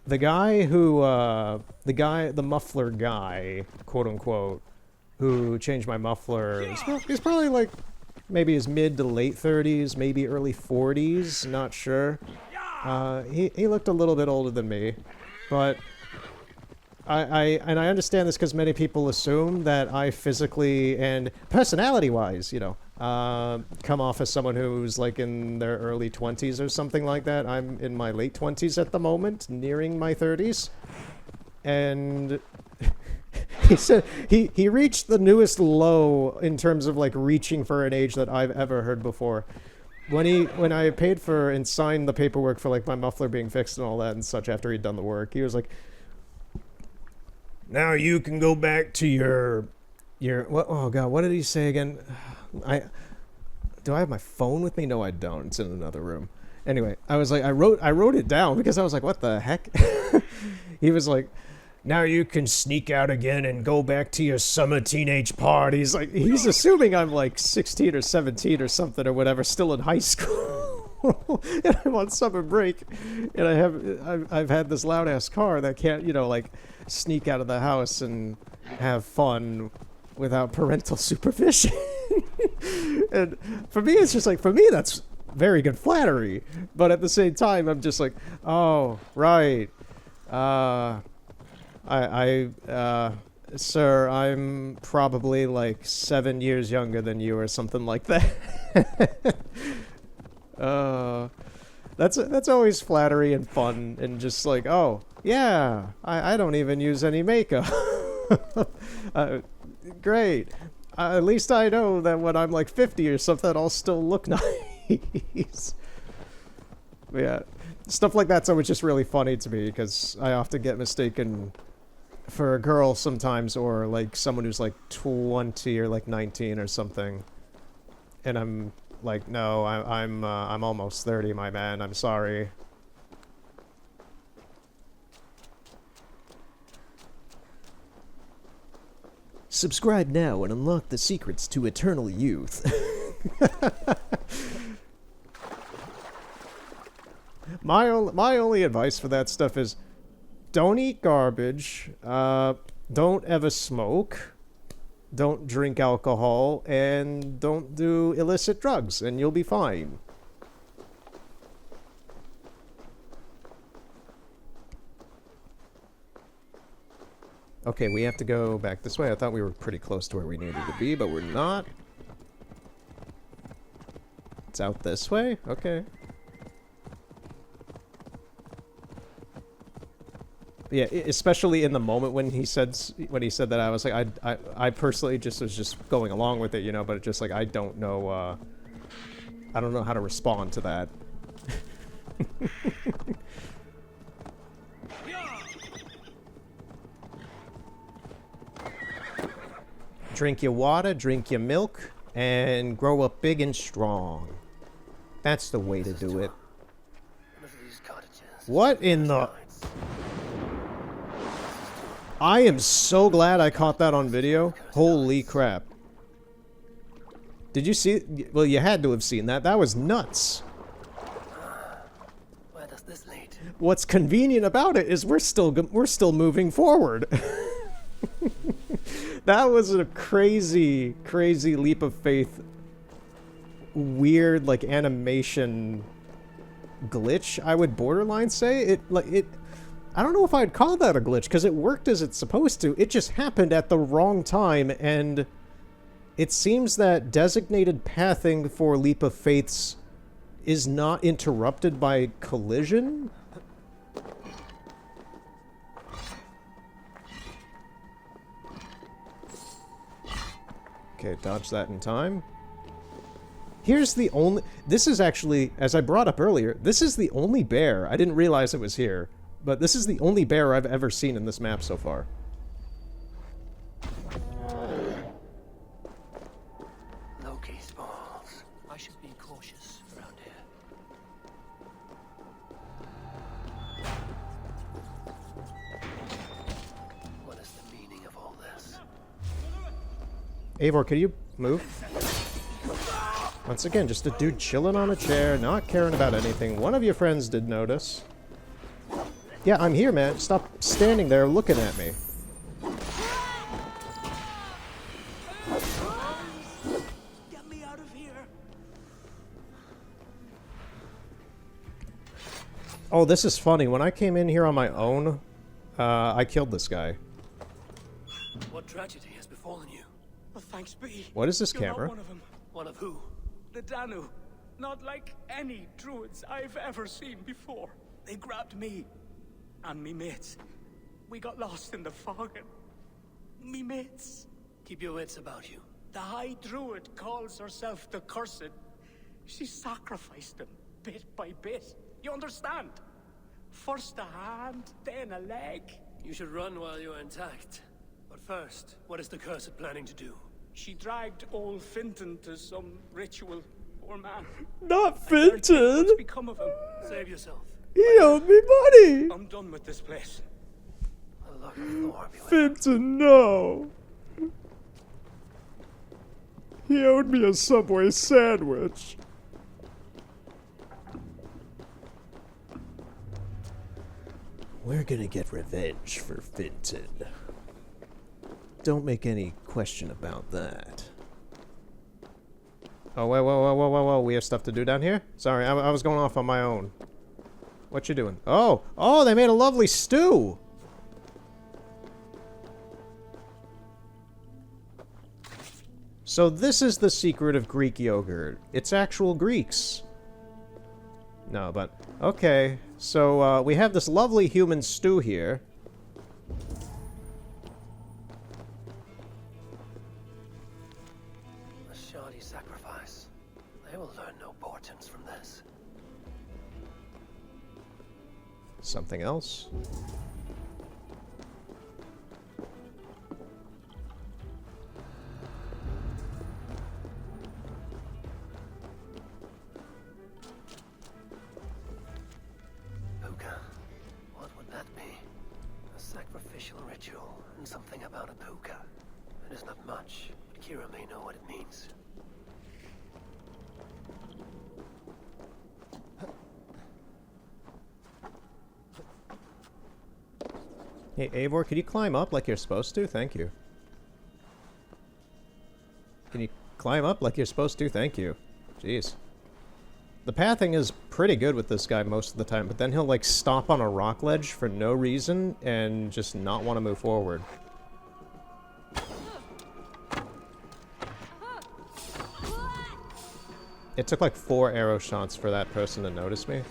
the guy who, the muffler guy, quote unquote, who changed my muffler, he's probably like, maybe his mid to late 30s, maybe early 40s, not sure. He looked a little bit older than me, but I understand this because many people assume that I physically and personality-wise, you know, come off as someone who's like in their early 20s or something like that. I'm in my late 20s at the moment, nearing my 30s. And he said he reached the newest low in terms of like reaching for an age that I've ever heard before. When I paid for and signed the paperwork for like my muffler being fixed and all that and such after he'd done the work, he was like, "Now you can go back to your what? Oh god, what did he say again? Do I have my phone with me? No, I don't. It's in another room. Anyway, I was like, I wrote it down because I was like, what the heck? He was like, now you can sneak out again and go back to your summer teenage parties. Like, he's assuming I'm like 16 or 17 or something or whatever, still in high school. And I'm on summer break, and I've had this loud ass car that can't, you know, like sneak out of the house and have fun without parental supervision. And for me, it's just like, for me, that's very good flattery. But at the same time, I'm just like, oh, right. Sir, I'm probably like 7 years younger than you or something like that. That's always flattery and fun and just like, oh, yeah, I don't even use any makeup. Great. At least I know that when I'm like 50 or something, I'll still look nice. But yeah, stuff like that's always just really funny to me because I often get mistaken for a girl sometimes, or like someone who's like 20 or like 19 or something. And I'm like, no, I'm almost 30, my man. I'm sorry. Subscribe now and unlock the secrets to eternal youth. My only advice for that stuff is don't eat garbage, don't ever smoke, don't drink alcohol, and don't do illicit drugs, and you'll be fine. Okay, we have to go back this way. I thought we were pretty close to where we needed to be, but we're not. It's out this way? Okay. Yeah, especially in the moment when he said that, I was like, I personally just was just going along with it, you know, but it's just like I don't know how to respond to that. Drink your water, drink your milk, and grow up big and strong. That's the way to do it. What in the... I am so glad I caught that on video. Holy crap. Did you see... Well, you had to have seen that. That was nuts. Where does this lead? What's convenient about it is we're still moving forward. That was a crazy, crazy leap of faith. Weird, like, animation glitch, I would borderline say. I don't know if I'd call that a glitch, because it worked as it's supposed to. It just happened at the wrong time, and it seems that designated pathing for leap of faiths is not interrupted by collision. Okay, dodge that in time. Here's the only... This is actually, as I brought up earlier, this is the only bear. I didn't realize it was here. But this is the only bear I've ever seen in this map so far. Loki's balls. I should be cautious around here. What is the meaning of all this? Eivor, can you move? Once again, just a dude chilling on a chair, not caring about anything. One of your friends did notice. Yeah, I'm here, man. Stop standing there looking at me. Get me out of here. Oh, this is funny. When I came in here on my own, I killed this guy. What tragedy has befallen you? Well, thanks be. What is this You're camera? Not one of them. One of who? The Danu. Not like any druids I've ever seen before. They grabbed me and me mates. We got lost in the fog and me mates. Keep your wits about you. The High Druid calls herself the Cursed. She sacrificed them bit by bit. You understand? First a hand, then a leg. You should run while you're intact. But first, what is the Cursed planning to do? She dragged old Finton to some ritual. Poor man. Not Finton! What's become of him? Save yourself. He owed me money! I'm done with this place. A luck of Thor be with Finton, no! He owed me a Subway sandwich. We're gonna get revenge for Finton. Don't make any question about that. Oh, whoa, we have stuff to do down here? Sorry, I was going off on my own. What you doing? Oh, they made a lovely stew! So this is the secret of Greek yogurt. It's actual Greeks. No, but... Okay, so we have this lovely human stew here. a shoddy sacrifice. They will learn no portents from this. Something else? Puka. What would that be? A sacrificial ritual, and something about a puka. It is not much, but Kira may know what it means. Hey, Eivor, can you climb up like you're supposed to? Thank you. Can you climb up like you're supposed to? Thank you. Jeez. The pathing is pretty good with this guy most of the time, but then he'll, like, stop on a rock ledge for no reason and just not want to move forward. It took like 4 arrow shots for that person to notice me.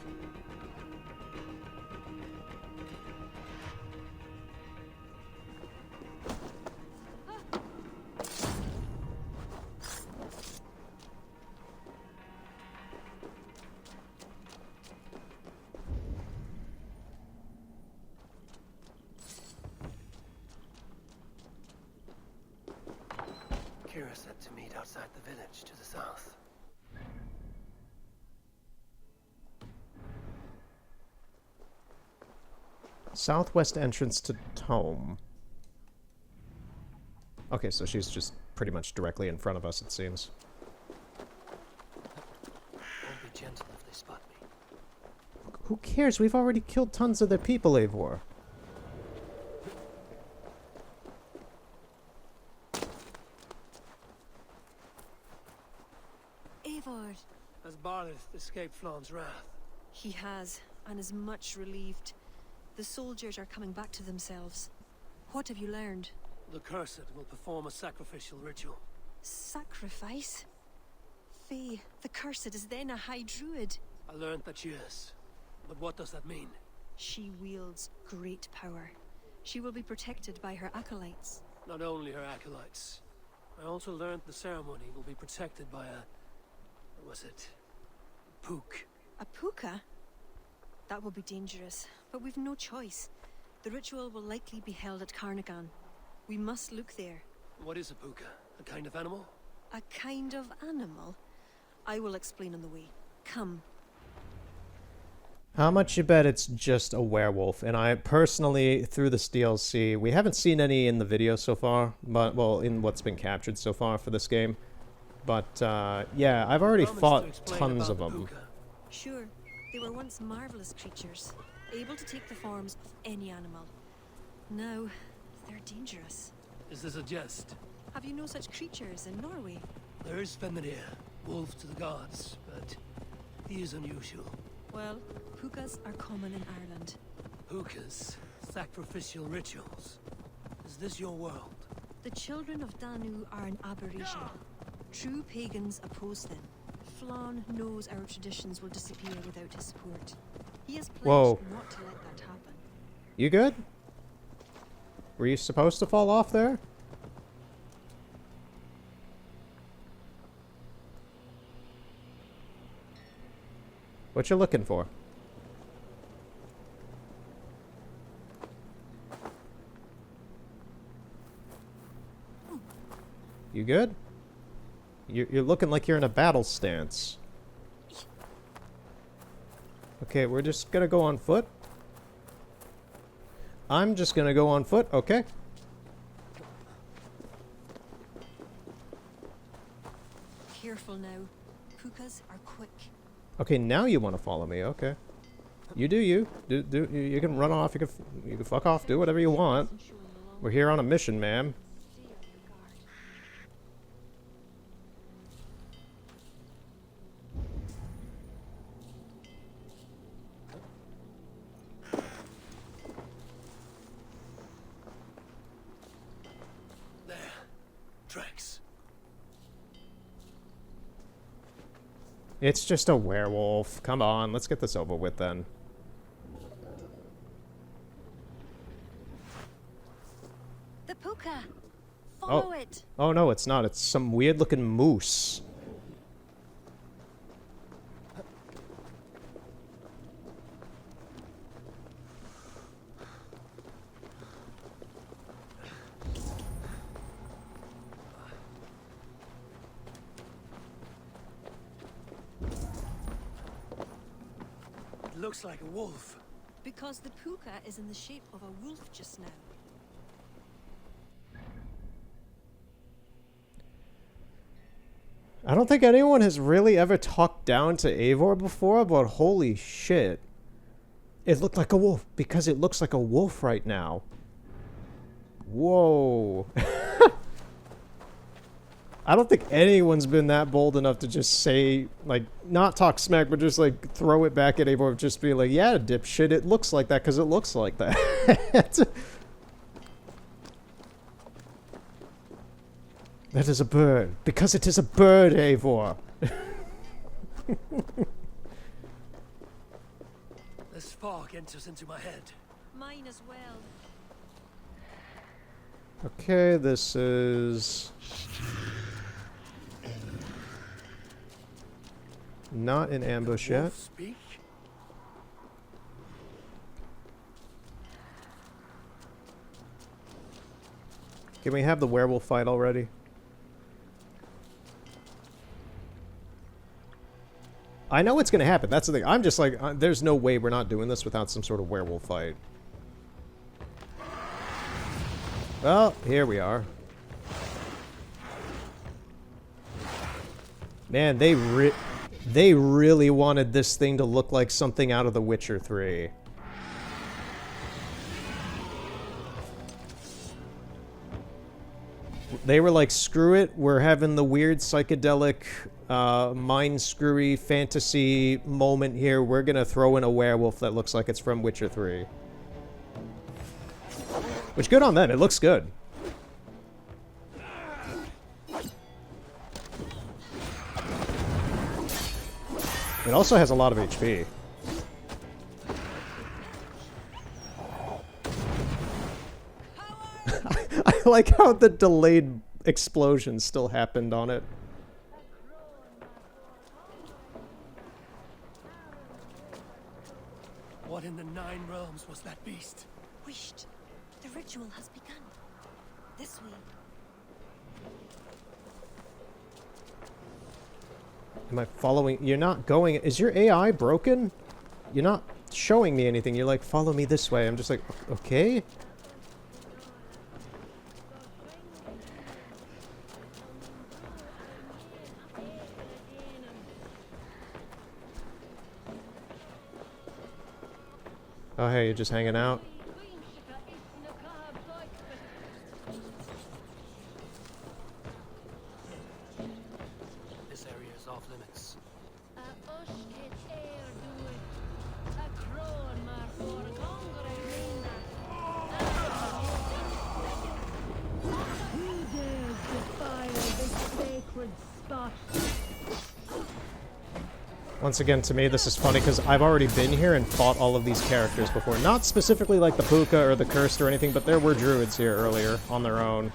Kira said to meet outside the village to the south. Southwest entrance to Tome. Okay, so she's just pretty much directly in front of us, it seems. Won't be gentle if they spot me. Who cares? We've already killed tons of their people, Eivor. Eivor. Has Barlith escaped Flawn's wrath? He has, and is much relieved. The soldiers are coming back to themselves. What have you learned? The Cursed will perform a sacrificial ritual. Sacrifice? Faye, the Cursed is then a High Druid. I learned that she is. But what does that mean? She wields great power. She will be protected by her acolytes. Not only her acolytes. I also learned the ceremony will be protected by a... what was it? Pook. A puka? That will be dangerous, but we've no choice. The ritual will likely be held at Carnagan. We must look there. What is a puka? A kind of animal? A kind of animal? I will explain on the way. Come. How much you bet it's just a werewolf? And I personally, through this DLC, we haven't seen any in the video so far, but, well, in what's been captured so far for this game. But, yeah, I've already fought tons of them. Sure. They were once marvelous creatures, able to take the forms of any animal. Now, they're dangerous. Is this a jest? Have you no such creatures in Norway? There is Fenrir, wolf to the gods, but he is unusual. Well, pukas are common in Ireland. Pukas, sacrificial rituals. Is this your world? The children of Danu are an aberration. True pagans oppose them. Flann knows our traditions will disappear without his support. He has pledged not to let that happen. You good? Were you supposed to fall off there? What you looking for? You good? You're looking like you're in a battle stance. Okay, we're just gonna go on foot. I'm just gonna go on foot, okay? Careful now. Pukas are quick. Okay, now you want to follow me, okay. You do you. You can run off, you can fuck off, do whatever you want. We're here on a mission, ma'am. Tracks. It's just a werewolf. Come on, let's get this over with then. The puka! Follow it! Oh no, it's not. It's some weird looking moose. Looks like a wolf. Because the puka is in the shape of a wolf just now. I don't think anyone has really ever talked down to Eivor before, but holy shit. It looked like a wolf because it looks like a wolf right now. Whoa. I don't think anyone's been that bold enough to just say, like, not talk smack, but just, like, throw it back at Eivor, just be like, yeah, dipshit, it looks like that because it looks like that. That is a bird. Because it is a bird, Eivor. This fog enters into my head. Mine as well. Okay, this is not an ambush yet. Speak? Can we have the werewolf fight already? I know it's gonna happen, that's the thing. I'm just like, there's no way we're not doing this without some sort of werewolf fight. Well, here we are. Man, they really wanted this thing to look like something out of The Witcher 3. They were like, screw it, we're having the weird psychedelic, mind-screwy fantasy moment here. We're gonna throw in a werewolf that looks like it's from Witcher 3. Which, good on them, it looks good. It also has a lot of HP. I like how the delayed explosion still happened on it. What in the Nine Realms was that beast? Wished. The ritual has begun. This way. Am I following? You're not going. Is your AI broken? You're not showing me anything. You're like, follow me this way. I'm just like, okay. Oh, hey, you're just hanging out. This area is off limits. Who dares defile this sacred spot? Once again, to me, this is funny because I've already been here and fought all of these characters before. Not specifically like the Puka or the Cursed or anything, but there were druids here earlier on their own.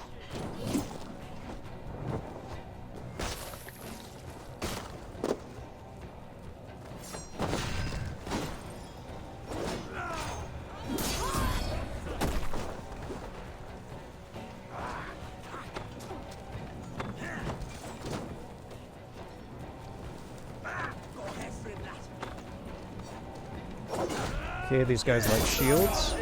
Okay, these guys like shields.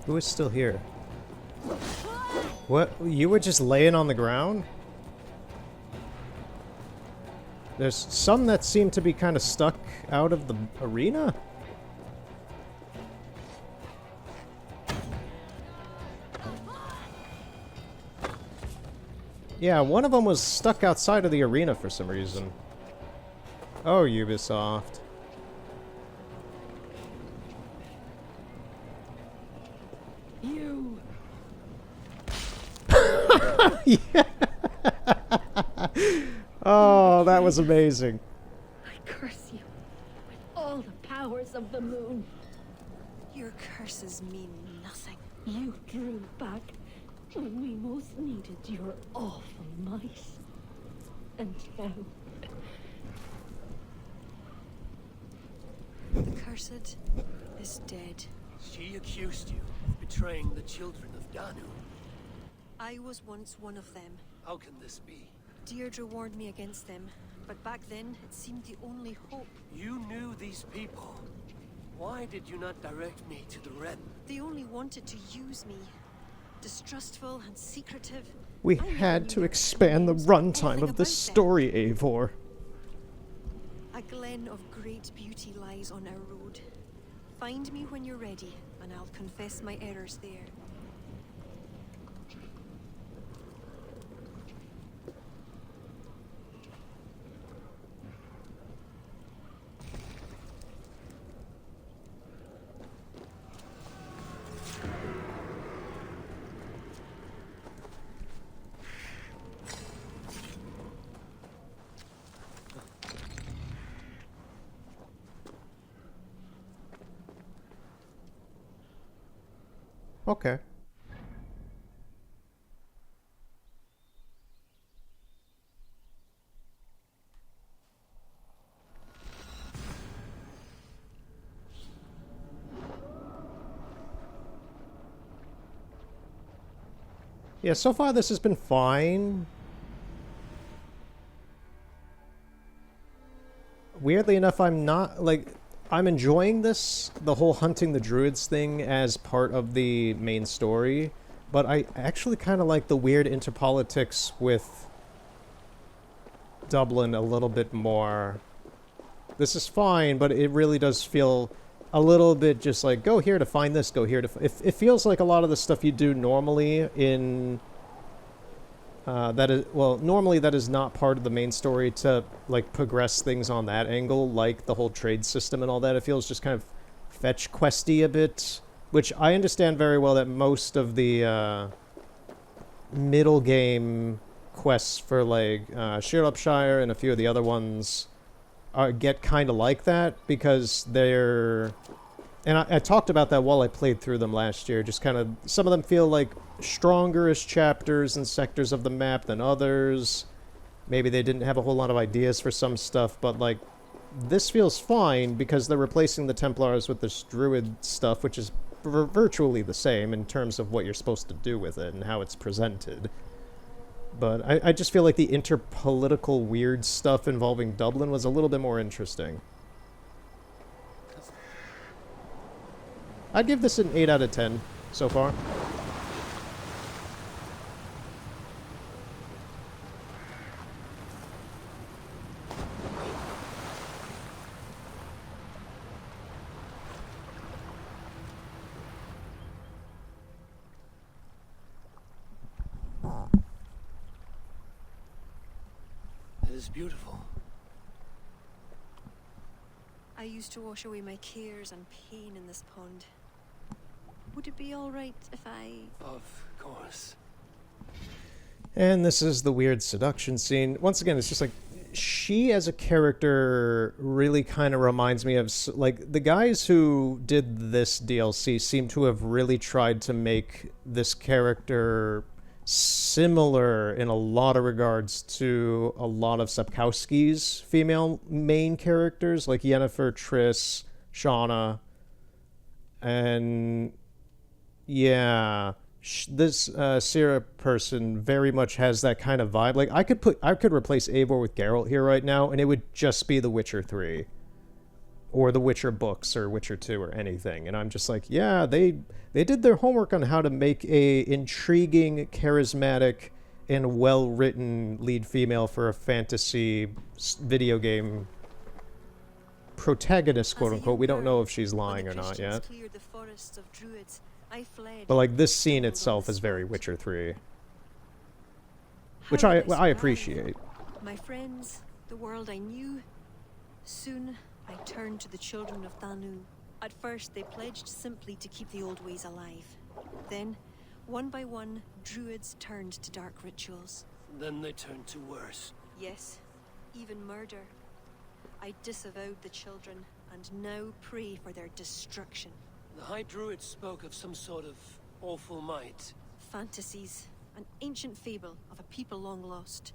Who is still here? What? You were just laying on the ground? There's some that seem to be kind of stuck out of the arena? Yeah, one of them was stuck outside of the arena for some reason. Oh, Ubisoft. You. Yeah. Oh, that was amazing. I curse you with all the powers of the moon. Your curses mean nothing. You drew back when we most needed your awful might. And now... The cursed is dead. She accused you of betraying the children of Danu. I was once one of them. How can this be? Deirdre warned me against them, but back then it seemed the only hope. You knew these people. Why did you not direct me to the Red? They only wanted to use me. Distrustful and secretive. We I never had knew to their expand the names or runtime anything of this about them. story, Eivor. A glen of great beauty lies on our road. Find me when you're ready, and I'll confess my errors there. Okay. Yeah, so far this has been fine. Weirdly enough, I'm not, like, I'm enjoying this, the whole hunting the druids thing as part of the main story, but I actually kind of like the weird interpolitics with Dublin a little bit more. This is fine, but it really does feel a little bit just like, go here to find this, go here to... It feels like a lot of the stuff you do normally in... normally that is not part of the main story to, like, progress things on that angle, like the whole trade system and all that. It feels just kind of fetch questy a bit, which I understand very well that most of the middle game quests for, like, Shropshire and a few of the other ones get kind of like that, because they're... And I talked about that while I played through them last year, just kind of... Some of them feel like stronger-ish chapters and sectors of the map than others. Maybe they didn't have a whole lot of ideas for some stuff, but, like, this feels fine because they're replacing the Templars with this druid stuff, which is virtually the same in terms of what you're supposed to do with it and how it's presented. But I just feel like the interpolitical weird stuff involving Dublin was a little bit more interesting. I'd give this an 8 out of 10 so far. It is beautiful. I used to wash away my cares and pain in this pond. Would it be alright if I... Of course. And this is the weird seduction scene. Once again, it's just like, she as a character really kind of reminds me of, like, the guys who did this DLC seem to have really tried to make this character similar in a lot of regards to a lot of Sapkowski's female main characters, like Yennefer, Triss, Shauna, and yeah, this Sierra person very much has that kind of vibe. Like, I could replace Eivor with Geralt here right now, and it would just be The Witcher 3. Or The Witcher books, or Witcher 2, or anything. And I'm just like, yeah, they did their homework on how to make a intriguing, charismatic, and well-written lead female for a fantasy video game protagonist, quote-unquote. We don't know if she's lying or not yet. But, like, this scene itself is very Witcher 3. Which I appreciate. My friends, the world I knew. Soon, I turned to the children of Thanu. At first, they pledged simply to keep the old ways alive. Then, one by one, druids turned to dark rituals. Then they turned to worse. Yes, even murder. I disavowed the children, and now pray for their destruction. The High Druid spoke of some sort of awful might. Fantasies, an ancient fable of a people long lost.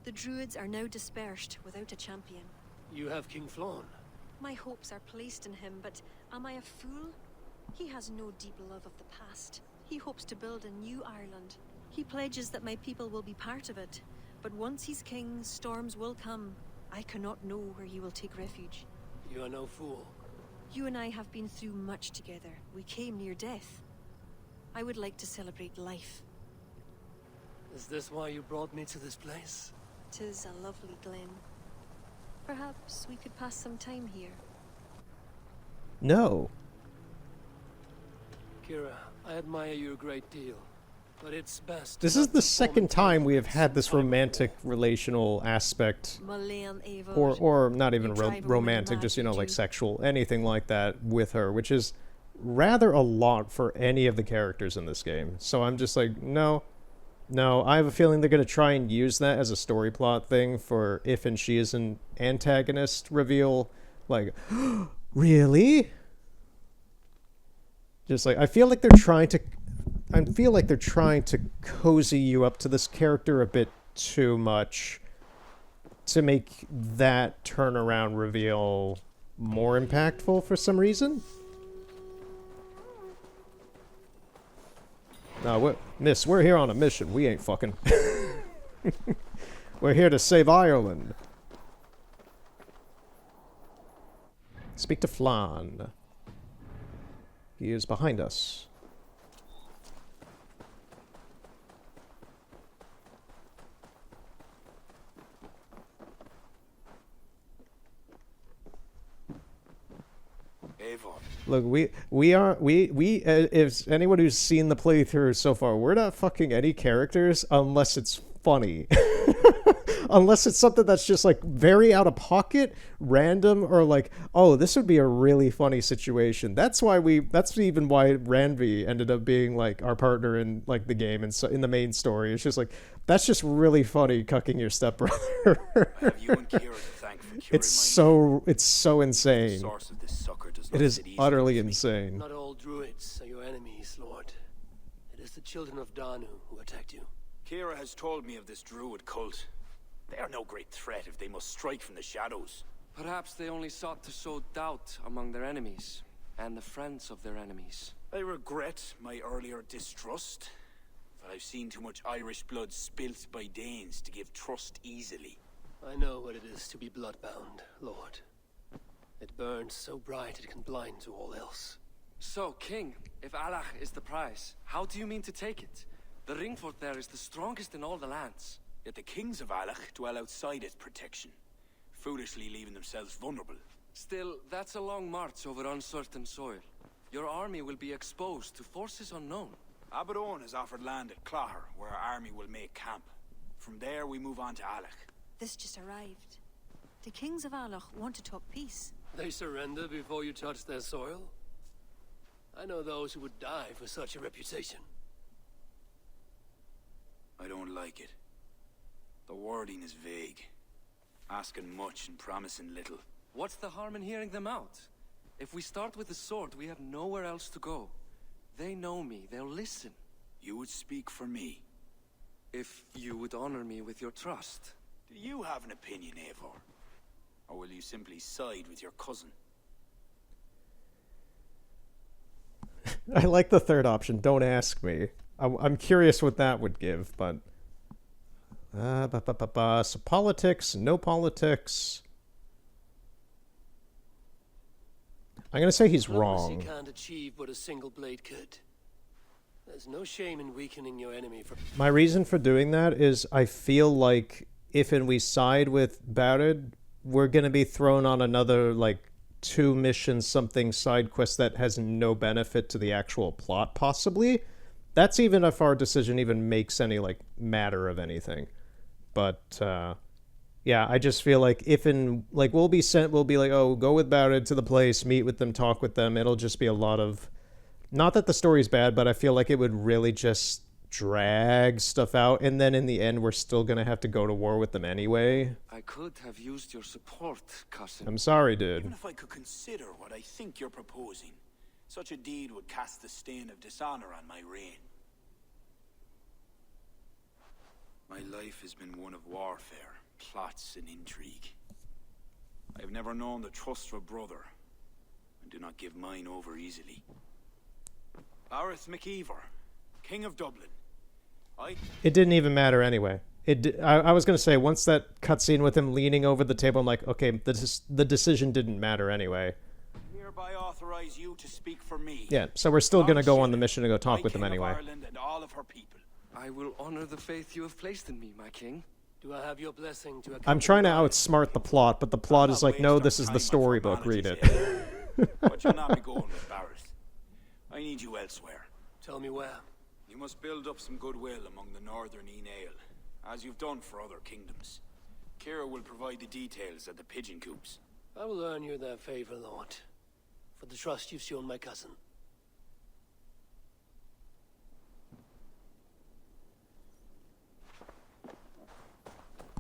The druids are now dispersed without a champion. You have King Flann. My hopes are placed in him, but am I a fool? He has no deep love of the past. He hopes to build a new Ireland. He pledges that my people will be part of it, But once he's king, storms will come. I cannot know where he will take refuge. You are no fool. You and I have been through much together. We came near death. I would like to celebrate life. Is this why you brought me to this place? 'Tis a lovely glen. Perhaps we could pass some time here. No. Kira, I admire you a great deal, but it's best. This is the second time we have had this romantic relational aspect, or not even romantic, just, you know, like sexual, anything like that with her, which is rather a lot for any of the characters in this game. So I'm just like, no, I have a feeling they're going to try and use that as a story plot thing for if and she is an antagonist reveal. Like, really? Just like, I feel like they're trying to cozy you up to this character a bit too much to make that turnaround reveal more impactful for some reason. No, miss, we're here on a mission. We ain't fucking. We're here to save Ireland. Speak to Flan. He is behind us. Look, if anyone who's seen the playthrough so far, we're not fucking any characters unless it's funny. Unless it's something that's just like very out of pocket, random, or like, oh, this would be a really funny situation. That's even why Ranvi ended up being like our partner in like the game and so in the main story. It's just like, that's just really funny, cucking your stepbrother. You and Kira to thank for curing it's so insane. It is utterly insane. Not all druids are your enemies, Lord. It is the children of Danu who attacked you. Kira has told me of this druid cult. They are no great threat if they must strike from the shadows. Perhaps they only sought to sow doubt among their enemies, and the friends of their enemies. I regret my earlier distrust, but I've seen too much Irish blood spilt by Danes to give trust easily. I know what it is to be bloodbound, Lord. It burns so bright it can blind to all else. So, King, if Allah is the prize, how do you mean to take it? The ring fort there is the strongest in all the lands. Yet the kings of Alach dwell outside its protection, foolishly leaving themselves vulnerable. Still, that's a long march over uncertain soil. Your army will be exposed to forces unknown. Abaddon has offered land at Claher, where our army will make camp. From there, we move on to Alach. This just arrived. The kings of Alach want to talk peace. They surrender before you touch their soil? I know those who would die for such a reputation. I don't like it. The wording is vague. Asking much and promising little. What's the harm in hearing them out? If we start with the sword, we have nowhere else to go. They know me, they'll listen. You would speak for me. If you would honor me with your trust. Do you have an opinion, Eivor? Or will you simply side with your cousin? I like the third option. Don't ask me. I'm curious what that would give, but... So politics, no politics. I'm gonna say he's wrong. Diplomacy can't achieve what a single blade could. There's no shame in weakening your enemy for... My reason for doing that is I feel like if and we side with Barid, we're gonna be thrown on another, like, 2 missions something side quest that has no benefit to the actual plot, possibly. That's even if our decision even makes any, like, matter of anything. But, yeah, I just feel like if in, like, we'll be like, oh, go with Barid to the place, meet with them, talk with them. It'll just be a lot of, not that the story's bad, but I feel like it would really just drag stuff out. And then in the end, we're still going to have to go to war with them anyway. I could have used your support, cousin. I'm sorry, dude. Even if I could consider what I think you're proposing, such a deed would cast the stain of dishonor on my reign. My life has been one of warfare, plots and intrigue. I have never known the trust of a brother, and do not give mine over easily. Bareth McEvor, King of Dublin. It didn't even matter anyway. I was gonna say, once that cutscene with him leaning over the table, I'm like, okay, the decision didn't matter anyway. Hereby authorize you to speak for me. Yeah, so we're still gonna go on the mission to go talk with them anyway. Ireland and all of her people. I will honor the faith you have placed in me, my king. Do I have your blessing to I'm trying to outsmart the plot, but the plot is like, no, this is the storybook, read it. But you'll not be going with Barrett. I need you elsewhere. Tell me where. You must build up some goodwill among the northern Enail, as you've done for other kingdoms. Kira will provide the details at the pigeon coops. I will earn you their favor, Lord, for the trust you've shown my cousin.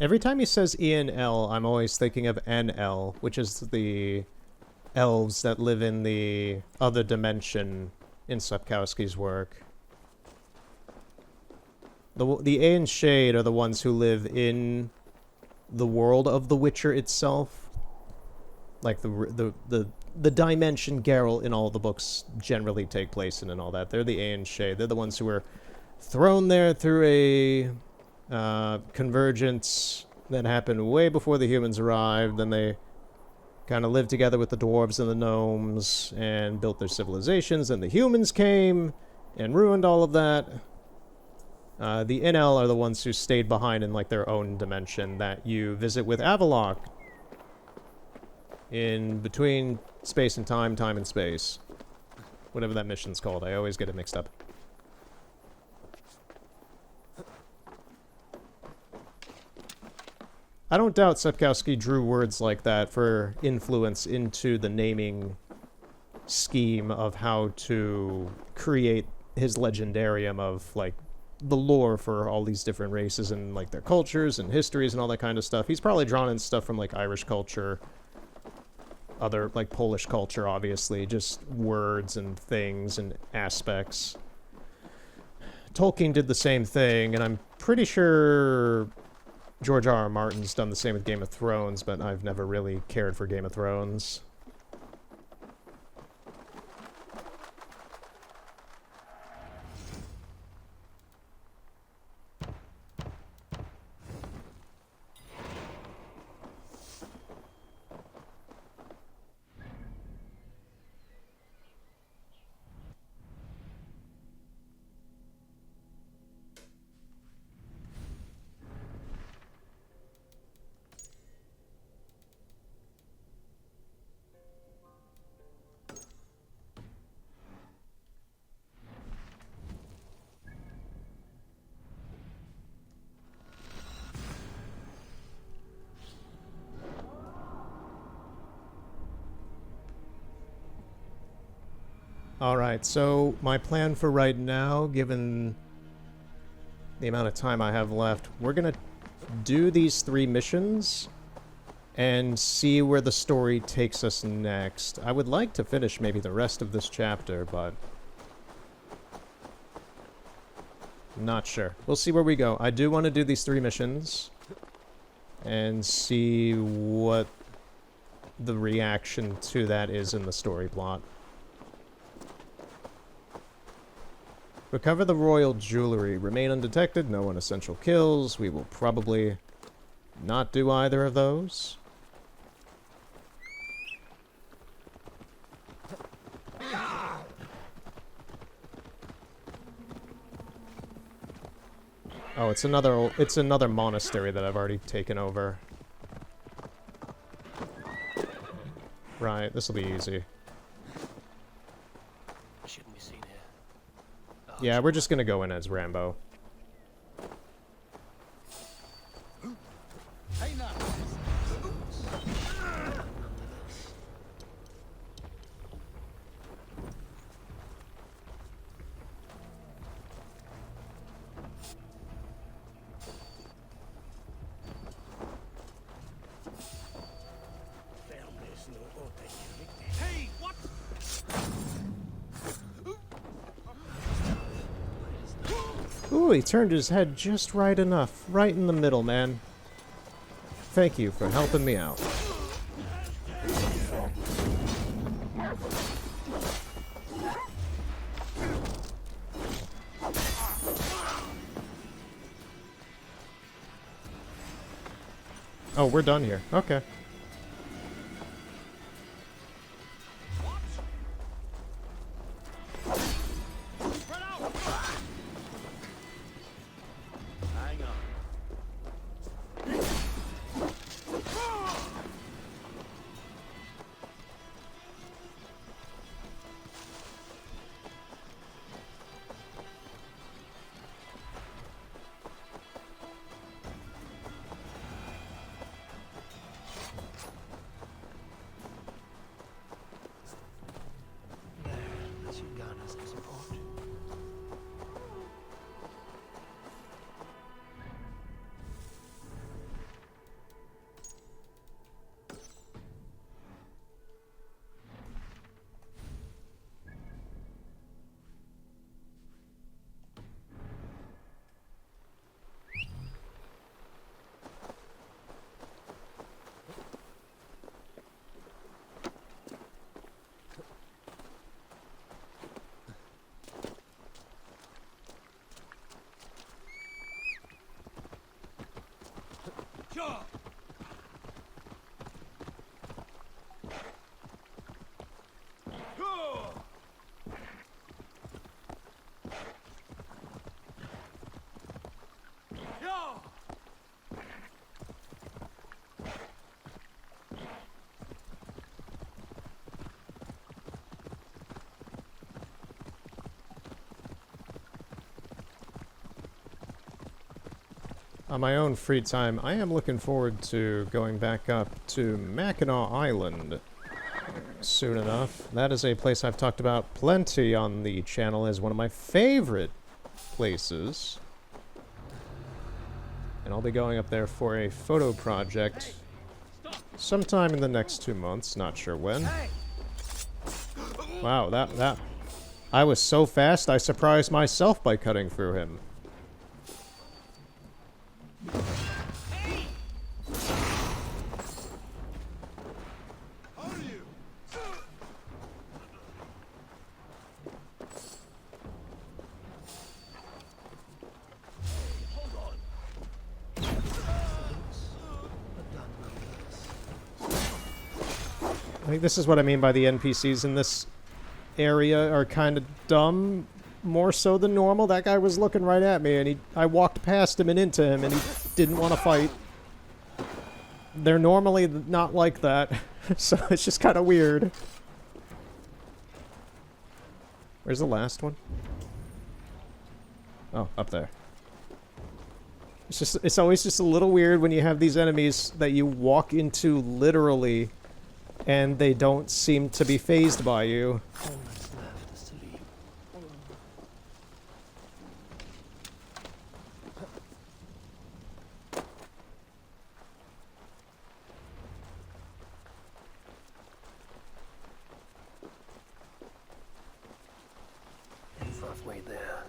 Every time he says E&L, I'm always thinking of NL, which is the elves that live in the other dimension in Sapkowski's work. The A and Shade are the ones who live in the world of The Witcher itself. Like the dimension Geralt in all the books generally take place in and all that. They're the A and Shade. They're the ones who were thrown there through a convergence that happened way before the humans arrived. Then they kind of lived together with the dwarves and the gnomes and built their civilizations, and the humans came and ruined all of that. The NL are the ones who stayed behind in like their own dimension that you visit with Avalok in between space and time, time and space. Whatever that mission's called, I always get it mixed up. I don't doubt Sapkowski drew words like that for influence into the naming scheme of how to create his legendarium of, like, the lore for all these different races and, like, their cultures and histories and all that kind of stuff. He's probably drawn in stuff from, like, Irish culture, other, like, Polish culture, obviously, just words and things and aspects. Tolkien did the same thing, and I'm pretty sure George R.R. Martin's done the same with Game of Thrones, but I've never really cared for Game of Thrones. Alright, so my plan for right now, given the amount of time I have left, we're gonna do these 3 missions and see where the story takes us next. I would like to finish maybe the rest of this chapter, but I'm not sure. We'll see where we go. I do want to do these 3 missions and see what the reaction to that is in the story plot. Recover the royal jewelry. Remain undetected. No unessential kills. We will probably not do either of those. Oh, it's another monastery that I've already taken over. Right, this will be easy. Yeah, we're just gonna go in as Rambo. Hey, what? Ooh, he turned his head just right enough. Right in the middle, man. Thank you for helping me out. Oh, we're done here. Okay. Hang on. That should garner some support. On my own free time, I am looking forward to going back up to Mackinac Island soon enough. That is a place I've talked about plenty on the channel as one of my favorite places. And I'll be going up there for a photo project sometime in the next 2 months, not sure when. Wow, that... I was so fast, I surprised myself by cutting through him. I think this is what I mean by the NPCs in this area are kind of dumb, more so than normal. That guy was looking right at me, and I walked past him and into him, and he didn't want to fight. They're normally not like that, so it's just kind of weird. Where's the last one? Oh, up there. It's always just a little weird when you have these enemies that you walk into literally, and they don't seem to be fazed by you. All that's left is to leave. It's halfway there.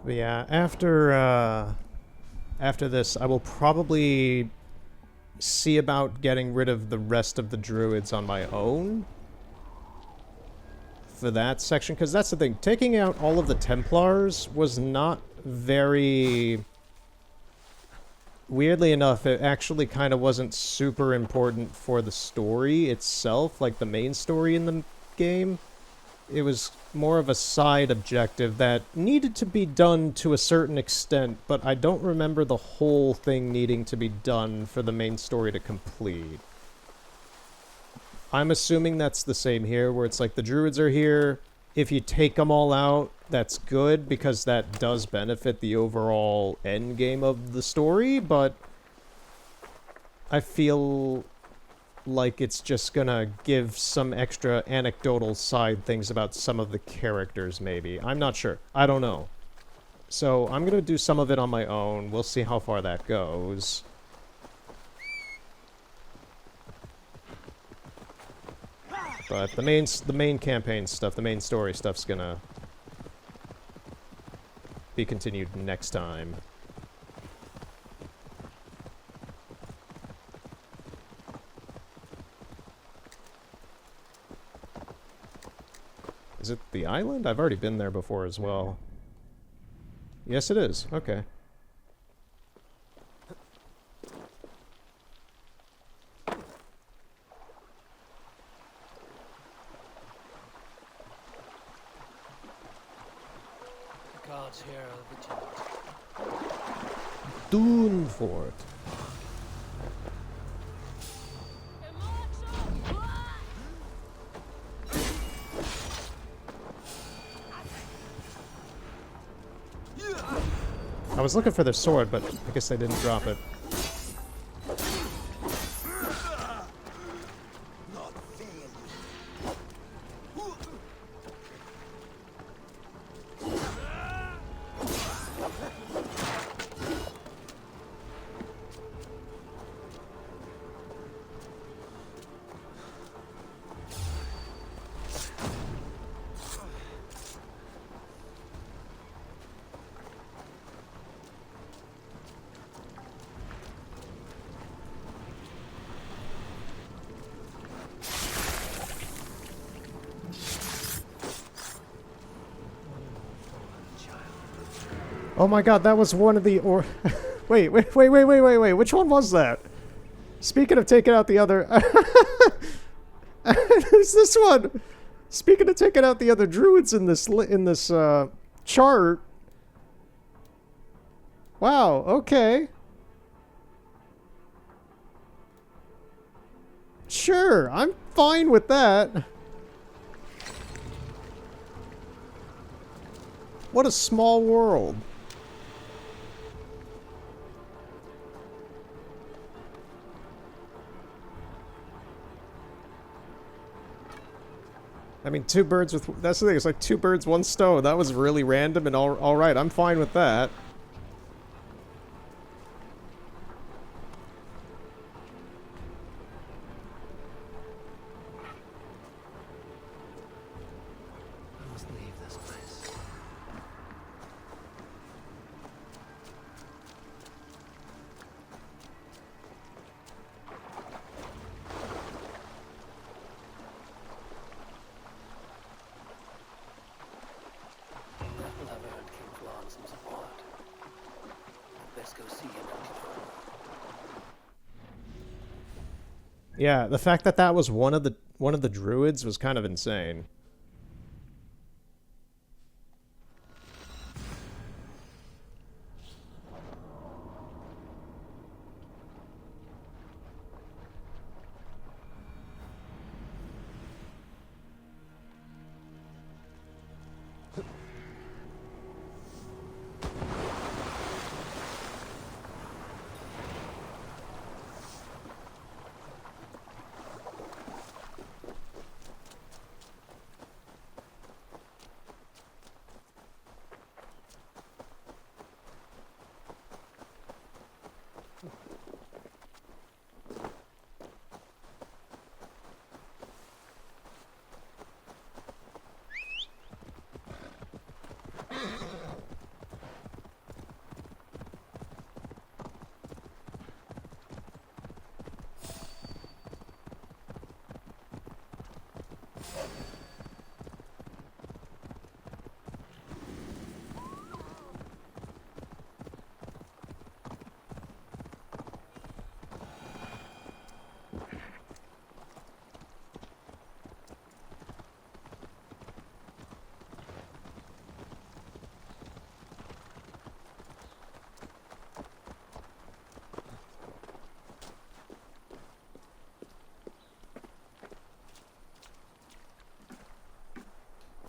But yeah, after this, I will probably see about getting rid of the rest of the druids on my own for that section, because that's the thing. Taking out all of the Templars was not very... Weirdly enough, it actually kind of wasn't super important for the story itself, like the main story in the game. It was more of a side objective that needed to be done to a certain extent, but I don't remember the whole thing needing to be done for the main story to complete. I'm assuming that's the same here, where it's like the druids are here. If you take them all out, that's good, because that does benefit the overall end game of the story, but I feel like it's just gonna give some extra anecdotal side things about some of the characters, maybe. I'm not sure. I don't know. So I'm gonna do some of it on my own. We'll see how far that goes. But the main campaign stuff, the main story stuff's gonna be continued next time. Is it the island? I've already been there before as well. Yes, it is. Okay. The guards here are vigilant. Dune Fort. I was looking for the sword, but I guess I didn't drop it. Oh my god, that was one of the wait, which one was that? Speaking of taking out the other... It's this one! Speaking of taking out the other druids in this chart... Wow, okay. Sure, I'm fine with that. What a small world. I mean, two birds with... That's the thing, it's like two birds, one stone. That was really random and all right, I'm fine with that. I must leave this place. I've earned King Flan some support. Best go see him and Yeah, the fact that that was one of the druids was kind of insane.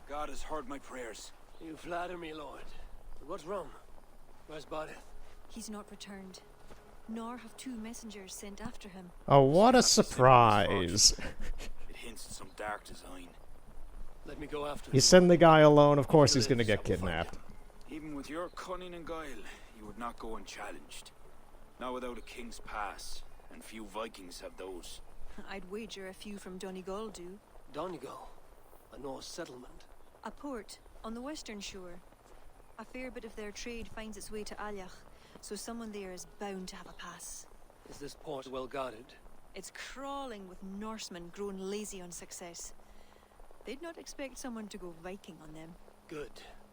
God has heard my prayers. You flatter me, Lord. But what's wrong? Where's Barith? He's not returned. Nor have two messengers sent after him. Oh, what a surprise. It hints at some dark design. Let me go after him. You send the guy alone, of course he's gonna get kidnapped. Even with your cunning and guile, you would not go unchallenged. Not without a king's pass, and few Vikings have those. I'd wager a few from Donegal do. Donegal, a Norse settlement. A port on the western shore. A fair bit of their trade finds its way to Alyach, so someone there is bound to have a pass. Is this port well guarded? It's crawling with Norsemen grown lazy on success. They'd not expect someone to go Viking on them. Good.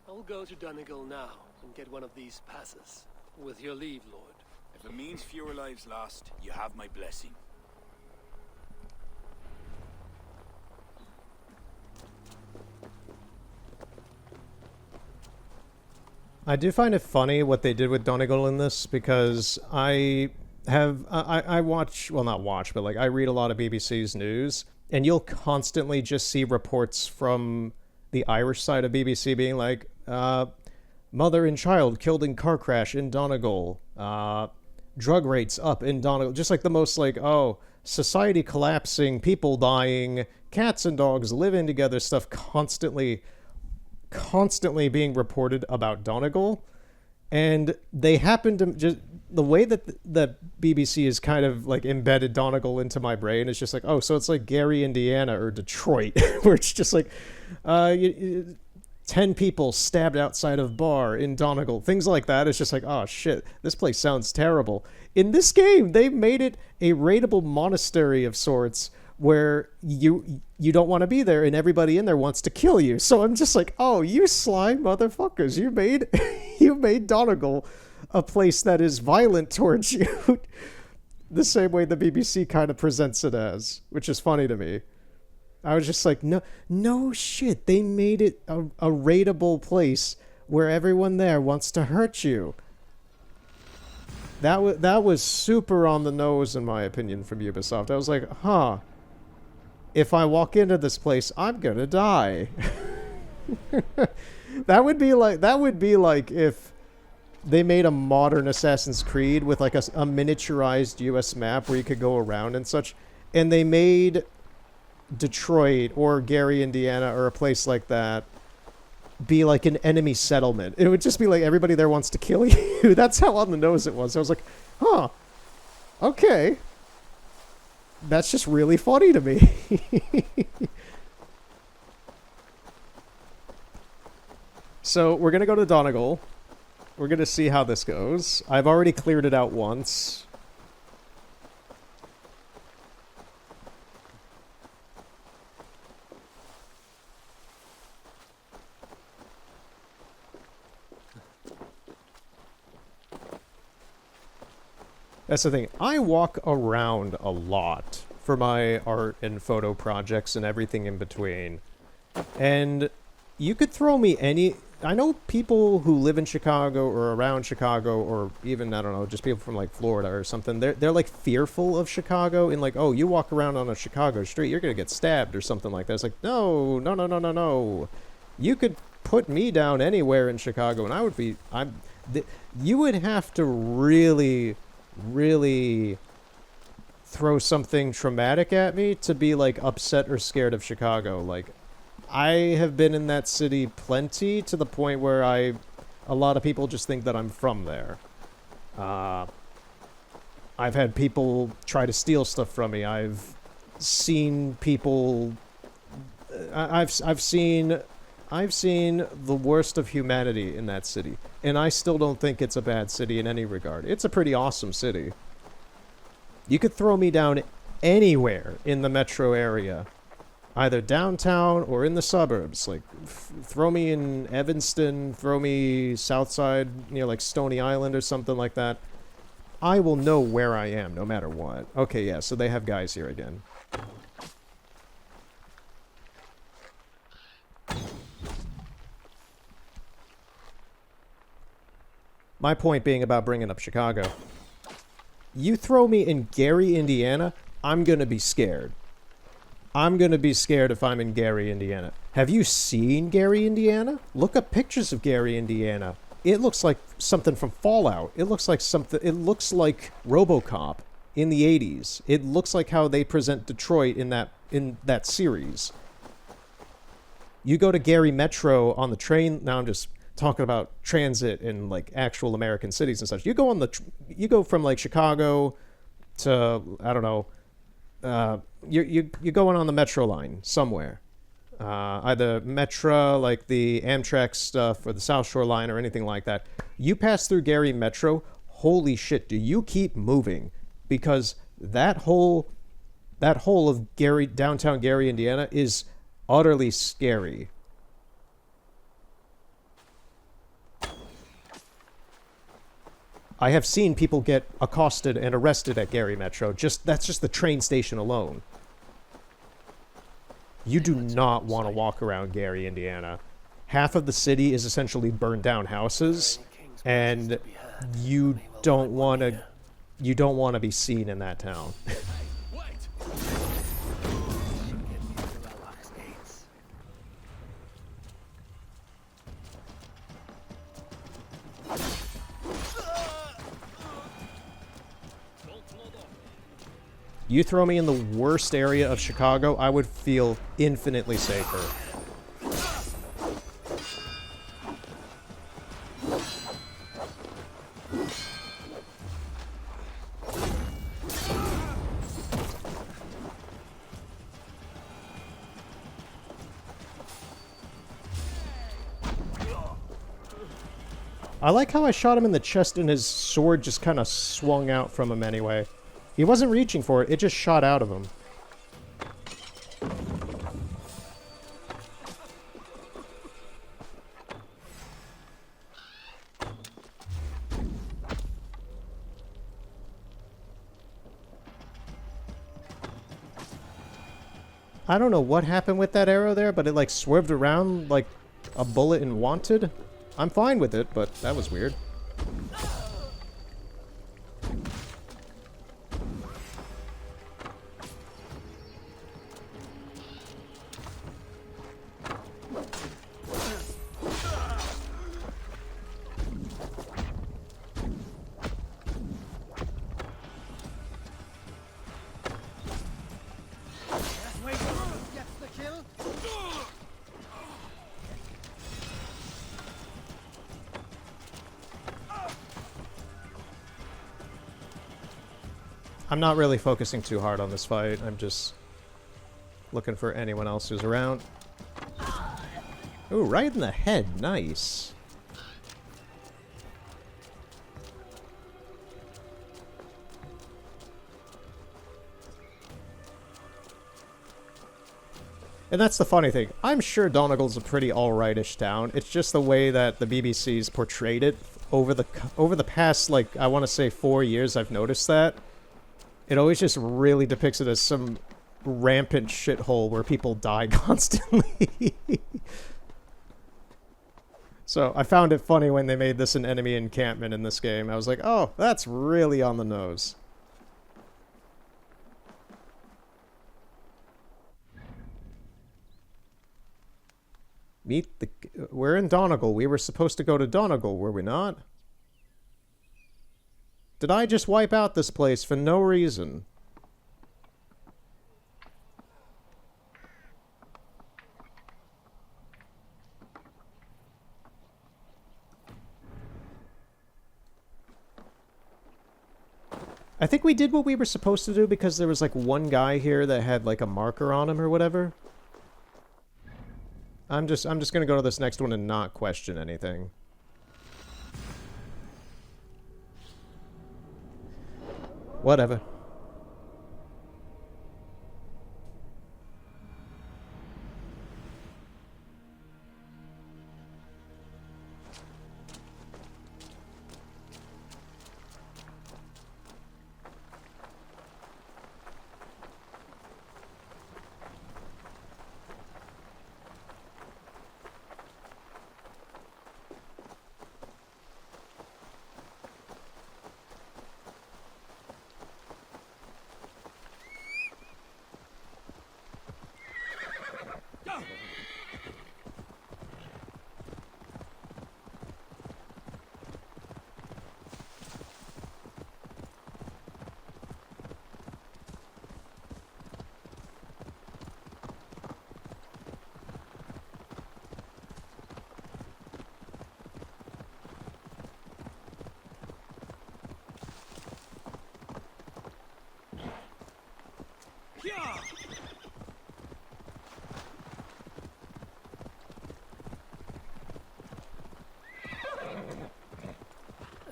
I'll go to Donegal now and get one of these passes. With your leave, Lord. If it means fewer lives lost, you have my blessing. I do find it funny what they did with Donegal in this, because I watch, well, not watch, but like I read a lot of BBC's news, and you'll constantly just see reports from the Irish side of BBC being like, mother and child killed in car crash in Donegal, drug rates up in Donegal, just like the most like, oh, society collapsing, people dying, cats and dogs living together stuff constantly being reported about Donegal. And they happen to just, the way that the BBC is kind of like embedded Donegal into my brain is just like, oh, so it's like Gary, Indiana or Detroit, where it's just like 10 people stabbed outside of bar in Donegal, things like that. It's just like, oh shit, this place sounds terrible. In this game, they made it a raidable monastery of sorts, where you don't want to be there and everybody in there wants to kill you. So I'm just like, oh, you sly motherfuckers, you made Donegal a place that is violent towards you. The same way the BBC kind of presents it as, which is funny to me. I was just like, no shit, they made it a raidable place where everyone there wants to hurt you. That was super on the nose, in my opinion, from Ubisoft. I was like, huh, if I walk into this place, I'm gonna die. That would be like if they made a modern Assassin's Creed with like a miniaturized US map where you could go around and such, and they made Detroit or Gary, Indiana, or a place like that be like an enemy settlement. It would just be like everybody there wants to kill you. That's how on the nose it was. I was like, huh, okay. That's just really funny to me. So we're going to go to Donegal. We're going to see how this goes. I've already cleared it out once. That's the thing. I walk around a lot for my art and photo projects and everything in between. And you could throw me any... I know people who live in Chicago or around Chicago, or even, I don't know, just people from like Florida or something. They're like fearful of Chicago and like, oh, you walk around on a Chicago street, you're going to get stabbed or something like that. It's like, no. You could put me down anywhere in Chicago and I would be... you would have to really throw something traumatic at me to be like upset or scared of Chicago. Like, I have been in that city plenty to the point where a lot of people just think that I'm from there. I've had people try to steal stuff from me. I've seen people... I've seen the worst of humanity in that city, and I still don't think it's a bad city in any regard. It's a pretty awesome city. You could throw me down anywhere in the metro area, either downtown or in the suburbs. Like, throw me in Evanston, throw me south side near like Stony Island or something like that. I will know where I am no matter what. Okay, yeah, so they have guys here again. My point being about bringing up Chicago. You throw me in Gary, Indiana, I'm going to be scared. I'm going to be scared if I'm in Gary, Indiana. Have you seen Gary, Indiana? Look up pictures of Gary, Indiana. It looks like something from Fallout. It looks like RoboCop in the 80s. It looks like how they present Detroit in that series. You go to Gary Metro on the train. Now I'm just talking about transit in like actual American cities and such. You go from like Chicago to, I don't know, you're going on the metro line somewhere. Either Metra, like the Amtrak stuff, or the South Shore line, or anything like that. You pass through Gary Metro, holy shit, do you keep moving? Because that whole of Gary, downtown Gary, Indiana, is utterly scary. I have seen people get accosted and arrested at Gary Metro. That's just the train station alone. You do not want to walk around Gary, Indiana. Half of the city is essentially burned down houses, and you don't want to be seen in that town. You throw me in the worst area of Chicago, I would feel infinitely safer. I like how I shot him in the chest and his sword just kind of swung out from him anyway. He wasn't reaching for it, it just shot out of him. I don't know what happened with that arrow there, but it like swerved around like a bullet in Wanted. I'm fine with it, but that was weird. I'm not really focusing too hard on this fight. I'm just looking for anyone else who's around. Ooh, right in the head. Nice. And that's the funny thing. I'm sure Donegal's a pretty alrightish town. It's just the way that the BBC's portrayed it over the past, like, I want to say 4 years. I've noticed that. It always just really depicts it as some rampant shithole where people die constantly. So I found it funny when they made this an enemy encampment in this game. I was like, oh, that's really on the nose. We're in Donegal. We were supposed to go to Donegal, were we not? Did I just wipe out this place for no reason? I think we did what we were supposed to do because there was like one guy here that had like a marker on him or whatever. I'm just gonna go to this next one and not question anything. Whatever.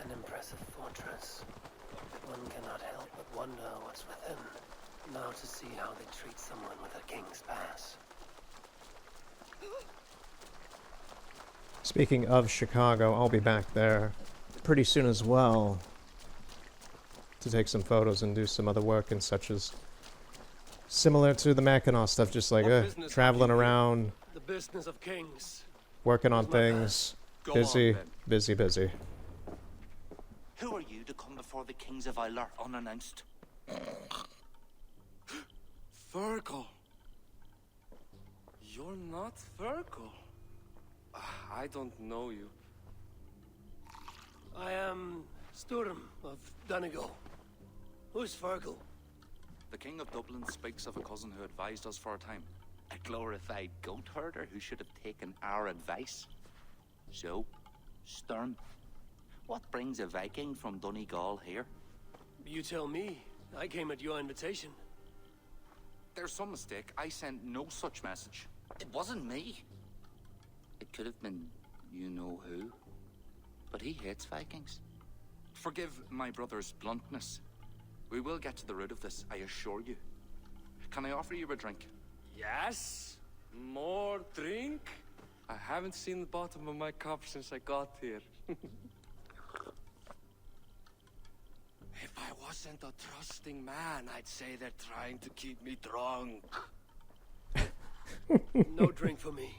An impressive fortress. One cannot help but wonder what's within. Now to see how they treat someone with a king's pass. Speaking of Chicago, I'll be back there pretty soon as well to take some photos and do some other work and such as similar to the Mackinac stuff, just like traveling around, The business of kings. working on things, busy. Who are you to come before the kings of Ireland unannounced? Virgil. You're not Virgil. I don't know you. I am Sturm of Donegal. Who's Virgil? The King of Dublin speaks of a cousin who advised us for a time. A glorified goat herder who should have taken our advice. So, Sturm, what brings a Viking from Donegal here? You tell me. I came at your invitation. There's some mistake. I sent no such message. It wasn't me. It could have been you-know-who. But he hates Vikings. Forgive my brother's bluntness. We will get to the root of this, I assure you. Can I offer you a drink? Yes? More drink? I haven't seen the bottom of my cup since I got here. If I wasn't a trusting man, I'd say they're trying to keep me drunk. No drink for me.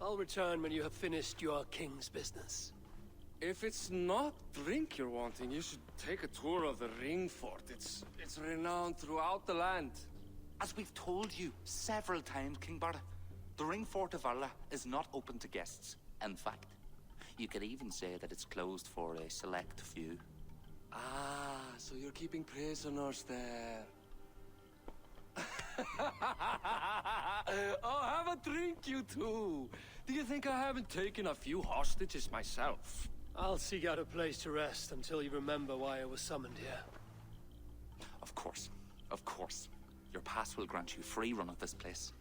I'll return when you have finished your king's business. If it's not drink you're wanting, you should take a tour of the ring fort. It's renowned throughout the land. As we've told you several times, King Barda, the ring fort of Valhalla is not open to guests. In fact, you could even say that it's closed for a select few. Ah, so you're keeping prisoners there. Oh, have a drink, you two. Do you think I haven't taken a few hostages myself? I'll seek out a place to rest until you remember why I was summoned here. Of course. Of course. Your pass will grant you free run of this place.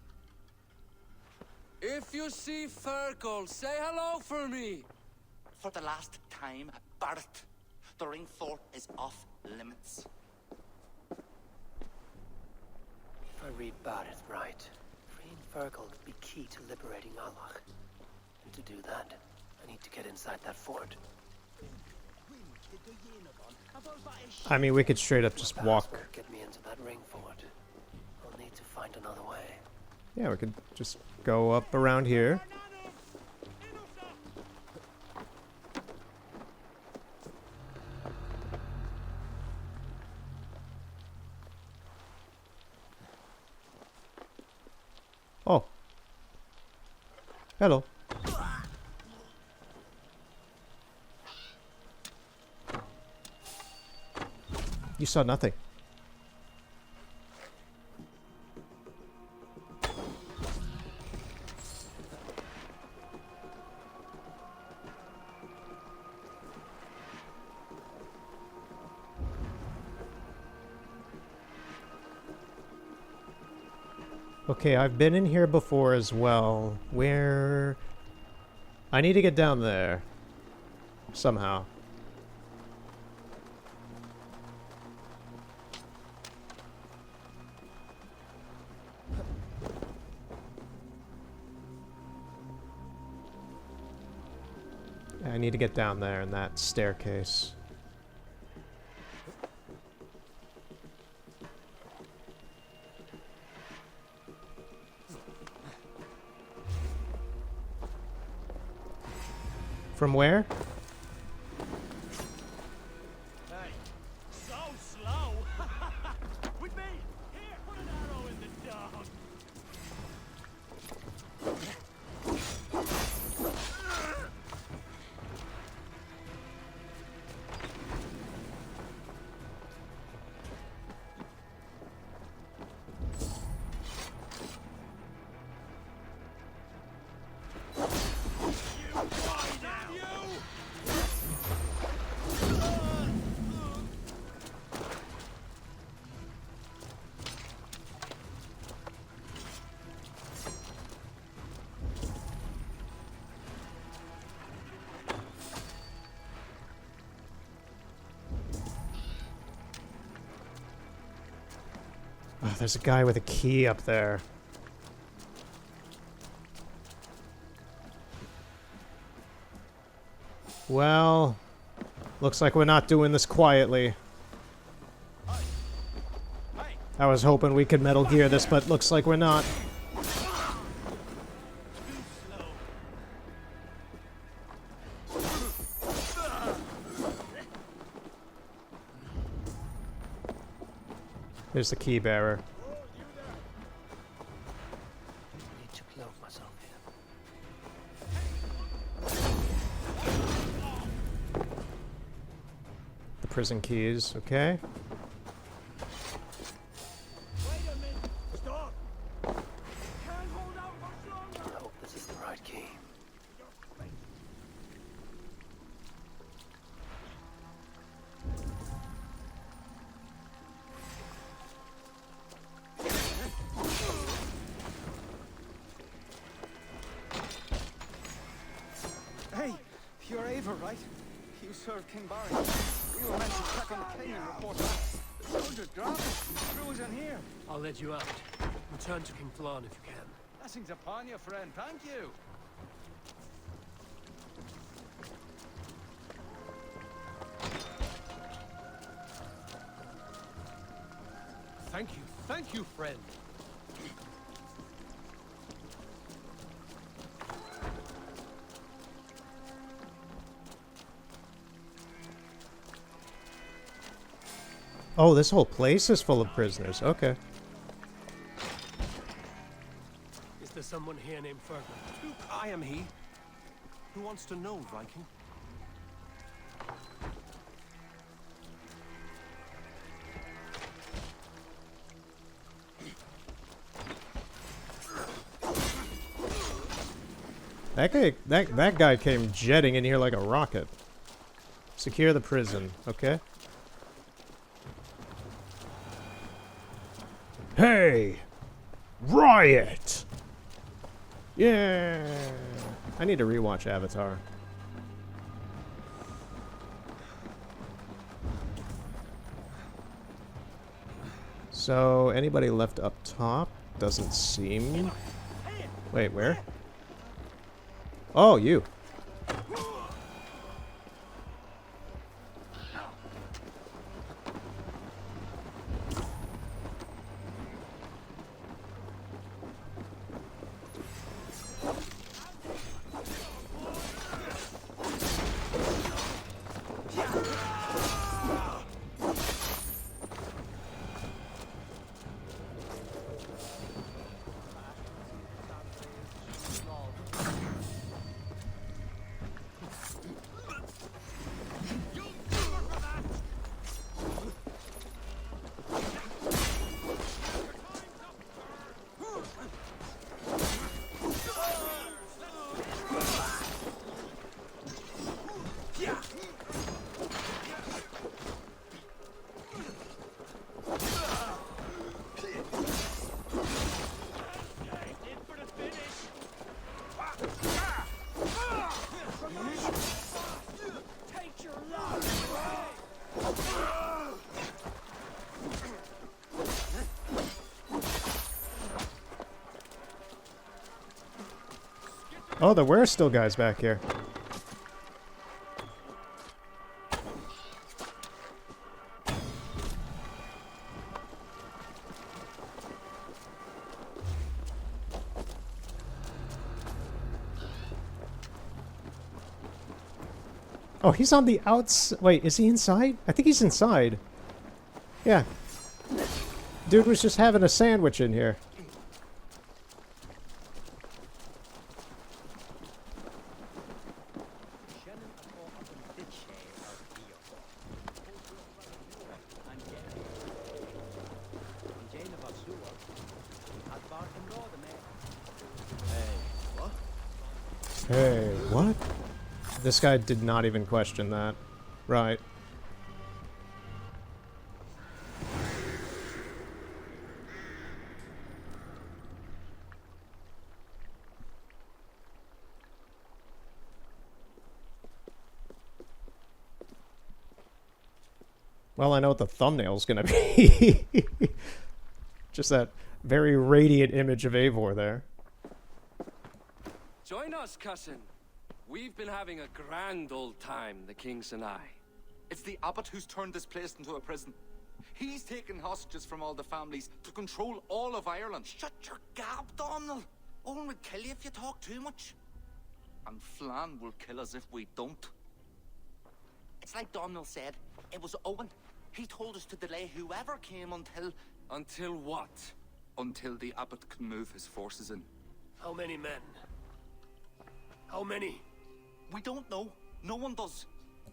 If you see Fergal, say hello for me. For the last time, Barrett, the ring fort is off limits. If I read Barrett right, freeing Fergal could be key to liberating Allah. And to do that, I need to get inside that fort. I mean, we could straight up just walk. Get me into that ring fort. I'll need to find another way. Yeah, we could just go up around here. Oh. Hello. You saw nothing. Okay, I've been in here before as well. Where... I need to get down there. Somehow. I need to get down there in that staircase. From where? Hey, so slow. With me. Here, put an arrow in the dog. there's a guy with a key up there. Well, looks like we're not doing this quietly. I was hoping we could Metal Gear this, but looks like we're not. Here's the key bearer. I need to clothe myself here. The prison keys, okay. I hope this is the right key. Hey, you're Eivor, right? You served King Barry. We were meant to check on the king and report back. The soldiers dropped us. Threw us in here. I'll let you out. Return to King Flan if you can. Blessings upon you, friend. Thank you. Thank you, friend. Oh, this whole place is full of prisoners. Okay. Is there someone here named Fergus? Duke, I am he. Who wants to know, Viking? That guy came jetting in here like a rocket. Secure the prison, okay? Hey! Riot! Yeah! I need to rewatch Avatar. So, anybody left up top? Doesn't seem... Wait, where? Oh, you. Oh, there were still guys back here. Oh, he's on the outs. Wait, is he inside? I think he's inside. Yeah. Dude was just having a sandwich in here. Hey, what? This guy did not even question that. Right. Well, I know what the thumbnail's gonna be. Just that very radiant image of Eivor there. Join us, cousin. We've been having a grand old time, the kings and I. It's the abbot who's turned this place into a prison. He's taken hostages from all the families to control all of Ireland. Shut your gab, Donald. Owen would kill you if you talk too much. And Flan will kill us if we don't. It's like Donald said. It was Owen. He told us to delay whoever came until... Until what? Until the abbot can move his forces in. How many men? How many? We don't know. No one does.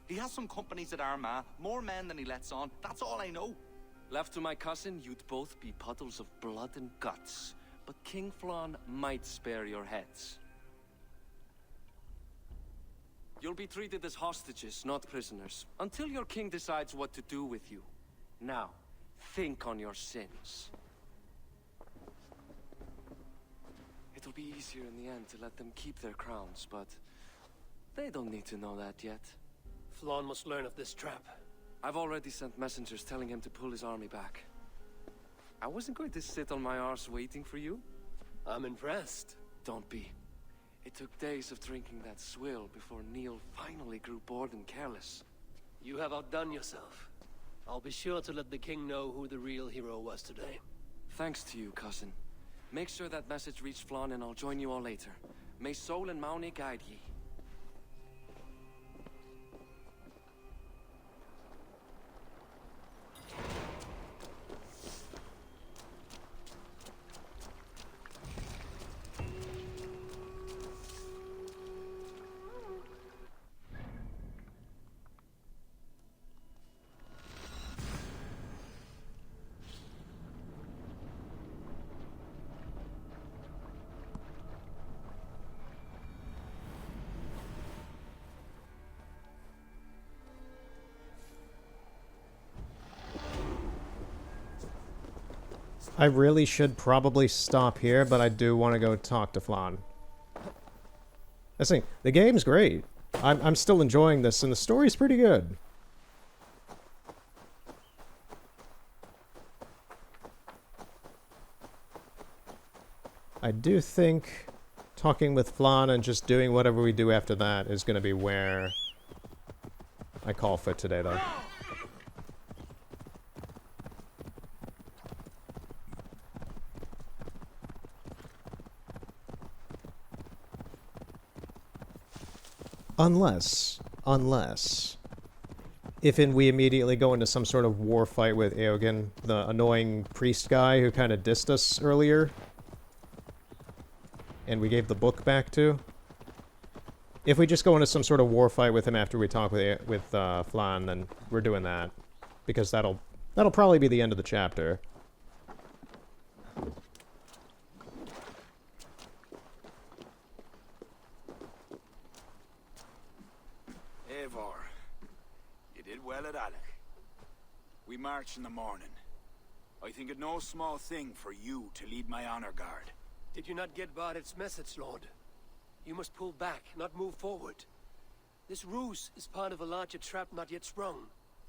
He has some companies at Armagh, more men than he lets on. That's all I know. Left to my cousin, you'd both be puddles of blood and guts. But King Flan might spare your heads. You'll be treated as hostages, not prisoners, until your king decides what to do with you. Now, think on your sins. It'll be easier in the end to let them keep their crowns, but they don't need to know that yet. Flan must learn of this trap. I've already sent messengers telling him to pull his army back. I wasn't going to sit on my arse waiting for you. I'm impressed. Don't be. It took days of drinking that swill before Neil finally grew bored and careless. You have outdone yourself. I'll be sure to let the king know who the real hero was today. Thanks to you, cousin. Make sure that message reached Flan and I'll join you all later. May Sol and Mauni guide ye. I really should probably stop here, but I do want to go talk to Flan. I think the game's great. I'm still enjoying this, and the story's pretty good. I do think talking with Flan and just doing whatever we do after that is going to be where I call for today, though. Unless, if we immediately go into some sort of war fight with Eogan, the annoying priest guy who kind of dissed us earlier, and we gave the book back to. If we just go into some sort of war fight with him after we talk with Flan, then we're doing that, because that'll probably be the end of the chapter. Eivor, you did well at Alec. We march in the morning. I think it no small thing for you to lead my honor guard. Did you not get Barrett's message, Lord? You must pull back, not move forward. This ruse is part of a larger trap not yet sprung.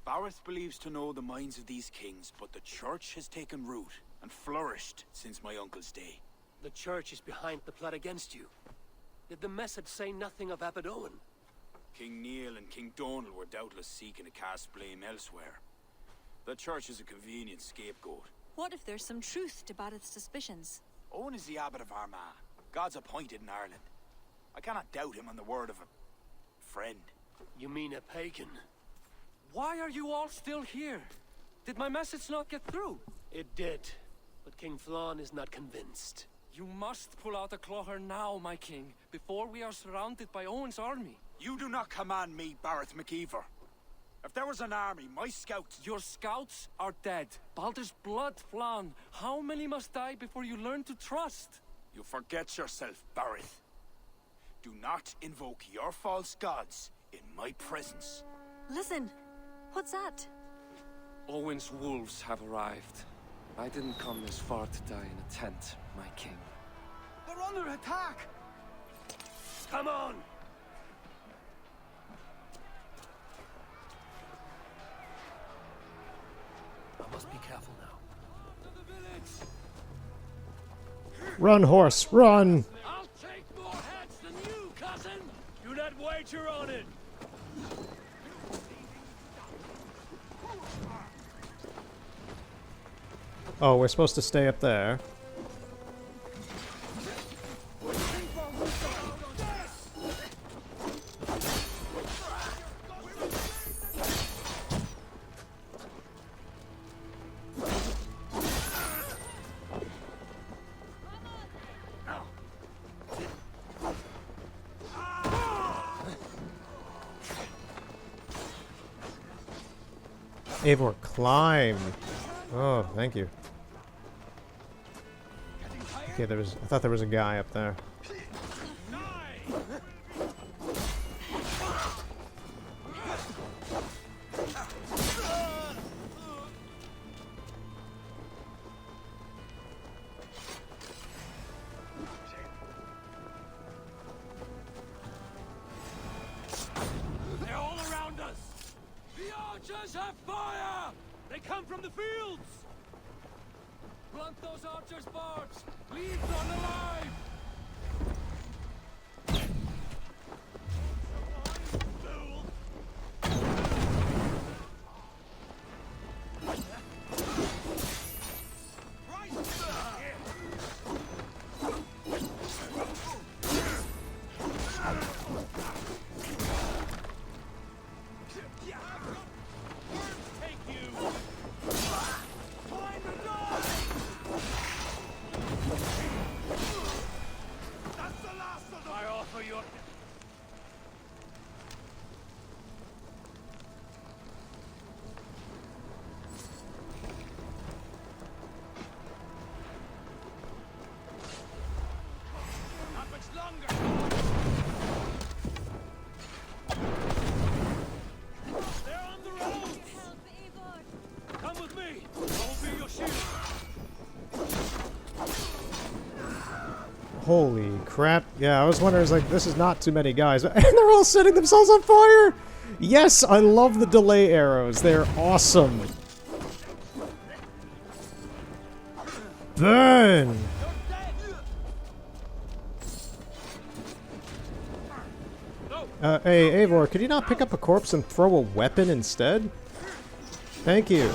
Barrett believes to know the minds of these kings, but the church has taken root and flourished since my uncle's day. The church is behind the plot against you. Did the message say nothing of Abbot Owen? King Neil and King Donald were doubtless seeking to cast blame elsewhere. The church is a convenient scapegoat. What if there's some truth to Barrett's suspicions? Owen is the abbot of Armagh, God's appointed in Ireland. I cannot doubt him on the word of a friend. You mean a pagan? Why are you all still here? Did my message not get through? It did, but King Flan is not convinced. You must pull out a clawher now, my king, before we are surrounded by Owen's army. You do not command me, Barrett McEver. If there was an army, my scouts... Your scouts are dead. Baldur's blood, Flan. How many must die before you learn to trust? You forget yourself, Barrett. Do not invoke your false gods in my presence. Listen, what's that? Owen's wolves have arrived. I didn't come this far to die in a tent, my king. They're under attack! Come on! I must be careful now. To the village! Run, horse, run! I'll take more heads than you, cousin! Do not wager on it! Oh, we're supposed to stay up there. Eivor, climb! Oh, thank you. Okay, I thought there was a guy up there. They're all around us! The archers have fire! They come from the fields! Blunt those archers' barbs! Leave none alive! Holy crap. Yeah, I was wondering, like, this is not too many guys. And they're all setting themselves on fire! Yes, I love the delay arrows. They're awesome. Burn! Hey, Eivor, could you not pick up a corpse and throw a weapon instead? Thank you.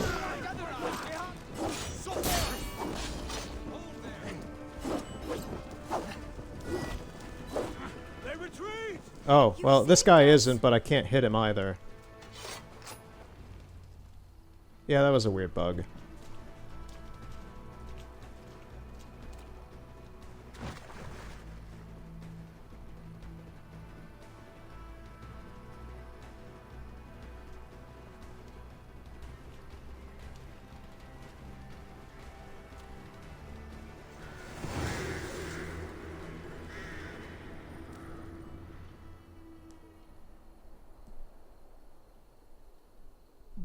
Oh, well, this guy isn't, but I can't hit him either. Yeah, that was a weird bug.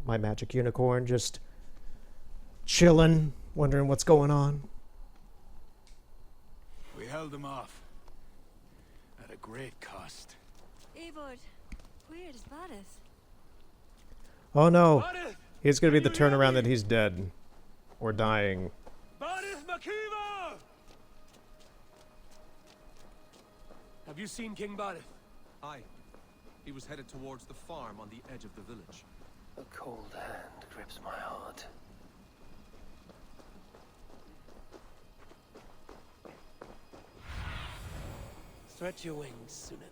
My magic unicorn just chilling, wondering what's going on. We held them off. At a great cost. Eivor, where is Varys? Oh no, he's gonna be the turnaround that he's dead. Or dying. Varys Makiva! Have you seen King Varys? Aye. He was headed towards the farm on the edge of the village. A cold hand grips my heart. Stretch your wings, Sunan.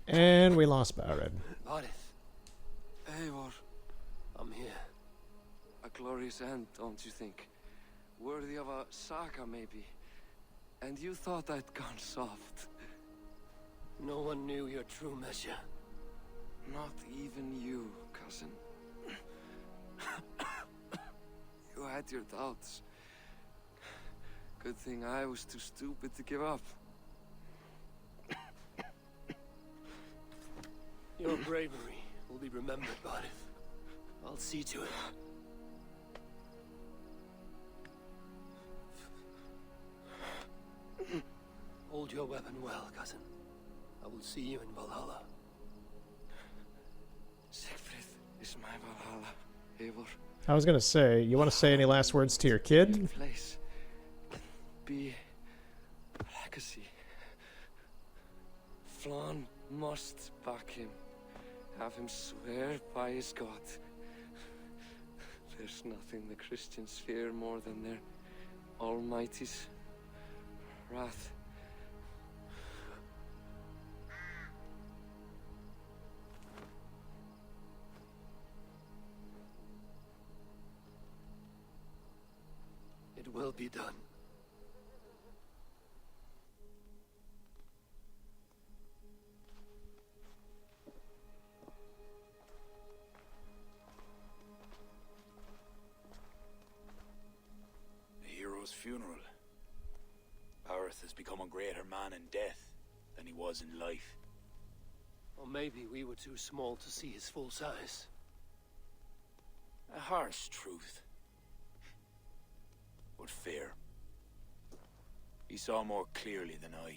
And we lost Barad. Varys. Eivor. I'm here. A glorious end, don't you think? Worthy of a saga, maybe. And you thought I'd gone soft. No one knew your true measure. Not even you, cousin. You had your doubts. Good thing I was too stupid to give up. Your bravery will be remembered, Varys. I'll see to it. Hold your weapon well, cousin. I will see you in Valhalla. Siegfried is my Valhalla, Eivor. I was gonna say, you want to say any last words to your kid? Place can be a legacy. Flann must back him. Have him swear by his God. There's nothing the Christians fear more than their Almighty's wrath. It will be done. A hero's funeral. Bareth has become a greater man in death than he was in life. Or maybe we were too small to see his full size. A harsh truth, but fair. He saw more clearly than I,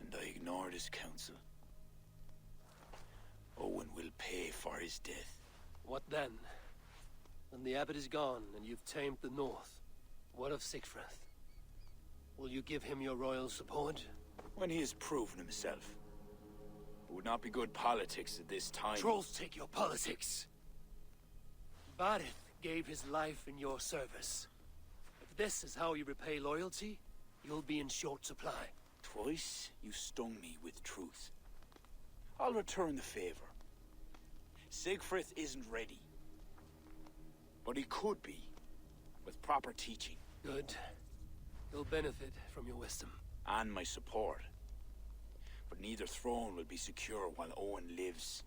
and I ignored his counsel. Owen will pay for his death. What then? When the abbot is gone and you've tamed the north, what of Siegfried? Will you give him your royal support? When he has proven himself. It would not be good politics at this time. Trolls take your politics. Bareth gave his life in your service. If this is how you repay loyalty, you'll be in short supply. Twice you stung me with truth. I'll return the favor. Siegfried isn't ready. But he could be, with proper teaching. Good. He'll benefit from your wisdom. And my support. But neither throne will be secure while Owen lives.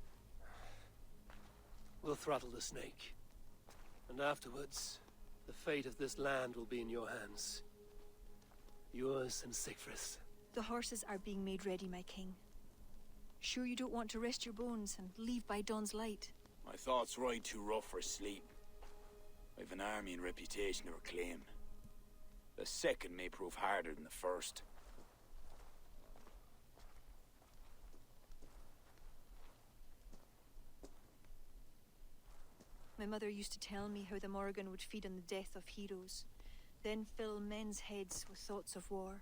We'll throttle the snake. And afterwards, the fate of this land will be in your hands. Yours and Siegfried's. The horses are being made ready, my king. Sure you don't want to rest your bones and leave by dawn's light? My thoughts ride too rough for sleep. I've an army and reputation to reclaim. The second may prove harder than the first. My mother used to tell me how the Morrigan would feed on the death of heroes, then fill men's heads with thoughts of war.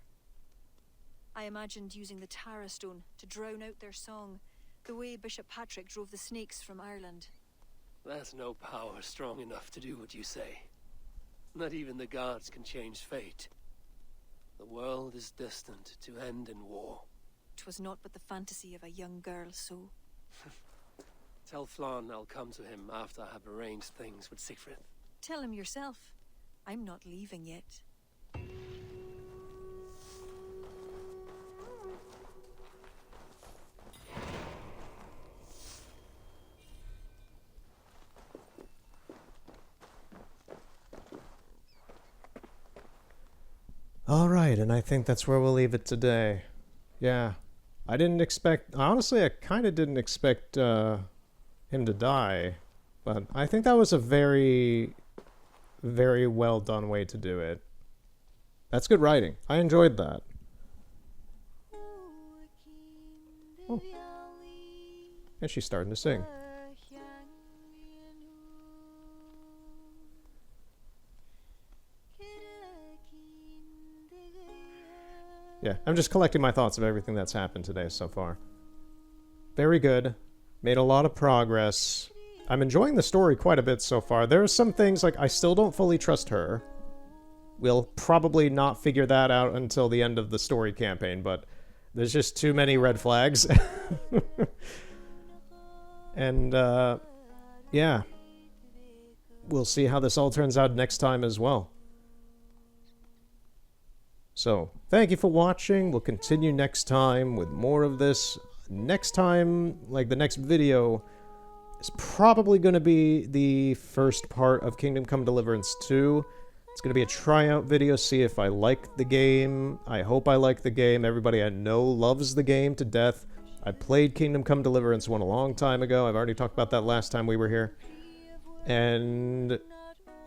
I imagined using the Tara Stone to drown out their song, the way Bishop Patrick drove the snakes from Ireland. There's no power strong enough to do what you say. Not even the gods can change fate. The world is destined to end in war. 'Twas not but the fantasy of a young girl, so... Tell Flann I'll come to him after I have arranged things with Siegfried. Tell him yourself. I'm not leaving yet. Alright, and I think that's where we'll leave it today. Yeah. I didn't expect... Honestly, I kind of didn't expect him to die. But I think that was a very, very well done way to do it. That's good writing. I enjoyed that. Oh. And she's starting to sing. Yeah, I'm just collecting my thoughts of everything that's happened today so far. Very good. Made a lot of progress. I'm enjoying the story quite a bit so far. There are some things, like, I still don't fully trust her. We'll probably not figure that out until the end of the story campaign, but there's just too many red flags. And, yeah. We'll see how this all turns out next time as well. So, thank you for watching. We'll continue next time with more of this. Next time, like the next video, is probably going to be the first part of Kingdom Come Deliverance 2. It's going to be a tryout video, see if I like the game. I hope I like the game. Everybody I know loves the game to death. I played Kingdom Come Deliverance 1 a long time ago. I've already talked about that last time we were here. And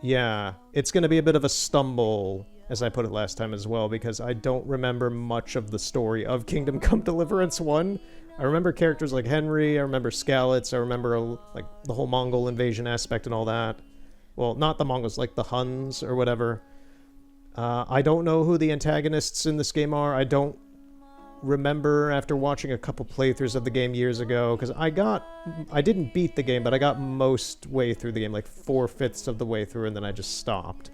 yeah, it's going to be a bit of a stumble as I put it last time as well, because I don't remember much of the story of Kingdom Come Deliverance 1. I remember characters like Henry, I remember Skalitz, I remember like the whole Mongol invasion aspect and all that. Well, not the Mongols, like the Huns or whatever. I don't know who the antagonists in this game are. I don't remember after watching a couple playthroughs of the game years ago, because I didn't beat the game, but I got most way through the game, like 4/5 of the way through, and then I just stopped.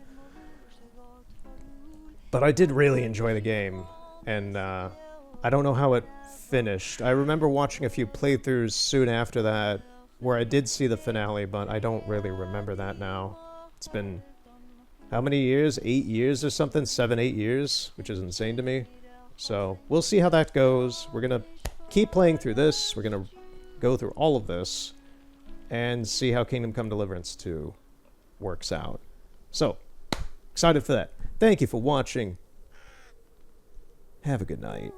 But I did really enjoy the game, and I don't know how it finished. I remember watching a few playthroughs soon after that, where I did see the finale, but I don't really remember that now. It's been, how many years? 8 years or something? 7, 8 years, which is insane to me. So, we'll see how that goes. We're gonna keep playing through this. We're gonna go through all of this, and see how Kingdom Come Deliverance 2 works out. So, excited for that. Thank you for watching. Have a good night.